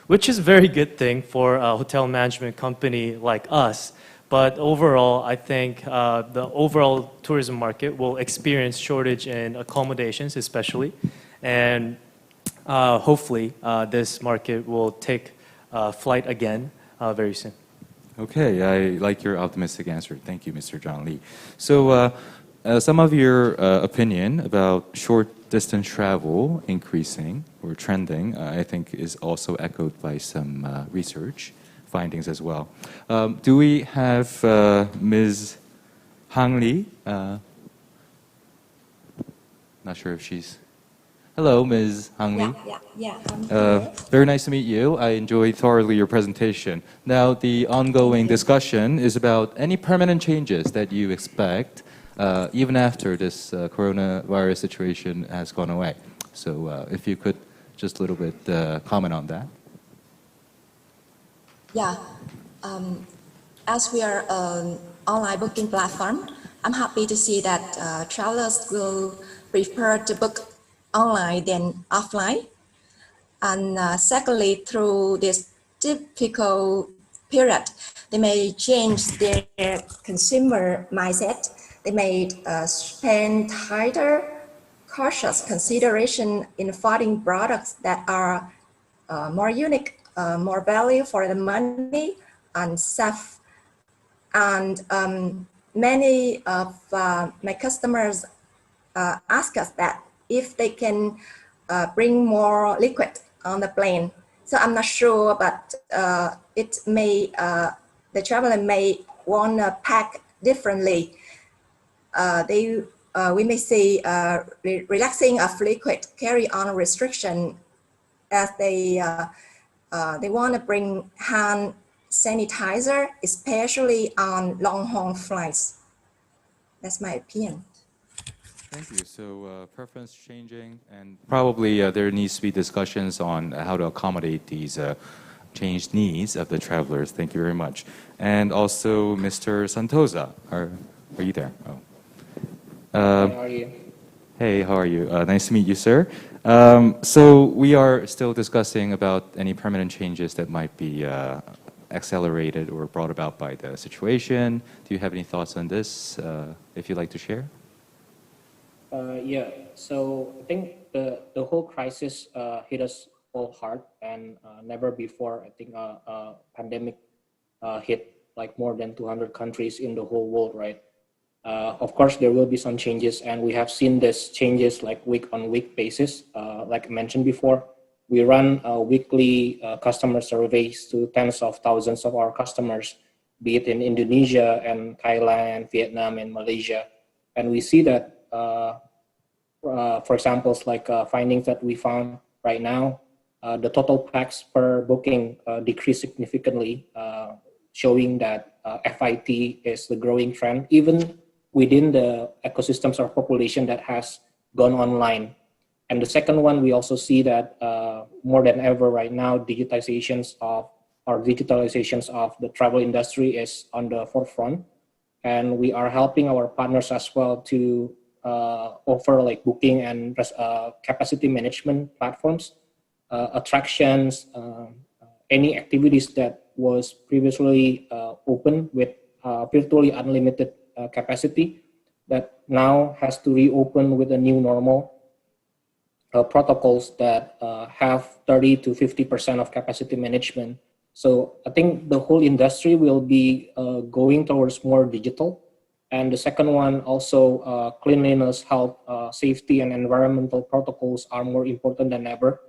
which is a very good thing for a hotel management company like us. But overall, I think the overall tourism market will experience shortage in accommodations, especially, and hopefully this market will take flight again very soon. Okay, I like your optimistic answer. Thank you, Mr. John Lee. So some of your opinion about short distance travel increasing or trending, I think is also echoed by some research findings as well. Do we have Ms. Hwang Lee? Not sure if she's... Hello, Ms. Hwang Lee. Yeah. Very nice to meet you. I enjoyed thoroughly your presentation. Now, the ongoing discussion is about any permanent changes that you expect even after this coronavirus situation has gone away. So if you could just a little bit comment on that. Yeah, as we are an online booking platform, I'm happy to see that travelers will prefer to book online than offline. And secondly, through this difficult period, they may change their consumer mindset. They may spend tighter, cautious consideration in finding products that are more unique, more value for the money and safe. And many of my customers ask us that if they can bring more liquid on the plane. So I'm not sure, but it may, the traveler may want to pack differently. We may see relaxing of liquid carry-on restriction as they want to bring hand sanitizer, especially on long-haul flights. That's my opinion. Thank you. So preference changing, and probably there needs to be discussions on how to accommodate these changed needs of the travelers. Thank you very much. And also, Mr. Santosa, are you there? Oh. How are you? Hey, how are you? Nice to meet you, sir. So we are still discussing about any permanent changes that might be accelerated or brought about by the situation. Do you have any thoughts on this, if you'd like to share? Yeah, so I think the whole crisis hit us all hard, and never before, I think pandemic hit like more than 200 countries in the whole world, right? Of course, there will be some changes, and we have seen this changes like week-on-week basis. Like I mentioned before, we run weekly customer surveys to tens of thousands of our customers, be it in Indonesia and Thailand, Vietnam, and Malaysia. And we see that, for example, like findings that we found right now, the total packs per booking decreased significantly, showing that FIT is the growing trend, even within the ecosystems or population that has gone online. And the second one, we also see that more than ever right now, digitalizations of the travel industry is on the forefront. And we are helping our partners as well to offer like booking and capacity management platforms, attractions, any activities that was previously open with virtually unlimited capacity that now has to reopen with a new normal protocols that have 30 to 50% of capacity management. So I think the whole industry will be going towards more digital. And the second one, also cleanliness, health, safety, and environmental protocols are more important than ever.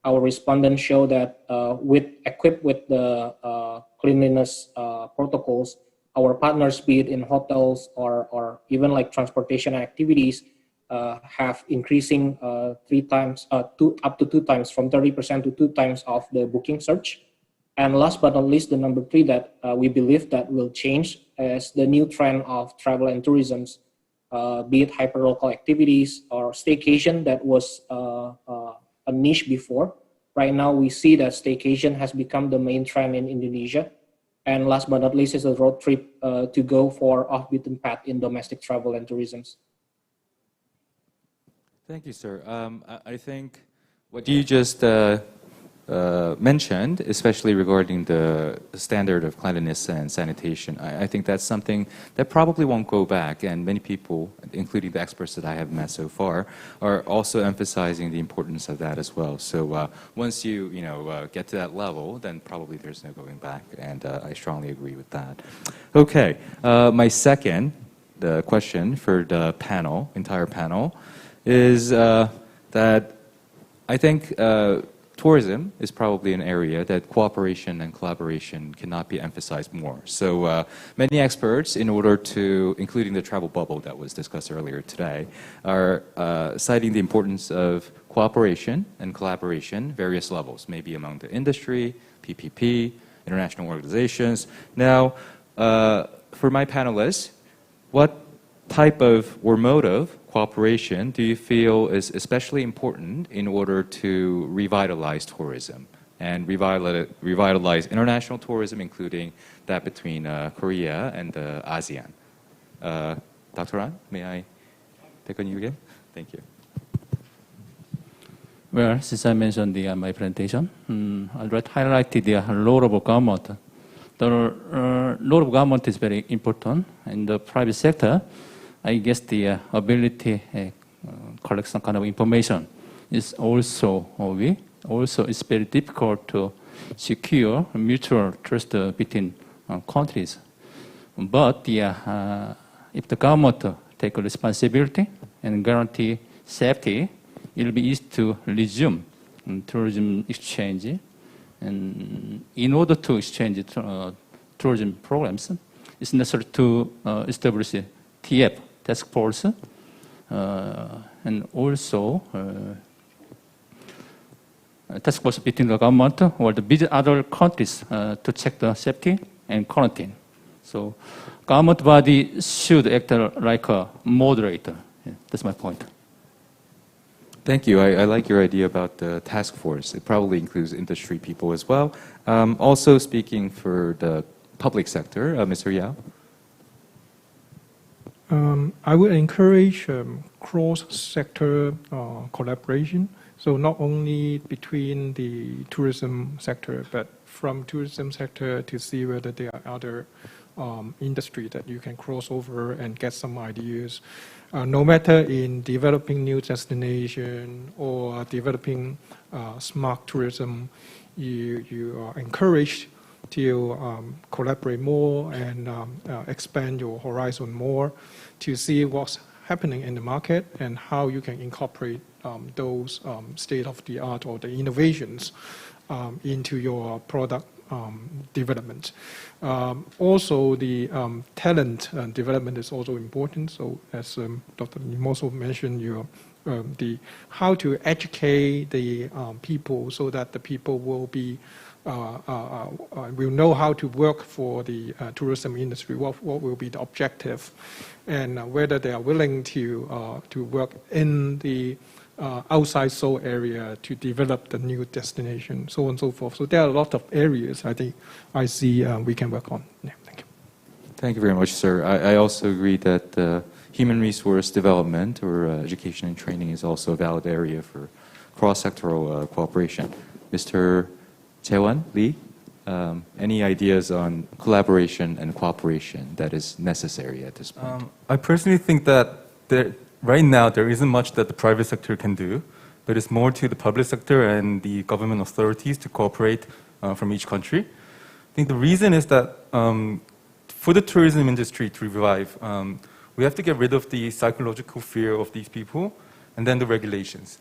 Our respondents show that equipped with the cleanliness protocols, our partners, be it in hotels or even like transportation activities, have increasing up to 2 times, from 30% to 2 times of the booking surge. And last but not least, the number 3 that we believe that will change is the new trend of travel and tourism, be it hyperlocal activities or staycation that was a niche before. Right now, we see that staycation has become the main trend in Indonesia. And last but not least is a road trip to go for off-beaten path in domestic travel and tourism. Thank you, sir. I think what you just mentioned, especially regarding the standard of cleanliness and sanitation, I think that's something that probably won't go back, and many people, including the experts that I have met so far, are also emphasizing the importance of that as well. So once you get to that level, then probably there's no going back, and I strongly agree with that. Okay, my second question for the entire panel, is that I think tourism is probably an area that cooperation and collaboration cannot be emphasized more. So many experts, in order to, including the travel bubble that was discussed earlier today, are citing the importance of cooperation and collaboration, various levels, maybe among the industry, PPP, international organizations. Now, for my panelists, what type of or mode of cooperation do you feel is especially important in order to revitalize tourism and revitalize international tourism, including that between Korea and ASEAN? Dr. An, may I take on you again? Thank you. Well, since I mentioned my presentation, I'd like to highlight the role of government. The role of government is very important in the private sector. I guess the ability collect some kind of information is also weak. Also, it's very difficult to secure mutual trust between countries. But if the government take responsibility and guarantee safety, it will be easy to resume tourism exchange. And in order to exchange tourism programs, it's necessary to establish a TF, task force, and also task force between the government or the other countries to check the safety and quarantine. So government body should act like a moderator. Yeah, that's my point. Thank you. I like your idea about the task force. It probably includes industry people as well. Also speaking for the public sector, Mr. Yao. I would encourage cross-sector collaboration. So not only between the tourism sector, but from tourism sector to see whether there are other industry that you can cross over and get some ideas. No matter in developing new destination or developing smart tourism, you are encouraged to collaborate more and expand your horizon more to see what's happening in the market and how you can incorporate those state-of-the-art or the innovations into your product development. Also, the talent development is also important. So as Dr. Lim also mentioned, how to educate the people so that the people will be will know how to work for the tourism industry, what will be the objective, and whether they are willing to work in the outside Seoul area to develop the new destination, so on and so forth. So there are a lot of areas I see we can work on. Yeah, thank you. Thank you very much, sir. I also agree that human resource development or education and training is also a valid area for cross-sectoral cooperation. Mr. Jae-won Lee, any ideas on collaboration and cooperation that is necessary at this point? I personally think that right now there isn't much that the private sector can do, but it's more to the public sector and the government authorities to cooperate from each country. I think the reason is that for the tourism industry to revive, we have to get rid of the psychological fear of these people and then the regulations.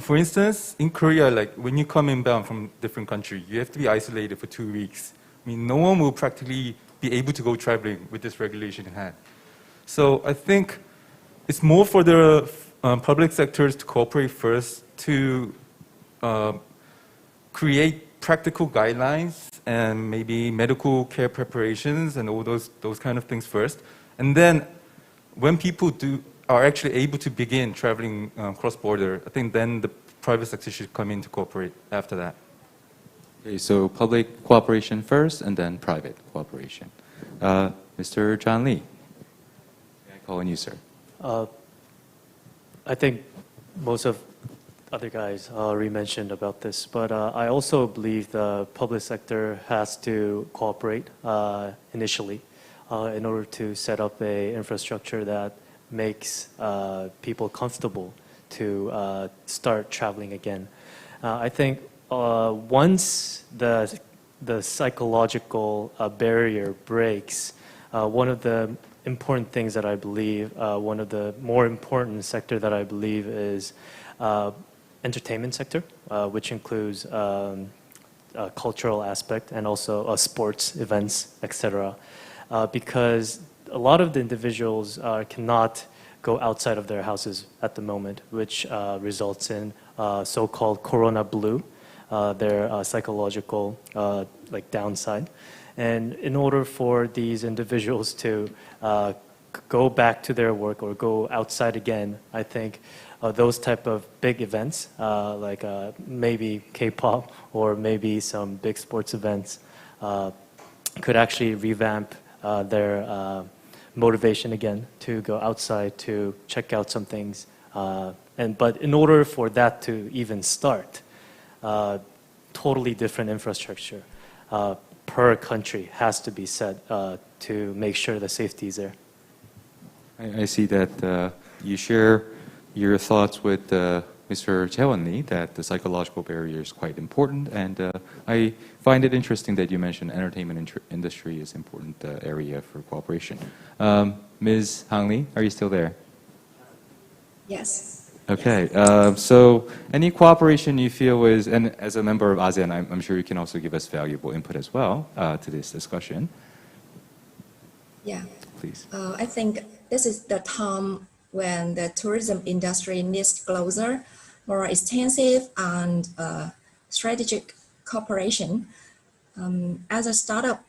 For instance, in Korea, like when you come inbound from different country, you have to be isolated for 2 weeks. I mean, no one will practically be able to go traveling with this regulation in hand. So I think it's more for the public sectors to cooperate first to create practical guidelines and maybe medical care preparations and all those kind of things first. And then when people are actually able to begin traveling cross-border, I think then the private sector should come in to cooperate after that. Okay, so public cooperation first and then private cooperation. Mr. John Lee, may I call on you, sir? I think most of other guys already mentioned about this, but I also believe the public sector has to cooperate initially in order to set up a infrastructure that makes people comfortable to start traveling again. I think once the psychological barrier breaks, one of the important things that I believe, one of the more important sector that I believe is entertainment sector, which includes cultural aspect and also sports events, etc. Because a lot of the individuals cannot go outside of their houses at the moment, which results in so-called corona blue, their psychological like downside. And in order for these individuals to go back to their work or go outside again, I think those type of big events, like maybe K-pop or maybe some big sports events, could actually revamp their motivation again to go outside to check out some things. But in order for that to even start, totally different infrastructure per country has to be set to make sure the safety is there. I see that you share your thoughts with Mr. Jae-won Lee that the psychological barrier is quite important, and I find it interesting that you mentioned entertainment industry is important area for cooperation. Ms. Hang Lee, are you still there? Yes. Okay, so any cooperation you feel is, and as a member of ASEAN, I'm sure you can also give us valuable input as well to this discussion. Yeah. Please. I think this is the time when the tourism industry needs closer, more extensive and strategic cooperation. As a startup,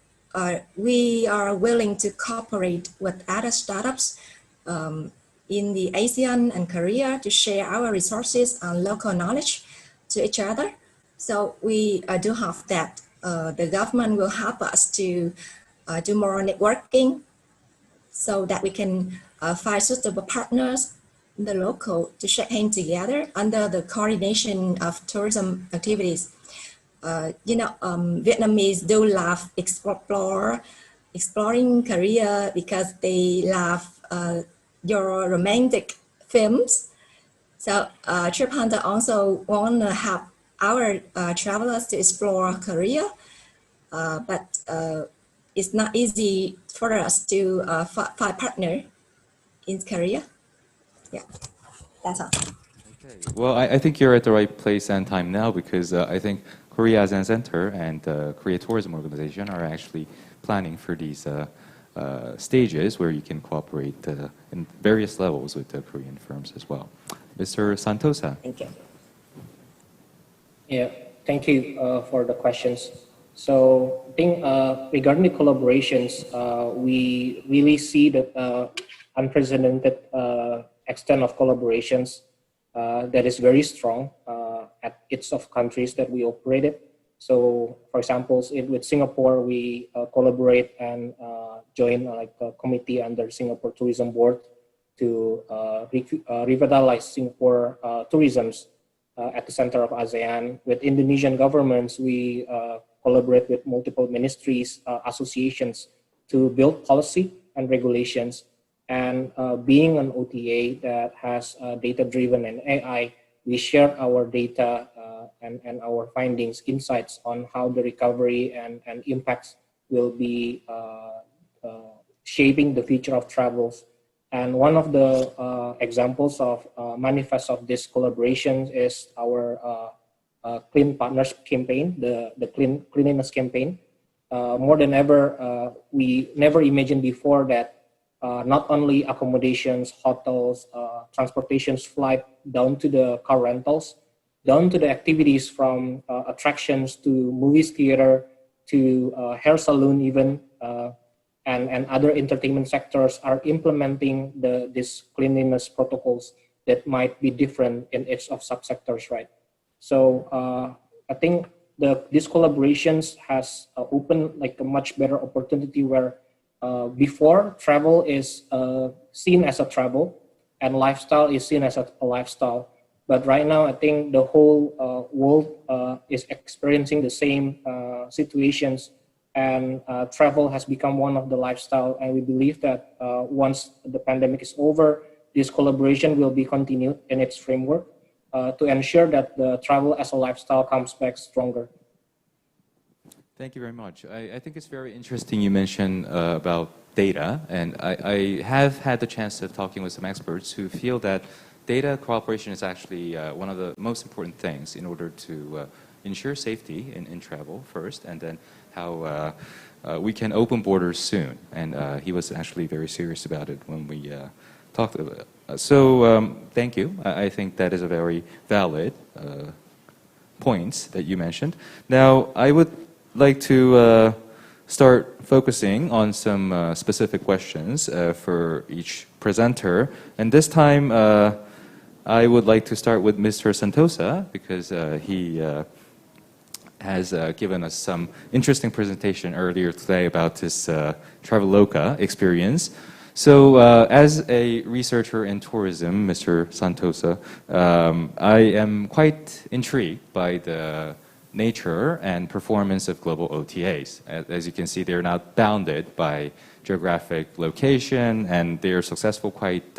we are willing to cooperate with other startups in the ASEAN and Korea to share our resources and local knowledge to each other. So we do have that. The government will help us to do more networking so that we can find suitable partners in the local to shake hands together under the coordination of tourism activities. Vietnamese do love exploring Korea because they love your romantic films. So Trip Hunter also want to help our travelers to explore Korea, but it's not easy for us to find partner in Korea. Yeah, that's all. Well, I think you're at the right place and time now because I think Korea ASEAN Center and the Korea Tourism Organization are actually planning for these stages where you can cooperate in various levels with the Korean firms as well. Mr. Santosa. Thank you. Yeah, thank you for the questions. So I think regarding the collaborations, we really see that unprecedented extent of collaborations that is very strong at each of countries that we operated. So, for example, with Singapore, we collaborate and join like a committee under Singapore Tourism Board to revitalize Singapore tourisms at the center of ASEAN. With Indonesian governments, we collaborate with multiple ministries, associations to build policy and regulations. And being an OTA that has data-driven and AI, we share our data and our findings, insights on how the recovery and impacts will be shaping the future of travels. And one of the examples of manifest of this collaboration is our Clean Partners campaign, the cleanliness campaign. More than ever, we never imagined before that not only accommodations, hotels, transportations, flight, down to the car rentals, down to the activities from attractions to movies theater to hair salon even, and other entertainment sectors are implementing these cleanliness protocols that might be different in each of subsectors, right? So I think these collaborations has opened like a much better opportunity where before travel is seen as a travel and lifestyle is seen as a lifestyle. But right now, I think the whole world is experiencing the same situations, and travel has become one of the lifestyle. And we believe that once the pandemic is over, this collaboration will be continued in its framework to ensure that the travel as a lifestyle comes back stronger. Thank you very much. I think it's very interesting you mentioned about data, and I have had the chance of talking with some experts who feel that data cooperation is actually one of the most important things in order to ensure safety in travel first, and then how we can open borders soon. And he was actually very serious about it when we talked about it. So thank you. I think that is a very valid points that you mentioned. Now, I would like to start focusing on some specific questions for each presenter. And this time, I would like to start with Mr. Santosa because he has given us some interesting presentation earlier today about his Traveloka experience. So as a researcher in tourism, Mr. Santosa, I am quite intrigued by the nature and performance of global OTAs. As you can see, they're not bounded by geographic location, and they're successful quite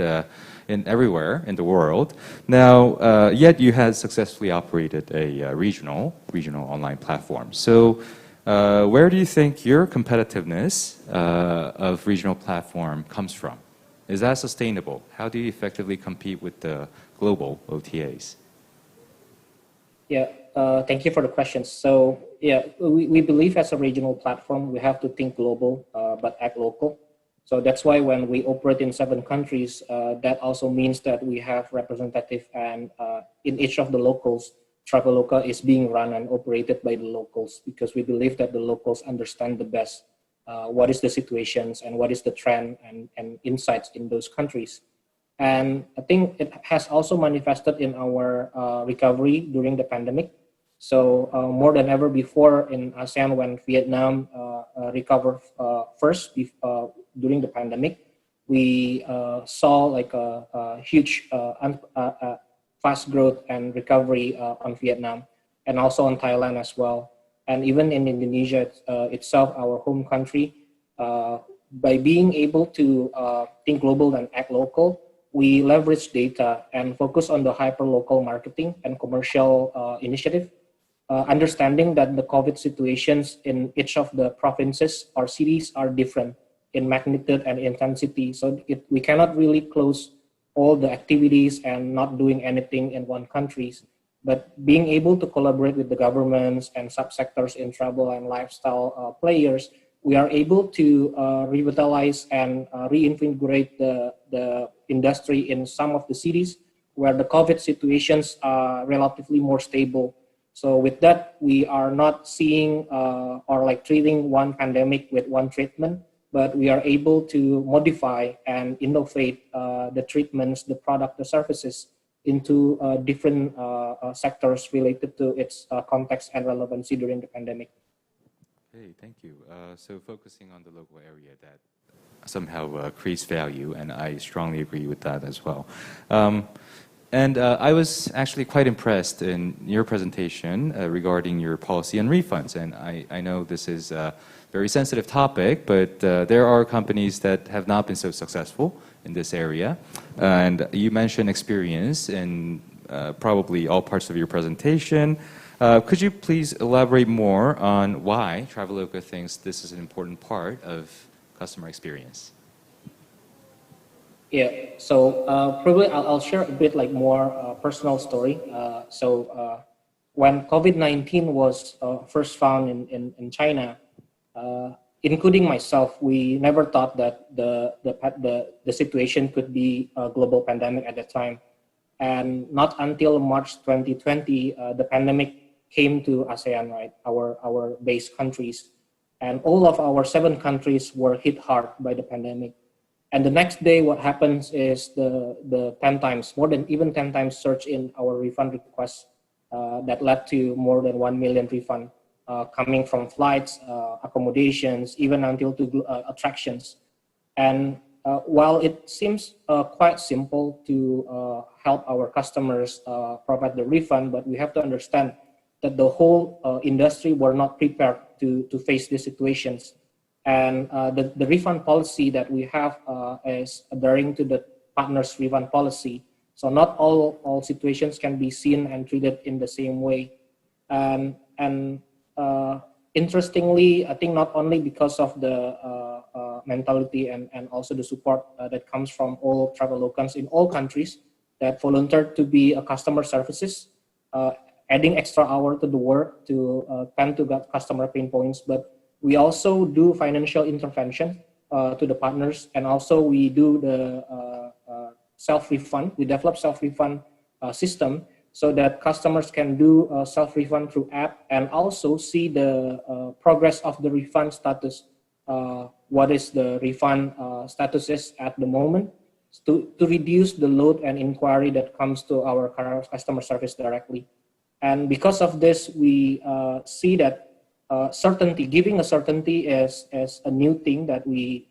in everywhere in the world. Now, yet you had successfully operated a regional online platform. So, where do you think your competitiveness of regional platform comes from? Is that sustainable? How do you effectively compete with the global OTAs? Yeah, thank you for the questions. So yeah, we believe as a regional platform, we have to think global, but act local. So that's why when we operate in 7 countries, that also means that we have representative, and in each of the locals, Traveloka is being run and operated by the locals, because we believe that the locals understand the best what is the situations and what is the trend and insights in those countries. And I think it has also manifested in our recovery during the pandemic. So more than ever before in ASEAN, when Vietnam recovered first during the pandemic, we saw like a huge fast growth and recovery on Vietnam, and also on Thailand as well. And even in Indonesia itself, our home country, by being able to think global and act local, we leverage data and focus on the hyper-local marketing and commercial initiative, understanding that the COVID situations in each of the provinces or cities are different in magnitude and intensity. So we cannot really close all the activities and not doing anything in one country. But being able to collaborate with the governments and subsectors in travel and lifestyle players, we are able to revitalize and reinvigorate the industry in some of the cities where the COVID situations are relatively more stable. So with that, we are not seeing or like treating one pandemic with one treatment, but we are able to modify and innovate the treatments, the product, the services into different sectors related to its context and relevancy during the pandemic. Hey, thank you. So focusing on the local area that somehow creates value, and I strongly agree with that as well. And I was actually quite impressed in your presentation regarding your policy on refunds. And I know this is a very sensitive topic, but there are companies that have not been so successful in this area. And you mentioned experience in probably all parts of your presentation. Could you please elaborate more on why Traveloka thinks this is an important part of customer experience? Yeah, so probably I'll share a bit like more personal story. When COVID-19 was first found in China, including myself, we never thought that the situation could be a global pandemic at that time. And not until March 2020, the pandemic came to ASEAN, right, our base countries. And all of our 7 countries were hit hard by the pandemic. And the next day, what happens is the 10 times, more than even 10 times surge in our refund requests. that led to more than 1 million refund coming from flights, accommodations, even until to attractions. And while it seems quite simple to help our customers provide the refund, but we have to understand that the whole industry were not prepared to face these situations. And the refund policy that we have is adhering to the partners' refund policy. So not all situations can be seen and treated in the same way. And interestingly, I think not only because of the mentality and also the support that comes from all travel locals in all countries that volunteered to be a customer services, adding extra hour to the work to tend to get customer pain points, but we also do financial intervention to the partners, and also we do the self-refund. We develop self-refund system so that customers can do self-refund through app and also see the progress of the refund status. What is the refund status is at the moment to reduce the load and inquiry that comes to our customer service directly. And because of this, we see that certainty, giving a certainty is a new thing that we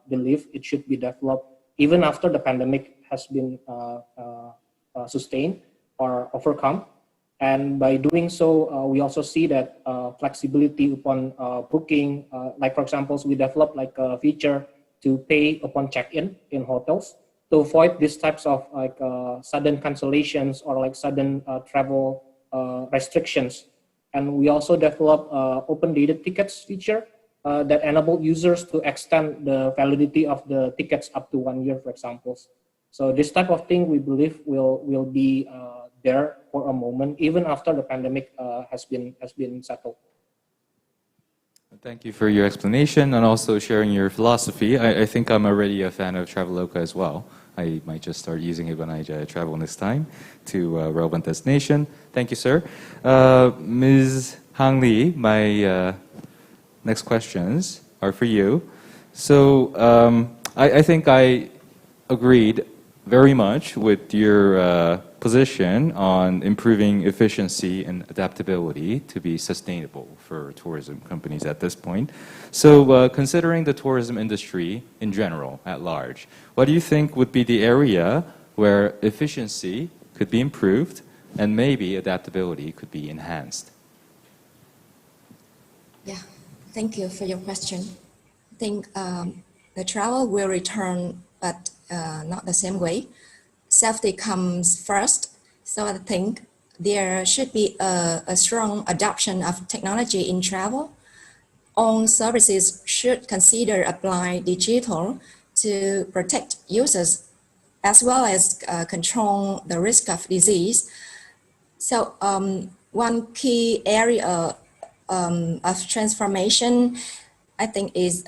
believe it should be developed even after the pandemic has been sustained or overcome. And by doing so, we also see that flexibility upon booking, like for example, we developed like a feature to pay upon check-in in hotels to avoid these types of like sudden cancellations or like sudden travel restrictions. And we also develop open dated tickets feature that enable users to extend the validity of the tickets up to 1 year, for example. So this type of thing we believe will be there for a moment, even after the pandemic has been settled. Thank you for your explanation and also sharing your philosophy. I think I'm already a fan of Traveloka as well. I might just start using it when I travel this time to a relevant destination. Thank you, sir. Ms. Hang Lee, my next questions are for you. So I think I agreed very much with your position on improving efficiency and adaptability to be sustainable for tourism companies at this point. So considering the tourism industry in general at large, what do you think would be the area where efficiency could be improved and maybe adaptability could be enhanced? Yeah, thank you for your question. I think the travel will return, but not the same way. Safety comes first, so I think there should be a strong adoption of technology in travel. All services should consider apply digital to protect users as well as control the risk of disease. So one key area of transformation, I think, is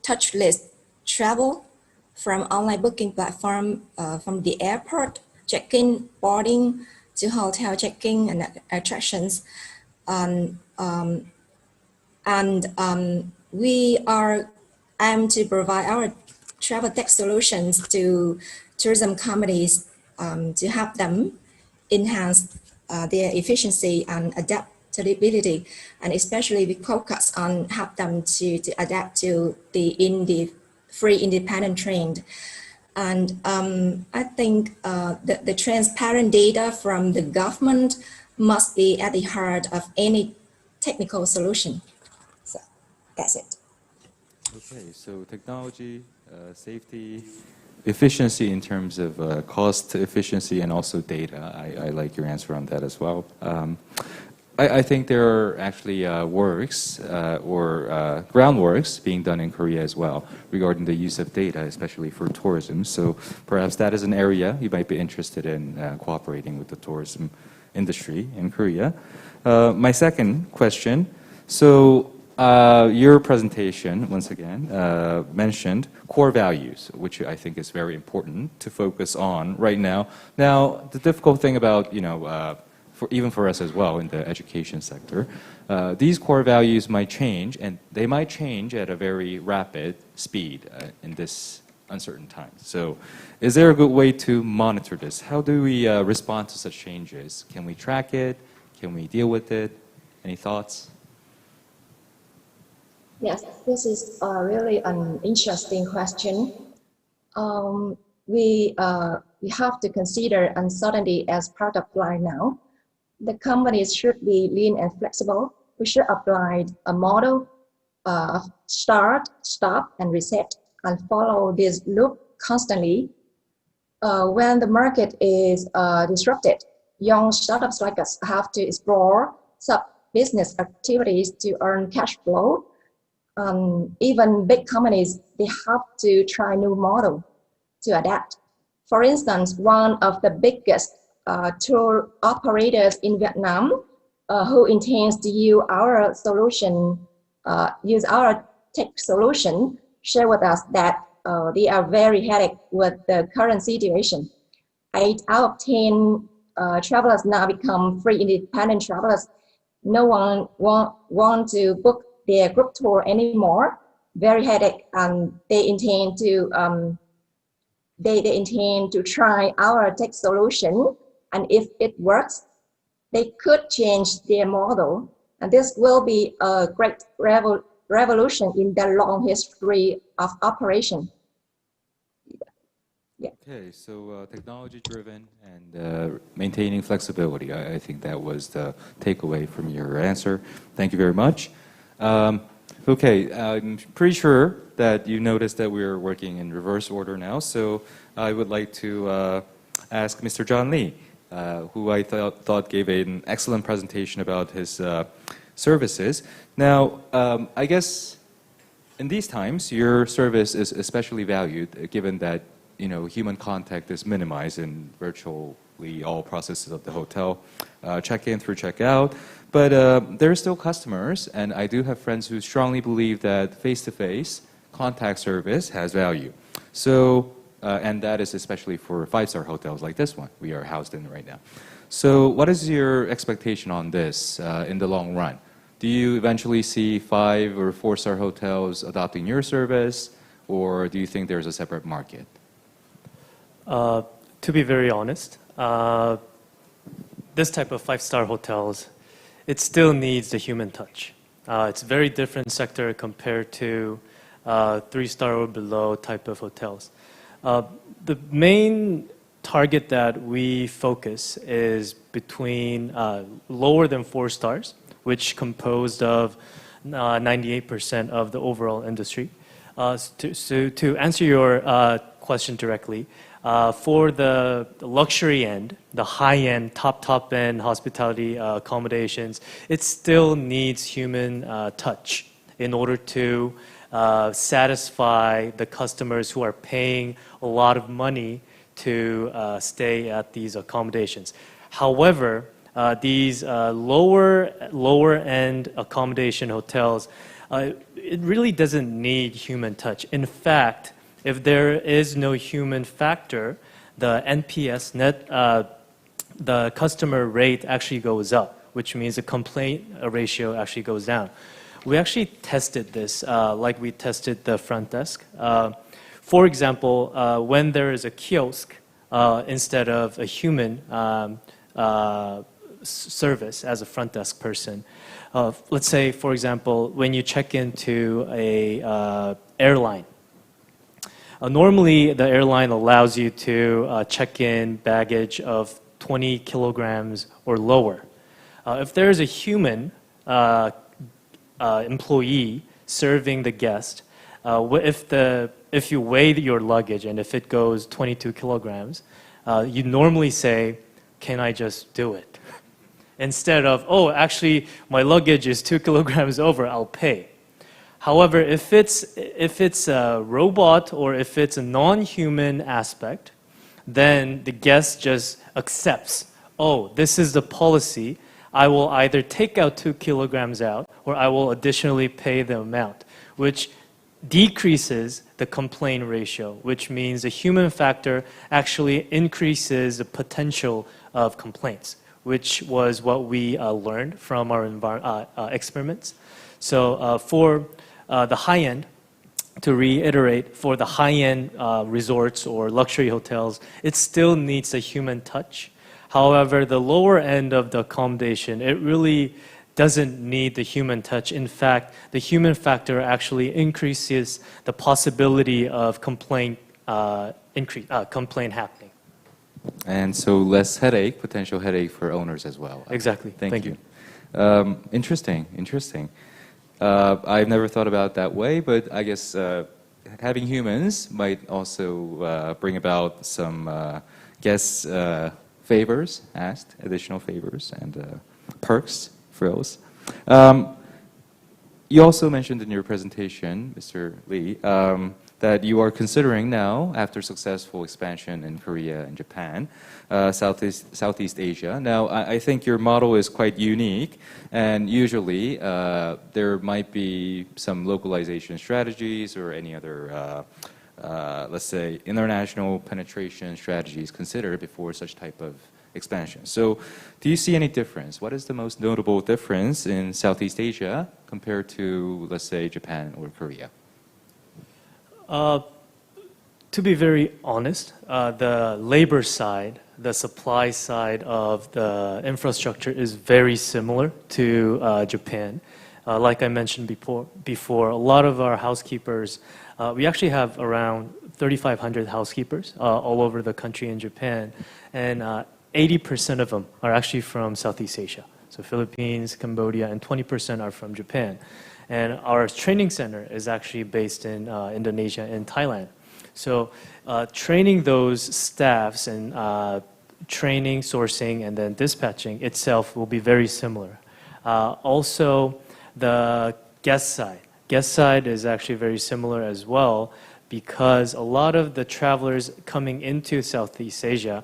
touchless travel from online booking platform, from the airport check-in, boarding to hotel check-in and attractions. We are aim to provide our travel tech solutions to tourism companies to help them enhance their efficiency and adaptability, and especially we focus on help them to adapt to the free independent trend. And I think the transparent data from the government must be at the heart of any technical solution. So that's it. Okay, so technology, safety, efficiency in terms of cost efficiency and also data. I like your answer on that as well. I think there are actually works or groundworks being done in Korea as well regarding the use of data, especially for tourism. So perhaps that is an area you might be interested in cooperating with the tourism industry in Korea. My second question, so your presentation, once again, mentioned core values, which I think is very important to focus on right now. Now, the difficult thing about, even for us as well in the education sector, these core values might change, and they might change at a very rapid speed in this uncertain times. So is there a good way to monitor this? How do we respond to such changes? Can we track it? Can we deal with it? Any thoughts? Yes, this is really an interesting question. We have to consider uncertainty as part of life now. The companies should be lean and flexible. We should apply a model of start, stop, and reset, and follow this loop constantly. When the market is disrupted, young startups like us have to explore sub-business activities to earn cash flow. Even big companies, they have to try new model to adapt. For instance, one of the biggest tour operators in Vietnam who intends to use our solution, use our tech solution, share with us that they are very headache with the current situation. 8 out of 10 travelers now become free independent travelers. No one want to book their group tour anymore. Very headache, and they intend to try our tech solution, and if it works, they could change their model, and this will be a great revolution in the long history of operation. Yeah. Okay, so technology-driven and maintaining flexibility. I think that was the takeaway from your answer. Thank you very much. Okay, I'm pretty sure that you noticed that we're working in reverse order now, so I would like to ask Mr. John Lee, who I thought gave an excellent presentation about his services. Now, I guess in these times, your service is especially valued, given that human contact is minimized in virtually all processes of the hotel, check-in through check-out. But there are still customers, and I do have friends who strongly believe that face-to-face contact service has value. So, and that is especially for five-star hotels like this one we are housed in right now. So what is your expectation on this in the long run? Do you eventually see 5 or 4-star hotels adopting your service, or do you think there's a separate market? To be very honest, this type of 5-star hotels, it still needs the human touch. It's a very different sector compared to 3-star or below type of hotels. The main target that we focus is between lower than 4 stars, which composed of 98% of the overall industry. So to answer your question directly, for the luxury end, the high-end, top-end hospitality accommodations, it still needs human touch in order to satisfy the customers who are paying a lot of money to stay at these accommodations. However, these lower-end accommodation hotels, it really doesn't need human touch. In fact, if there is no human factor, the NPS the customer rate actually goes up, which means the complaint ratio actually goes down. We actually tested this, like we tested the front desk. For example, when there is a kiosk instead of a human service as a front desk person, let's say, for example, when you check into a airline. Normally, the airline allows you to check in baggage of 20 kilograms or lower. If there is a human employee serving the guest, if you weigh your luggage and if it goes 22 kilograms, you normally say, "Can I just do it?" Instead of, "Oh, actually, my luggage is 2 kilograms over, I'll pay." However, if it's a robot or if it's a non-human aspect, then the guest just accepts, "Oh, this is the policy. I will either take out 2 kilograms out or I will additionally pay the amount," which decreases the complaint ratio, which means the human factor actually increases the potential of complaints, which was what we learned from our experiments. So for the high end, to reiterate, for the high-end resorts or luxury hotels, it still needs a human touch. However, the lower end of the accommodation, it really doesn't need the human touch. In fact, the human factor actually increases the possibility of complaint happening. And so less headache, potential headache for owners as well. Exactly. Thank you. Interesting. I've never thought about it that way, but I guess having humans might also bring about some guest favors asked, additional favors and perks, frills. You also mentioned in your presentation, Mr. Lee, that you are considering now, after successful expansion in Korea and Japan, Southeast Asia. Now, I think your model is quite unique, and usually there might be some localization strategies or any other, let's say, international penetration strategies considered before such type of expansion. So, do you see any difference? What is the most notable difference in Southeast Asia compared to, let's say, Japan or Korea? To be very honest, the labor side, the supply side of the infrastructure is very similar to Japan. Like I mentioned before, a lot of our housekeepers, we actually have around 3,500 housekeepers all over the country in Japan, and 80% of them are actually from Southeast Asia. So Philippines, Cambodia, and 20% are from Japan. And our training center is actually based in Indonesia and Thailand. So training those staffs and training, sourcing, and then dispatching itself will be very similar. Also, the guest side is actually very similar as well, because a lot of the travelers coming into Southeast Asia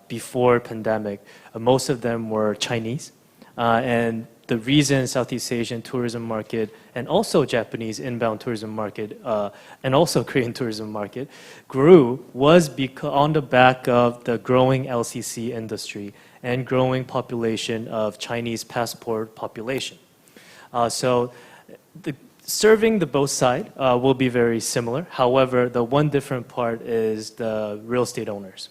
before pandemic, most of them were Chinese. And the reason Southeast Asian tourism market and also Japanese inbound tourism market and also Korean tourism market grew was because on the back of the growing LCC industry and growing population of Chinese passport population. So serving the both side will be very similar. However, the one different part is the real estate owners.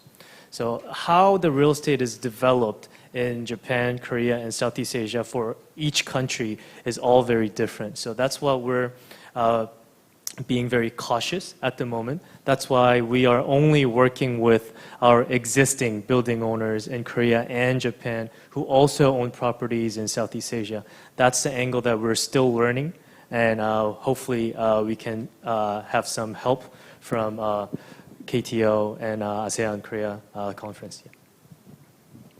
So how the real estate is developed in Japan, Korea, and Southeast Asia for each country is all very different. So that's why we're being very cautious at the moment. That's why we are only working with our existing building owners in Korea and Japan who also own properties in Southeast Asia. That's the angle that we're still learning, and hopefully we can have some help from KTO and ASEAN-Korea conference. Yeah.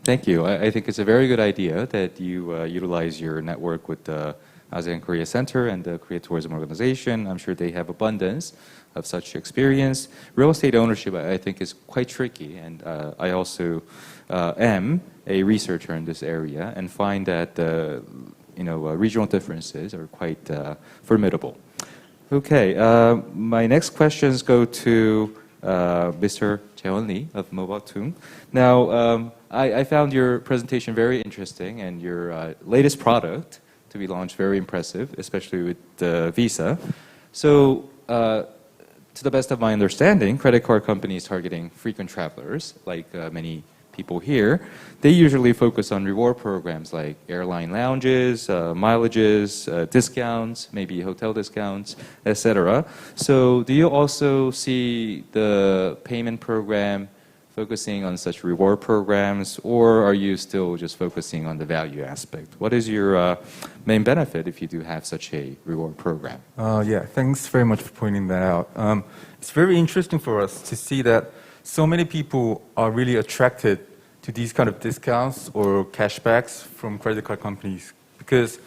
Thank you. I think it's a very good idea that you utilize your network with the ASEAN-Korea Center and the Korea Tourism Organization. I'm sure they have abundance of such experience. Real estate ownership, I think, is quite tricky, and I also am a researcher in this area and find that regional differences are quite formidable. Okay, my next questions go to Mr. Jae-won Lee of Mobile Tung. Now, I found your presentation very interesting and your latest product to be launched very impressive, especially with the Visa. So, to the best of my understanding, credit card companies targeting frequent travelers, like many people here, they usually focus on reward programs like airline lounges, mileages, discounts, maybe hotel discounts, etc. So do you also see the payment program focusing on such reward programs, or are you still just focusing on the value aspect? What is your main benefit if you do have such a reward program? Yeah, thanks very much for pointing that out. It's very interesting for us to see that so many people are really attracted to these kind of discounts or cashbacks from credit card companies, because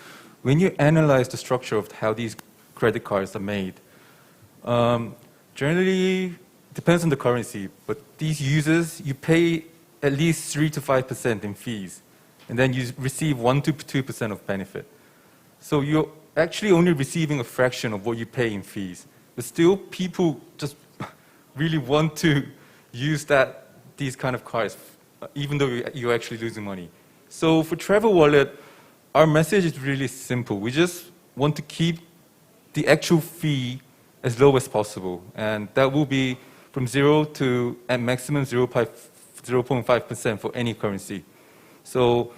when you analyze the structure of how these credit cards are made, generally depends on the currency, but these users, you pay at least 3 to 5% in fees, and then you receive 1 to 2% of benefit. So you're actually only receiving a fraction of what you pay in fees, but still people just really want to use these kind of cards, even though you're actually losing money. So for Travel Wallet, our message is really simple. We just want to keep the actual fee as low as possible. And that will be from 0 to at maximum 0.5% for any currency. So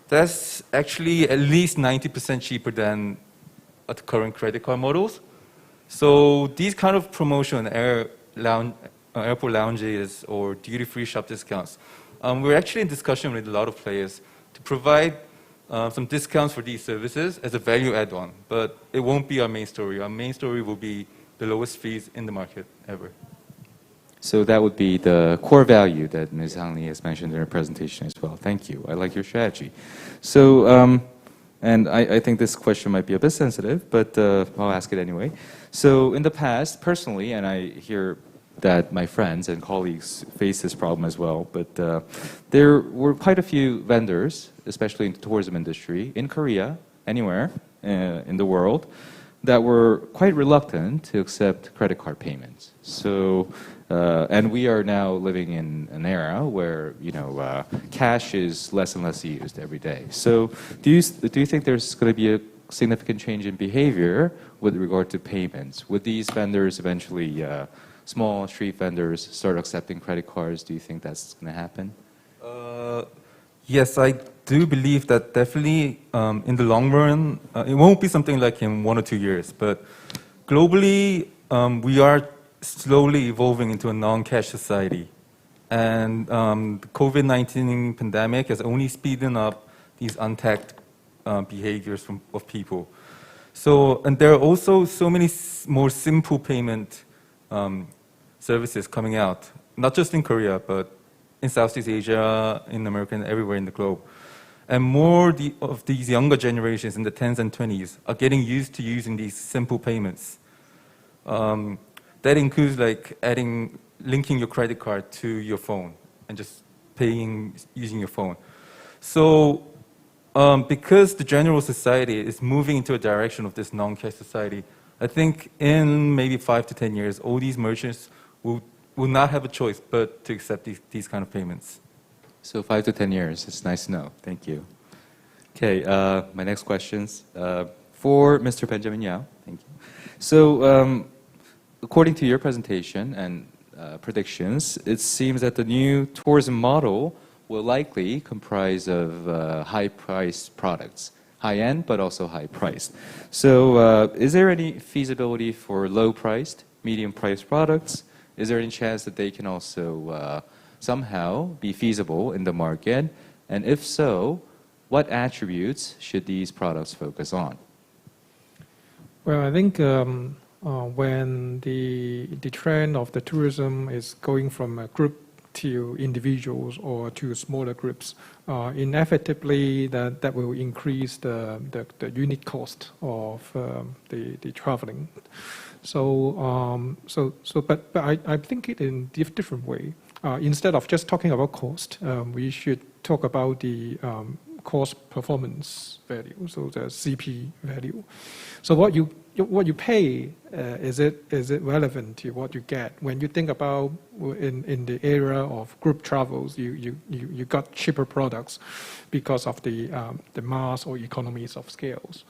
that's actually at least 90% cheaper than at the current credit card models. So these kind of promotion, airport lounges or duty-free shop discounts, we're actually in discussion with a lot of players to provide some discounts for these services as a value add-on, but it won't be our main story. Our main story will be the lowest fees in the market ever. So that would be the core value that Ms. Hang Lee has mentioned in her presentation as well. Thank you. I like your strategy. So, and I think this question might be a bit sensitive, but I'll ask it anyway. So in the past, personally, and I hear that my friends and colleagues face this problem as well, but there were quite a few vendors, especially in the tourism industry, in Korea, anywhere in the world, that were quite reluctant to accept credit card payments. So, and we are now living in an era where, you know, cash is less and less used every day. So do you think there's going to be a significant change in behavior with regard to payments? Would these vendors eventually, small street vendors, start accepting credit cards? Do you think that's going to happen? Yes, I do believe that definitely in the long run, it won't be something like in 1 or 2 years, but globally, we are slowly evolving into a non-cash society. And the COVID-19 pandemic has only speeded up these untapped behaviors of people. So, and there are also so many more simple payment services coming out, not just in Korea, but in Southeast Asia, in America, and everywhere in the globe. And more of these younger generations in the 10s and 20s are getting used to using these simple payments. That includes like linking your credit card to your phone and just paying using your phone. So because the general society is moving into a direction of this non-cash society, I think in maybe 5 to 10 years, all these merchants will not have a choice but to accept these kind of payments. So 5 to 10 years, it's nice to know. Thank you. Okay, my next questions for Mr. Benjamin Yao. Thank you. So according to your presentation and predictions, it seems that the new tourism model will likely comprise of high-priced products, high-end but also high-priced. So is there any feasibility for low-priced, medium-priced products? Is there any chance that they can also somehow be feasible in the market? And if so, what attributes should these products focus on? Well, I think when the trend of the tourism is going from a group to individuals or to smaller groups, inevitably that will increase the unit cost of the traveling. But I think it in a different way. Instead of just talking about cost, we should talk about the cost performance value, so the CP value. So what you pay, is it relevant to what you get? When you think about in the era of group travels, you got cheaper products because of the mass or economies of scales.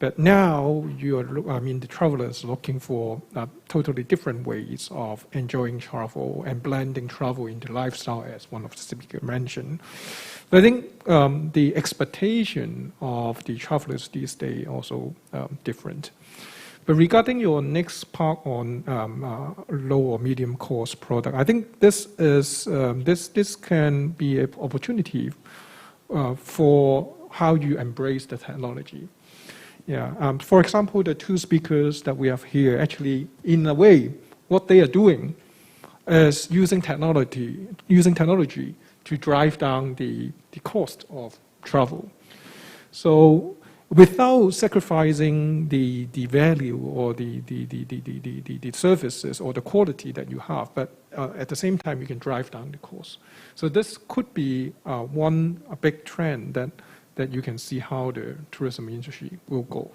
But now the travelers looking for totally different ways of enjoying travel and blending travel into lifestyle, as one of the speakers mentioned. But I think the expectation of the travelers these days also different. But regarding your next part on low or medium cost product, I think this can be an opportunity for how you embrace the technology. Yeah. For example, the two speakers that we have here, actually, in a way, what they are doing is using technology to drive down the cost of travel. So without sacrificing the value or the services or the quality that you have, but at the same time, you can drive down the cost. So this could be a big trend that you can see how the tourism industry will go.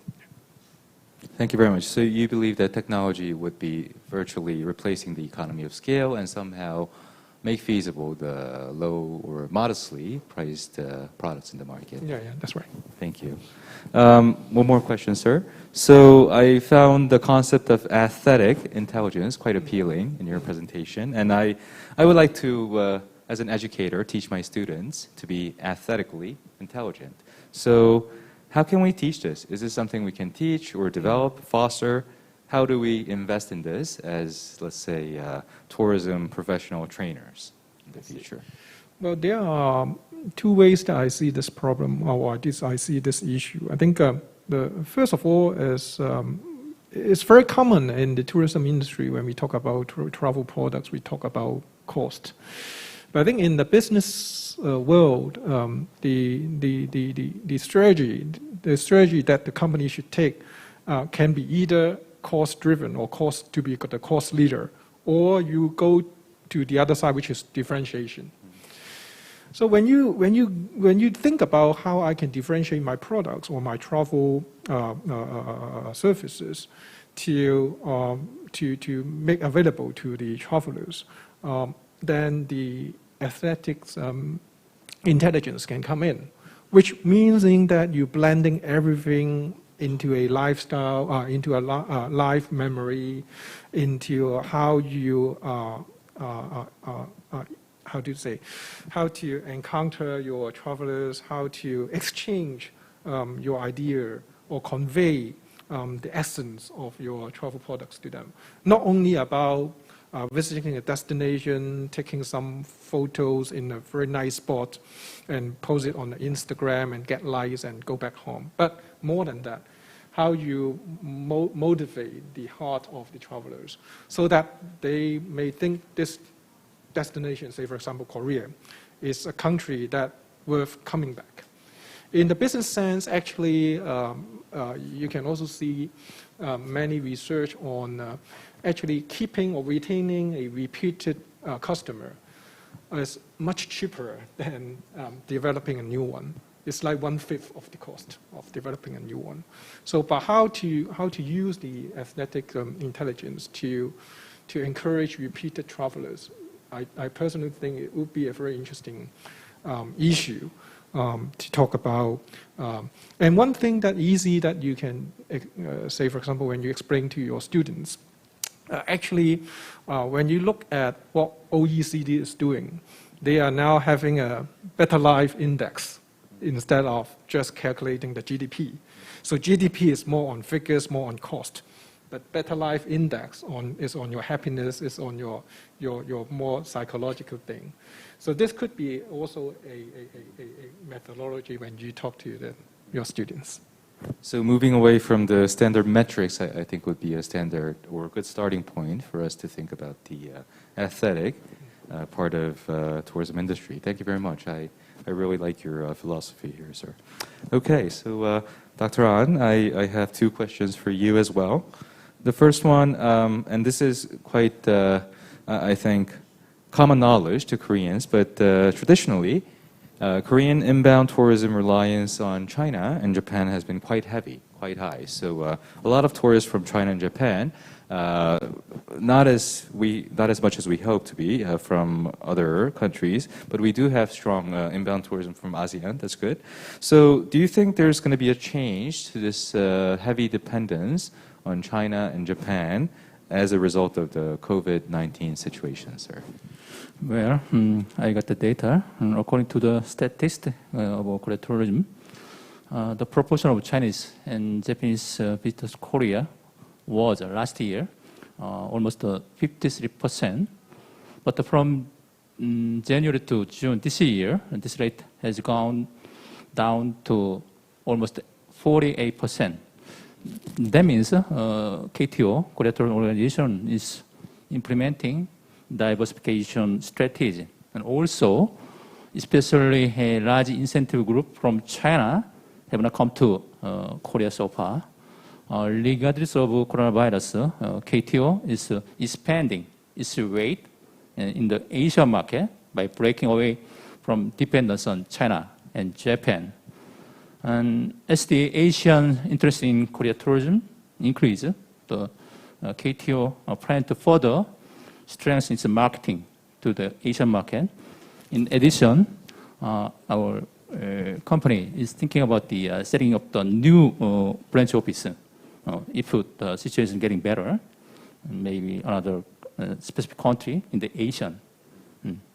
Thank you very much. So you believe that technology would be virtually replacing the economy of scale and somehow make feasible the low or modestly priced products in the market. Yeah, that's right. Thank you. One more question, sir. So I found the concept of aesthetic intelligence quite appealing in your presentation, and I would like to, as an educator, teach my students to be aesthetically intelligent. So how can we teach this? Is this something we can teach or develop, foster? How do we invest in this as, let's say, tourism professional trainers in the future? Well, there are two ways that I see this problem, or I see this issue. I think the first of all is it's very common in the tourism industry when we talk about travel products, we talk about cost. But I think in the business world, the strategy that the company should take can be either cost-driven or cost to be the cost leader, or you go to the other side, which is differentiation. So when you think about how I can differentiate my products or my travel services to make available to the travelers, then the aesthetics intelligence can come in, which means that you're blending everything into a lifestyle, into a life memory, into how you how to encounter your travelers, how to exchange your idea or convey the essence of your travel products to them. Not only about visiting a destination, taking some photos in a very nice spot and post it on Instagram and get likes and go back home. But more than that, how you motivate the heart of the travelers so that they may think this destination, say for example Korea, is a country that worth coming back. In the business sense, actually, you can also see many research on actually keeping or retaining a repeated customer is much cheaper than developing a new one. It's like 1/5 of the cost of developing a new one. So, but how to use the aesthetic intelligence to encourage repeated travelers? I personally think it would be a very interesting issue to talk about. And one thing that easy that you can say, for example, when you explain to your students, actually, when you look at what OECD is doing, they are now having a better life index instead of just calculating the GDP. So GDP is more on figures, more on cost. But better life index is on your happiness, is on your more psychological thing. So this could be also a methodology when you talk to your students. So moving away from the standard metrics, I think would be a standard or a good starting point for us to think about the aesthetic part of tourism industry. Thank you very much. I really like your philosophy here, sir. Okay, so Dr. An, I have two questions for you as well. The first one, and this is quite, I think, common knowledge to Koreans, but traditionally, Korean inbound tourism reliance on China and Japan has been quite heavy, quite high. So a lot of tourists from China and Japan, not as much as we hope to be from other countries, but we do have strong inbound tourism from ASEAN. That's good. So do you think there's going to be a change to this heavy dependence on China and Japan as a result of the COVID-19 situation, sir? Well, I got the data. According to the statistics of Korea tourism, the proportion of Chinese and Japanese visitors to Korea was last year almost 53%. But from January to June this year, this rate has gone down to almost 48%. That means KTO, Korea Tourism Organization, is implementing diversification strategy. And also, especially a large incentive group from China have not come to Korea so far. Regardless of coronavirus, KTO is expanding its weight in the Asia market by breaking away from dependence on China and Japan. And as the Asian interest in Korea tourism increases, the KTO plan to further strengthen its marketing to the Asian market. In addition, our company is thinking about the setting up the new branch office. If the situation is getting better, maybe another specific country in the Asian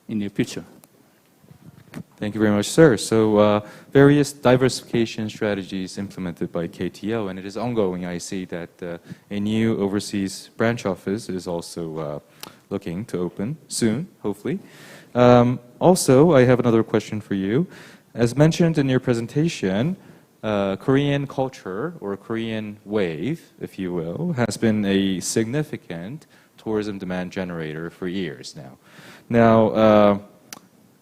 in the future. Thank you very much, sir. So various diversification strategies implemented by KTO, and it is ongoing. I see that a new overseas branch office is also looking to open soon, hopefully. Also, I have another question for you. As mentioned in your presentation, Korean culture, or Korean wave, if you will, has been a significant tourism demand generator for years now. Now,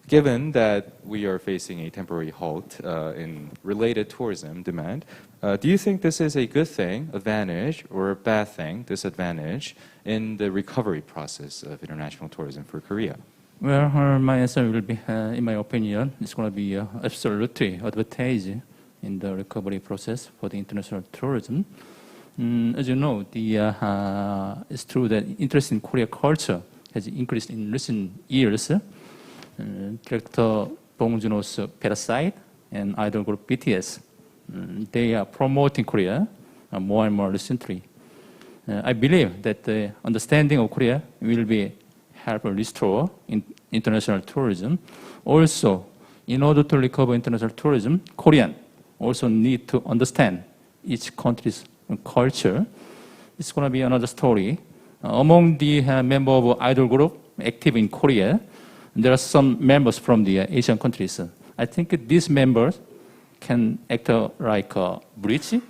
given that we are facing a temporary halt in related tourism demand, do you think this is a good thing, advantage, or a bad thing, disadvantage, in the recovery process of international tourism for Korea? Well, my answer will be, in my opinion, it's going to be absolutely advantage in the recovery process for the international tourism. As you know, it's true that interest in Korea culture has increased in recent years. Director Bengzon's Parasite and idol group BTS, they are promoting Korea more and more recently. I believe that the understanding of Korea will be help restore international tourism. Also, in order to recover international tourism, Korean also need to understand each country's culture. It's going to be another story. Among the members of idol group active in Korea, there are some members from the Asian countries. I think these members can act like a bridge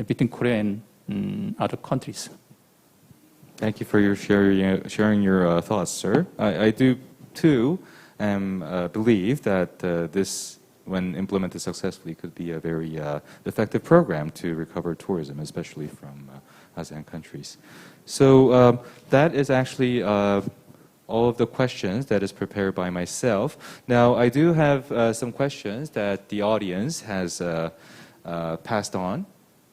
between Korea and other countries. Thank you for your sharing your thoughts, sir. I do, too, believe that this, when implemented successfully, could be a very effective program to recover tourism, especially from ASEAN countries. So that is actually all of the questions that is prepared by myself. Now, I do have some questions that the audience has passed on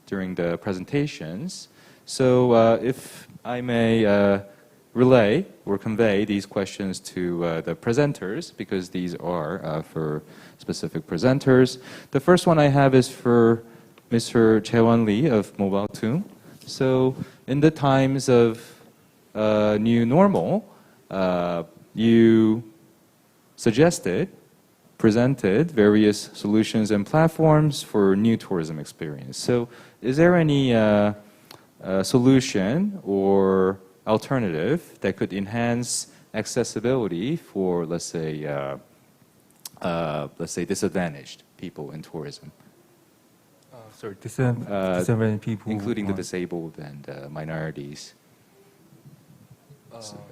during the presentations. So if I may relay or convey these questions to the presenters, because these are for specific presenters. The first one I have is for Mr. Jae-won Lee of Mobile Toon. So in the times of new normal, you presented various solutions and platforms for new tourism experience. So is there any solution or alternative that could enhance accessibility for, let's say disadvantaged people in tourism? Sorry, disadvantaged people, including the disabled and minorities.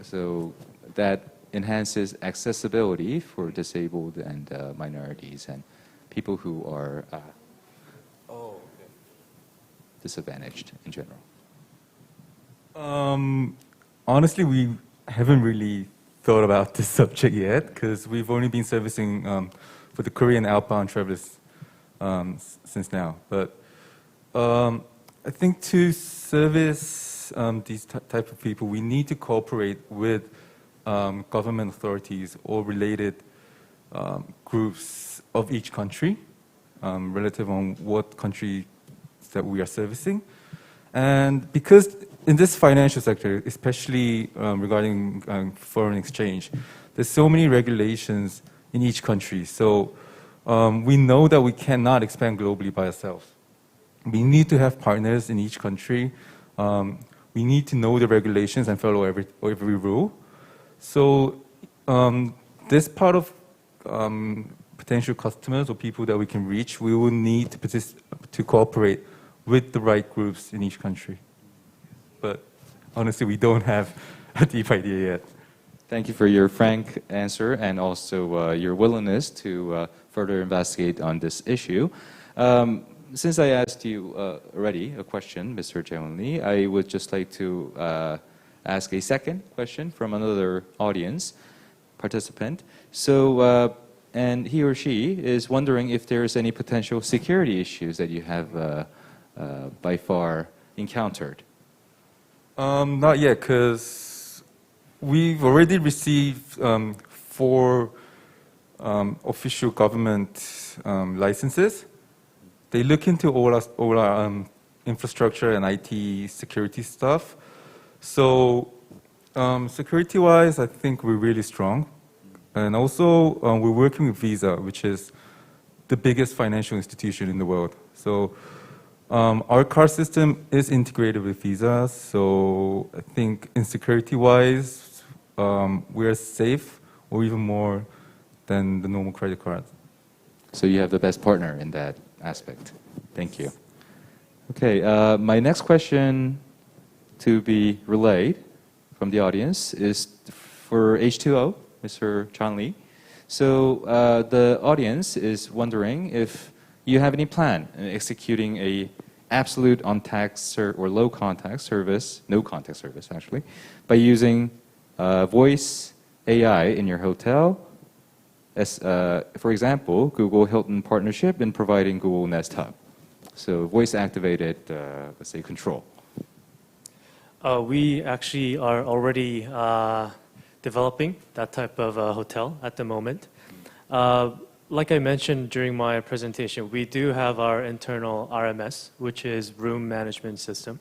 So that enhances accessibility for disabled and minorities and people who are disadvantaged in general. Honestly, we haven't really thought about this subject yet because we've only been servicing for the Korean outbound travelers since now. But I think to service these type of people, we need to cooperate with government authorities or related groups of each country, relative on what country that we are servicing. And because in this financial sector, especially regarding foreign exchange, there's so many regulations in each country. So we know that we cannot expand globally by ourselves. We need to have partners in each country. We need to know the regulations and follow every rule. So this part of potential customers or people that we can reach, we will need to cooperate with the right groups in each country. But honestly, we don't have a deep idea yet. Thank you for your frank answer and also your willingness to further investigate on this issue. Since I asked you already a question, Mr. Jae-won Lee, I would just like to ask a second question from another audience participant. So, and he or she is wondering if there's any potential security issues that you have by far encountered. Not yet, because we've already received 4 official government licenses. They look into all our infrastructure and IT security stuff. So security-wise, I think we're really strong. And also, we're working with Visa, which is the biggest financial institution in the world. So our card system is integrated with Visa. So I think in security-wise, we're safe or even more than the normal credit cards. So you have the best partner in that aspect. Thank you. Okay, my next question to be relayed from the audience is for H2O, Mr. John Lee. So the audience is wondering if you have any plan in executing a absolute on-tax or low-contact service, no-contact service actually, by using voice AI in your hotel. As, for example, Google Hilton partnership in providing Google Nest Hub. So voice-activated, let's say, control. We actually are already developing that type of hotel at the moment. Like I mentioned during my presentation, we do have our internal RMS, which is room management system,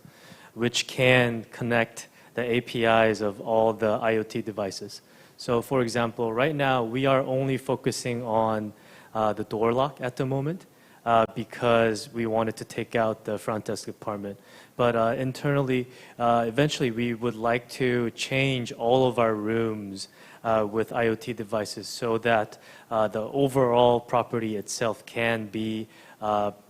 which can connect the APIs of all the IoT devices. So for example, right now we are only focusing on the door lock at the moment because we wanted to take out the front desk department. But internally, eventually we would like to change all of our rooms with IoT devices so that the overall property itself can be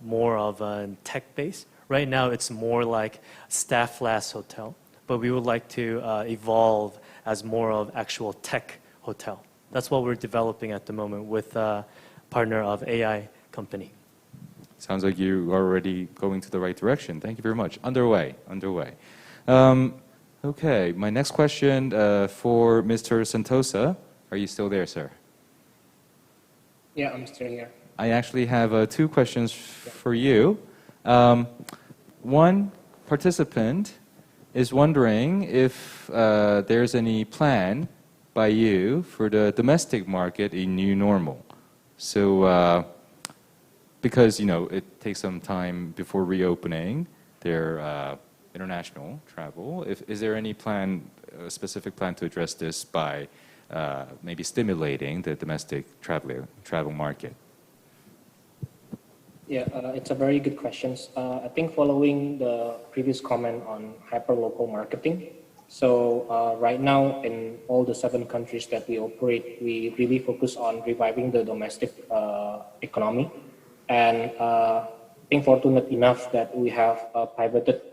more of a tech base. Right now it's more like staff-less hotel, but we would like to evolve as more of actual tech hotel. That's what we're developing at the moment with a partner of AI company. Sounds like you are already going to the right direction. Thank you very much. Underway. Okay, my next question for Mr. Sentosa. Are you still there, sir? Yeah, I'm still here. I actually have 2 questions for you. One participant is wondering if there's any plan by you for the domestic market in new normal. So, because it takes some time before reopening their international travel. Is there any plan, a specific plan to address this by maybe stimulating the domestic travel market? Yeah, it's a very good question. I think following the previous comment on hyperlocal marketing, so right now in all the 7 countries that we operate, we really focus on reviving the domestic economy. And I think fortunate enough that we have pivoted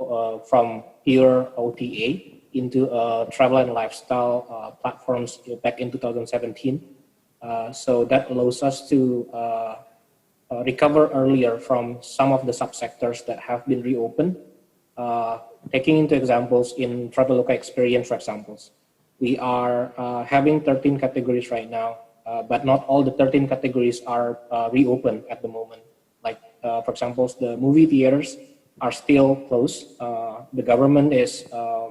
from pure OTA into travel and lifestyle platforms back in 2017. So that allows us to recover earlier from some of the subsectors that have been reopened. Taking into examples in Traveloka experience, for examples, we are having 13 categories right now, but not all the 13 categories are reopened at the moment. Like, for example, the movie theaters are still closed. The government is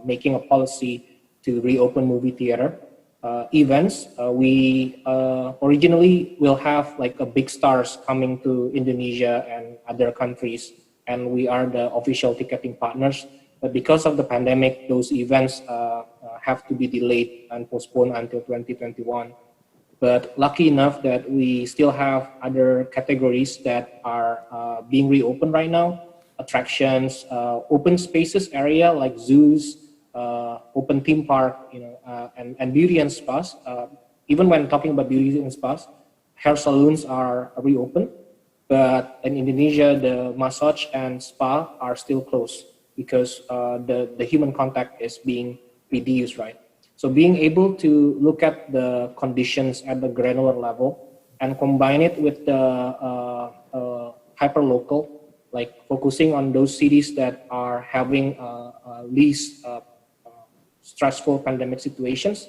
making a policy to reopen movie theater. Events, we originally will have like a big stars coming to Indonesia and other countries, and we are the official ticketing partners. But because of the pandemic, those events have to be delayed and postponed until 2021. But lucky enough that we still have other categories that are being reopened right now. Attractions, open spaces area like zoos, open theme park, and beauty and spas. Even when talking about beauty and spas, hair salons are reopened. But in Indonesia, the massage and spa are still closed because the human contact is being reduced, right? So being able to look at the conditions at the granular level and combine it with the hyperlocal, like focusing on those cities that are having least stressful pandemic situations,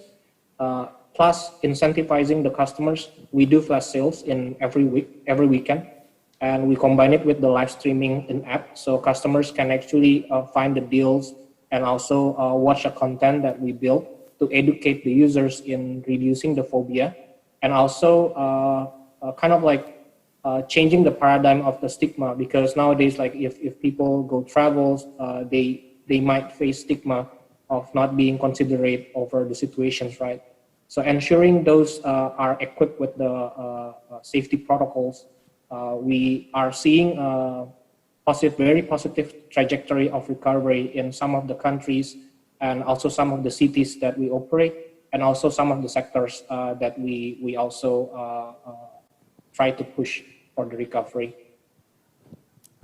plus incentivizing the customers. We do flash sales in every weekend, and we combine it with the live streaming in app, so customers can actually find the deals and also watch the content that we build to to educate the users in reducing the phobia, and also kind of like changing the paradigm of the stigma, because nowadays, like if people go travels, they might face stigma of not being considerate over the situations, right? So ensuring those are equipped with the safety protocols, we are seeing very positive trajectory of recovery in some of the countries and also some of the cities that we operate, and also some of the sectors that we also try to push for the recovery.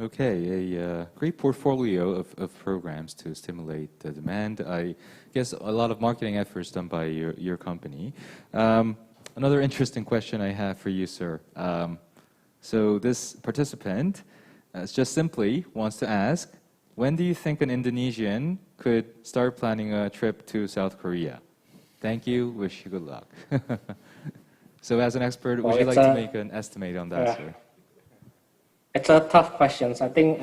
Okay, a great portfolio of programs to stimulate the demand. I guess a lot of marketing efforts done by your company. Another interesting question I have for you, sir. So this participant just simply wants to ask, when do you think an Indonesian could start planning a trip to South Korea? Thank you, wish you good luck. So as an expert, would you like to make an estimate on that, sir? It's a tough question. I think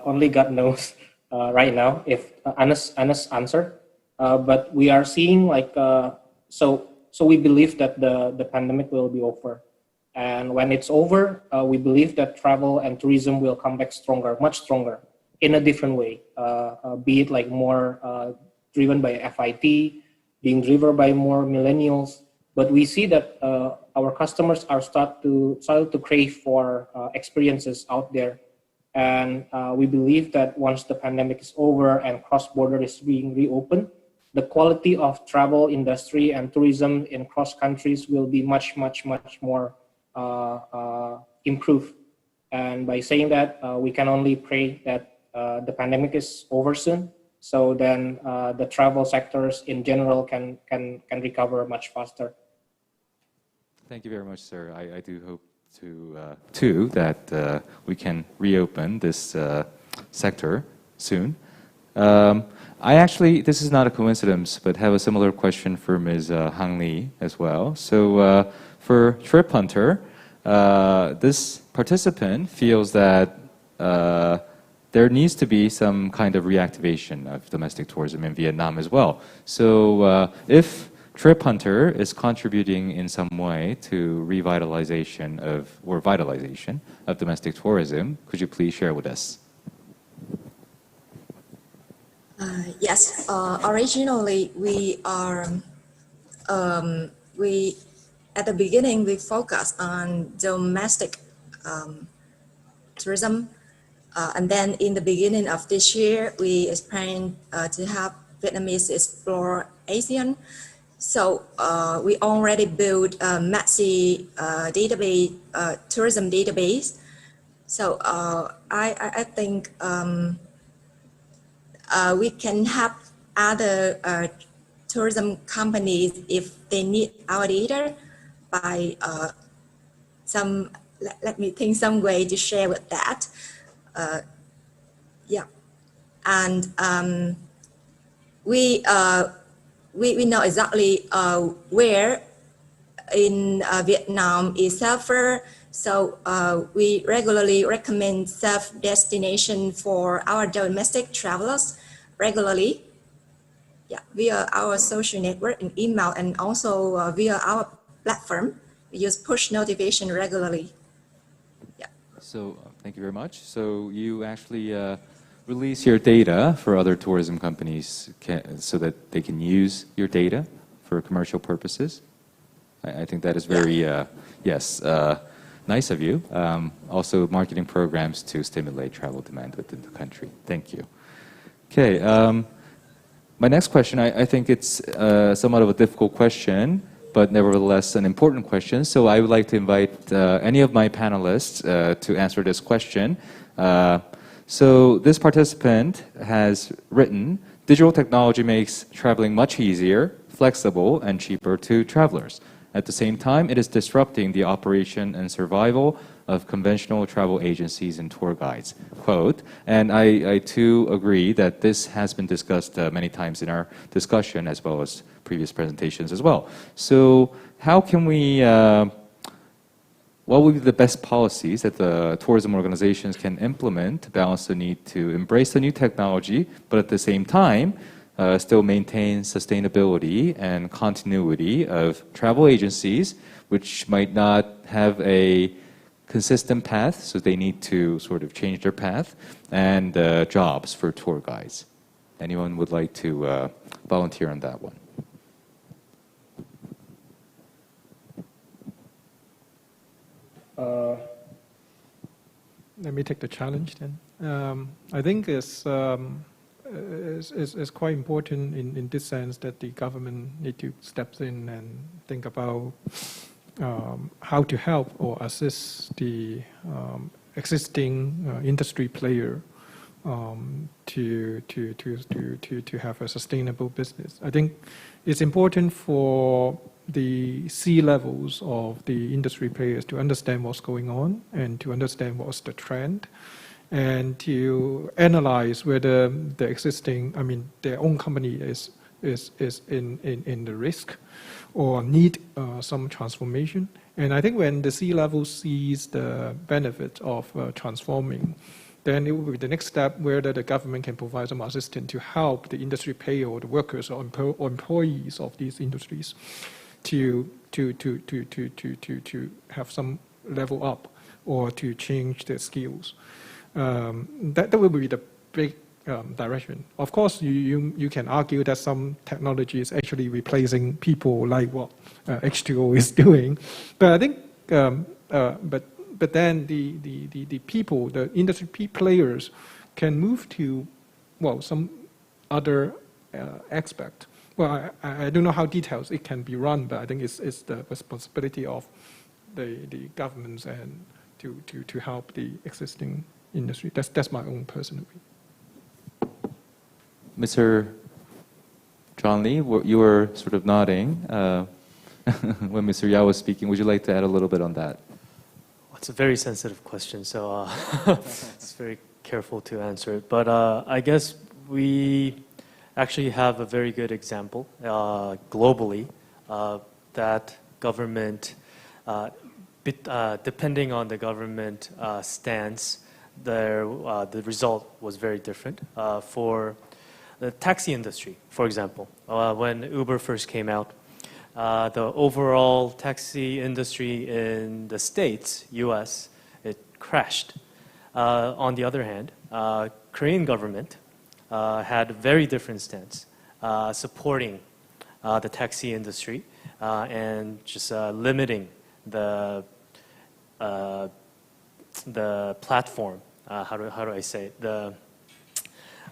only God knows right now if honest answer. But we are seeing like so we believe that the pandemic will be over, and when it's over, we believe that travel and tourism will come back stronger, much stronger, in a different way. Be it like more driven by FIT, being driven by more millennials. But we see that our customers are starting to crave for experiences out there, and we believe that once the pandemic is over and cross-border is being reopened, the quality of travel industry and tourism in cross countries will be much more improved. And by saying that, we can only pray that the pandemic is over soon, so then the travel sectors in general can recover much faster. Thank you very much, sir. I do hope too that we can reopen this sector soon. I actually, this is not a coincidence, but have a similar question for Ms. Hwang Lee as well. So for Trip Hunter, this participant feels that there needs to be some kind of reactivation of domestic tourism in Vietnam as well. So if Trip Hunter is contributing in some way to vitalization of domestic tourism, could you please share with us? Yes, originally we at the beginning we focused on domestic tourism, and then in the beginning of this year we expand to have Vietnamese explore ASEAN. So we already built a massive database, tourism database. So I think we can have other tourism companies if they need our data by let me think some way to share with that. Yeah, and we know exactly where in Vietnam is safer, so we regularly recommend safe destination for our domestic travelers regularly. Yeah, via our social network and email, and also via our platform. We use push notification regularly. Yeah. So thank you very much. So you actually release your data for other tourism companies so that they can use your data for commercial purposes. I think that is very, nice of you. Also marketing programs to stimulate travel demand within the country. Thank you. Okay, my next question, I think it's somewhat of a difficult question, but nevertheless an important question. So I would like to invite any of my panelists to answer this question. So this participant has written, digital technology makes traveling much easier, flexible, and cheaper to travelers. At the same time, it is disrupting the operation and survival of conventional travel agencies and tour guides. Quote, and I too agree that this has been discussed many times in our discussion as well as previous presentations as well. So how can we what would be the best policies that the tourism organizations can implement to balance the need to embrace the new technology, but at the same time, still maintain sustainability and continuity of travel agencies, which might not have a consistent path, so they need to sort of change their path, and jobs for tour guides. Anyone would like to volunteer on that one? Let me take the challenge then. I think it's quite important in this sense that the government need to step in and think about how to help or assist the existing industry player to have a sustainable business. I think it's important for the C-levels of the industry players to understand what's going on and to understand what's the trend and to analyze whether the existing, their own company is in the risk or need some transformation. And I think when the C-level sees the benefit of transforming, then it will be the next step whether the government can provide some assistance to help the industry player or the workers or employees of these industries to have some level up or to change their skills. That will be the big direction. Of course, you can argue that some technology is actually replacing people, like what H2O is doing. But I think, but then the people, the industry players, can move to some other aspect. Well, I don't know how details it can be run, but I think it's the responsibility of the governments and to help the existing industry. That's my own personal view. Mr. John Lee, you were sort of nodding when Mr. Yao was speaking. Would you like to add a little bit on that? It's a very sensitive question, so it's very careful to answer it. But I guess we actually have a very good example globally that government, depending on the government stance, the result was very different. For the taxi industry, for example, when Uber first came out, the overall taxi industry in the States, US, it crashed. On the other hand, Korean government had a very different stance, supporting the taxi industry and just limiting the platform. How do I say it?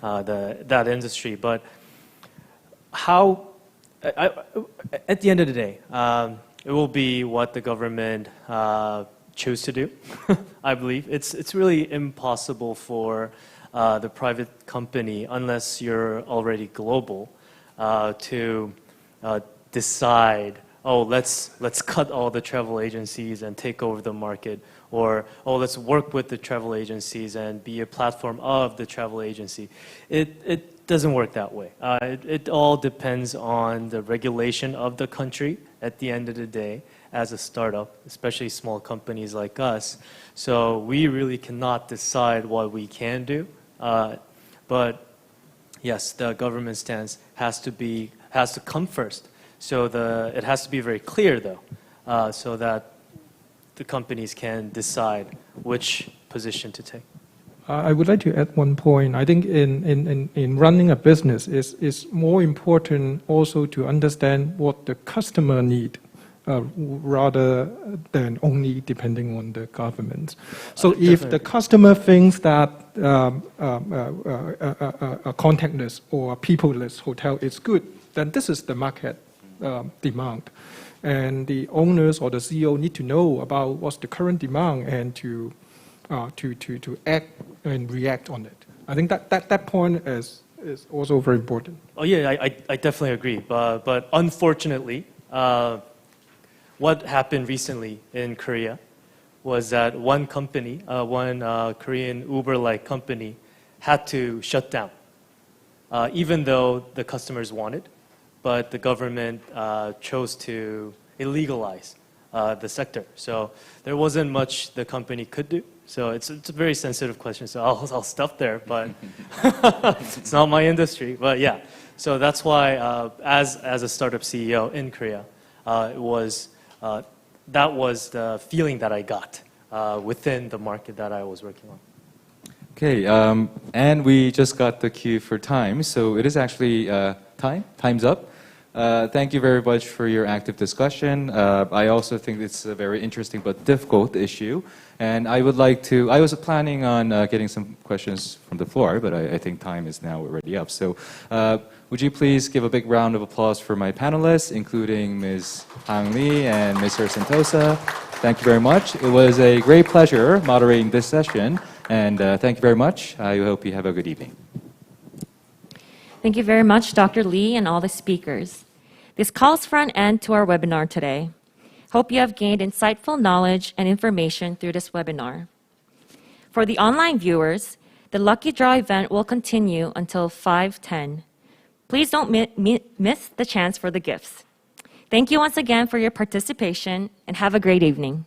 That industry, but how? At the end of the day, it will be what the government choose to do. I believe it's really impossible for the private company, unless you're already global, to decide, let's cut all the travel agencies and take over the market, or let's work with the travel agencies and be a platform of the travel agency. It doesn't work that way. It all depends on the regulation of the country at the end of the day as a startup, especially small companies like us. So we really cannot decide what we can do. But yes, the government stance has to come first. So it has to be very clear though, so that the companies can decide which position to take. I would like to add one point. I think in running a business, it's more important also to understand what the customer need, rather than only depending on the government. So if the customer thinks that a contactless or a people-less hotel is good, then this is the market demand. And the owners or the CEO need to know about what's the current demand and to act and react on it. I think that point is also very important. Oh yeah, I definitely agree. But unfortunately, what happened recently in Korea was that one company, one Korean Uber-like company, had to shut down, even though the customers wanted, but the government chose to illegalize the sector. So there wasn't much the company could do. So it's a very sensitive question, so I'll stop there, but it's not my industry. But yeah, so that's why as a startup CEO in Korea, that was the feeling that I got within the market that I was working on. Okay, and we just got the cue for time, so it is actually time's up. Thank you very much for your active discussion. I also think it's a very interesting but difficult issue. And I was planning on getting some questions from the floor, but I think time is now already up. So would you please give a big round of applause for my panelists, including Ms. Hwang Lee and Mr. Sentosa. Thank you very much. It was a great pleasure moderating this session. And thank you very much. I hope you have a good evening. Thank you very much, Dr. Lee and all the speakers. This calls for an end to our webinar today. Hope you have gained insightful knowledge and information through this webinar. For the online viewers, the Lucky Draw event will continue until 5:10. Please don't miss the chance for the gifts. Thank you once again for your participation and have a great evening.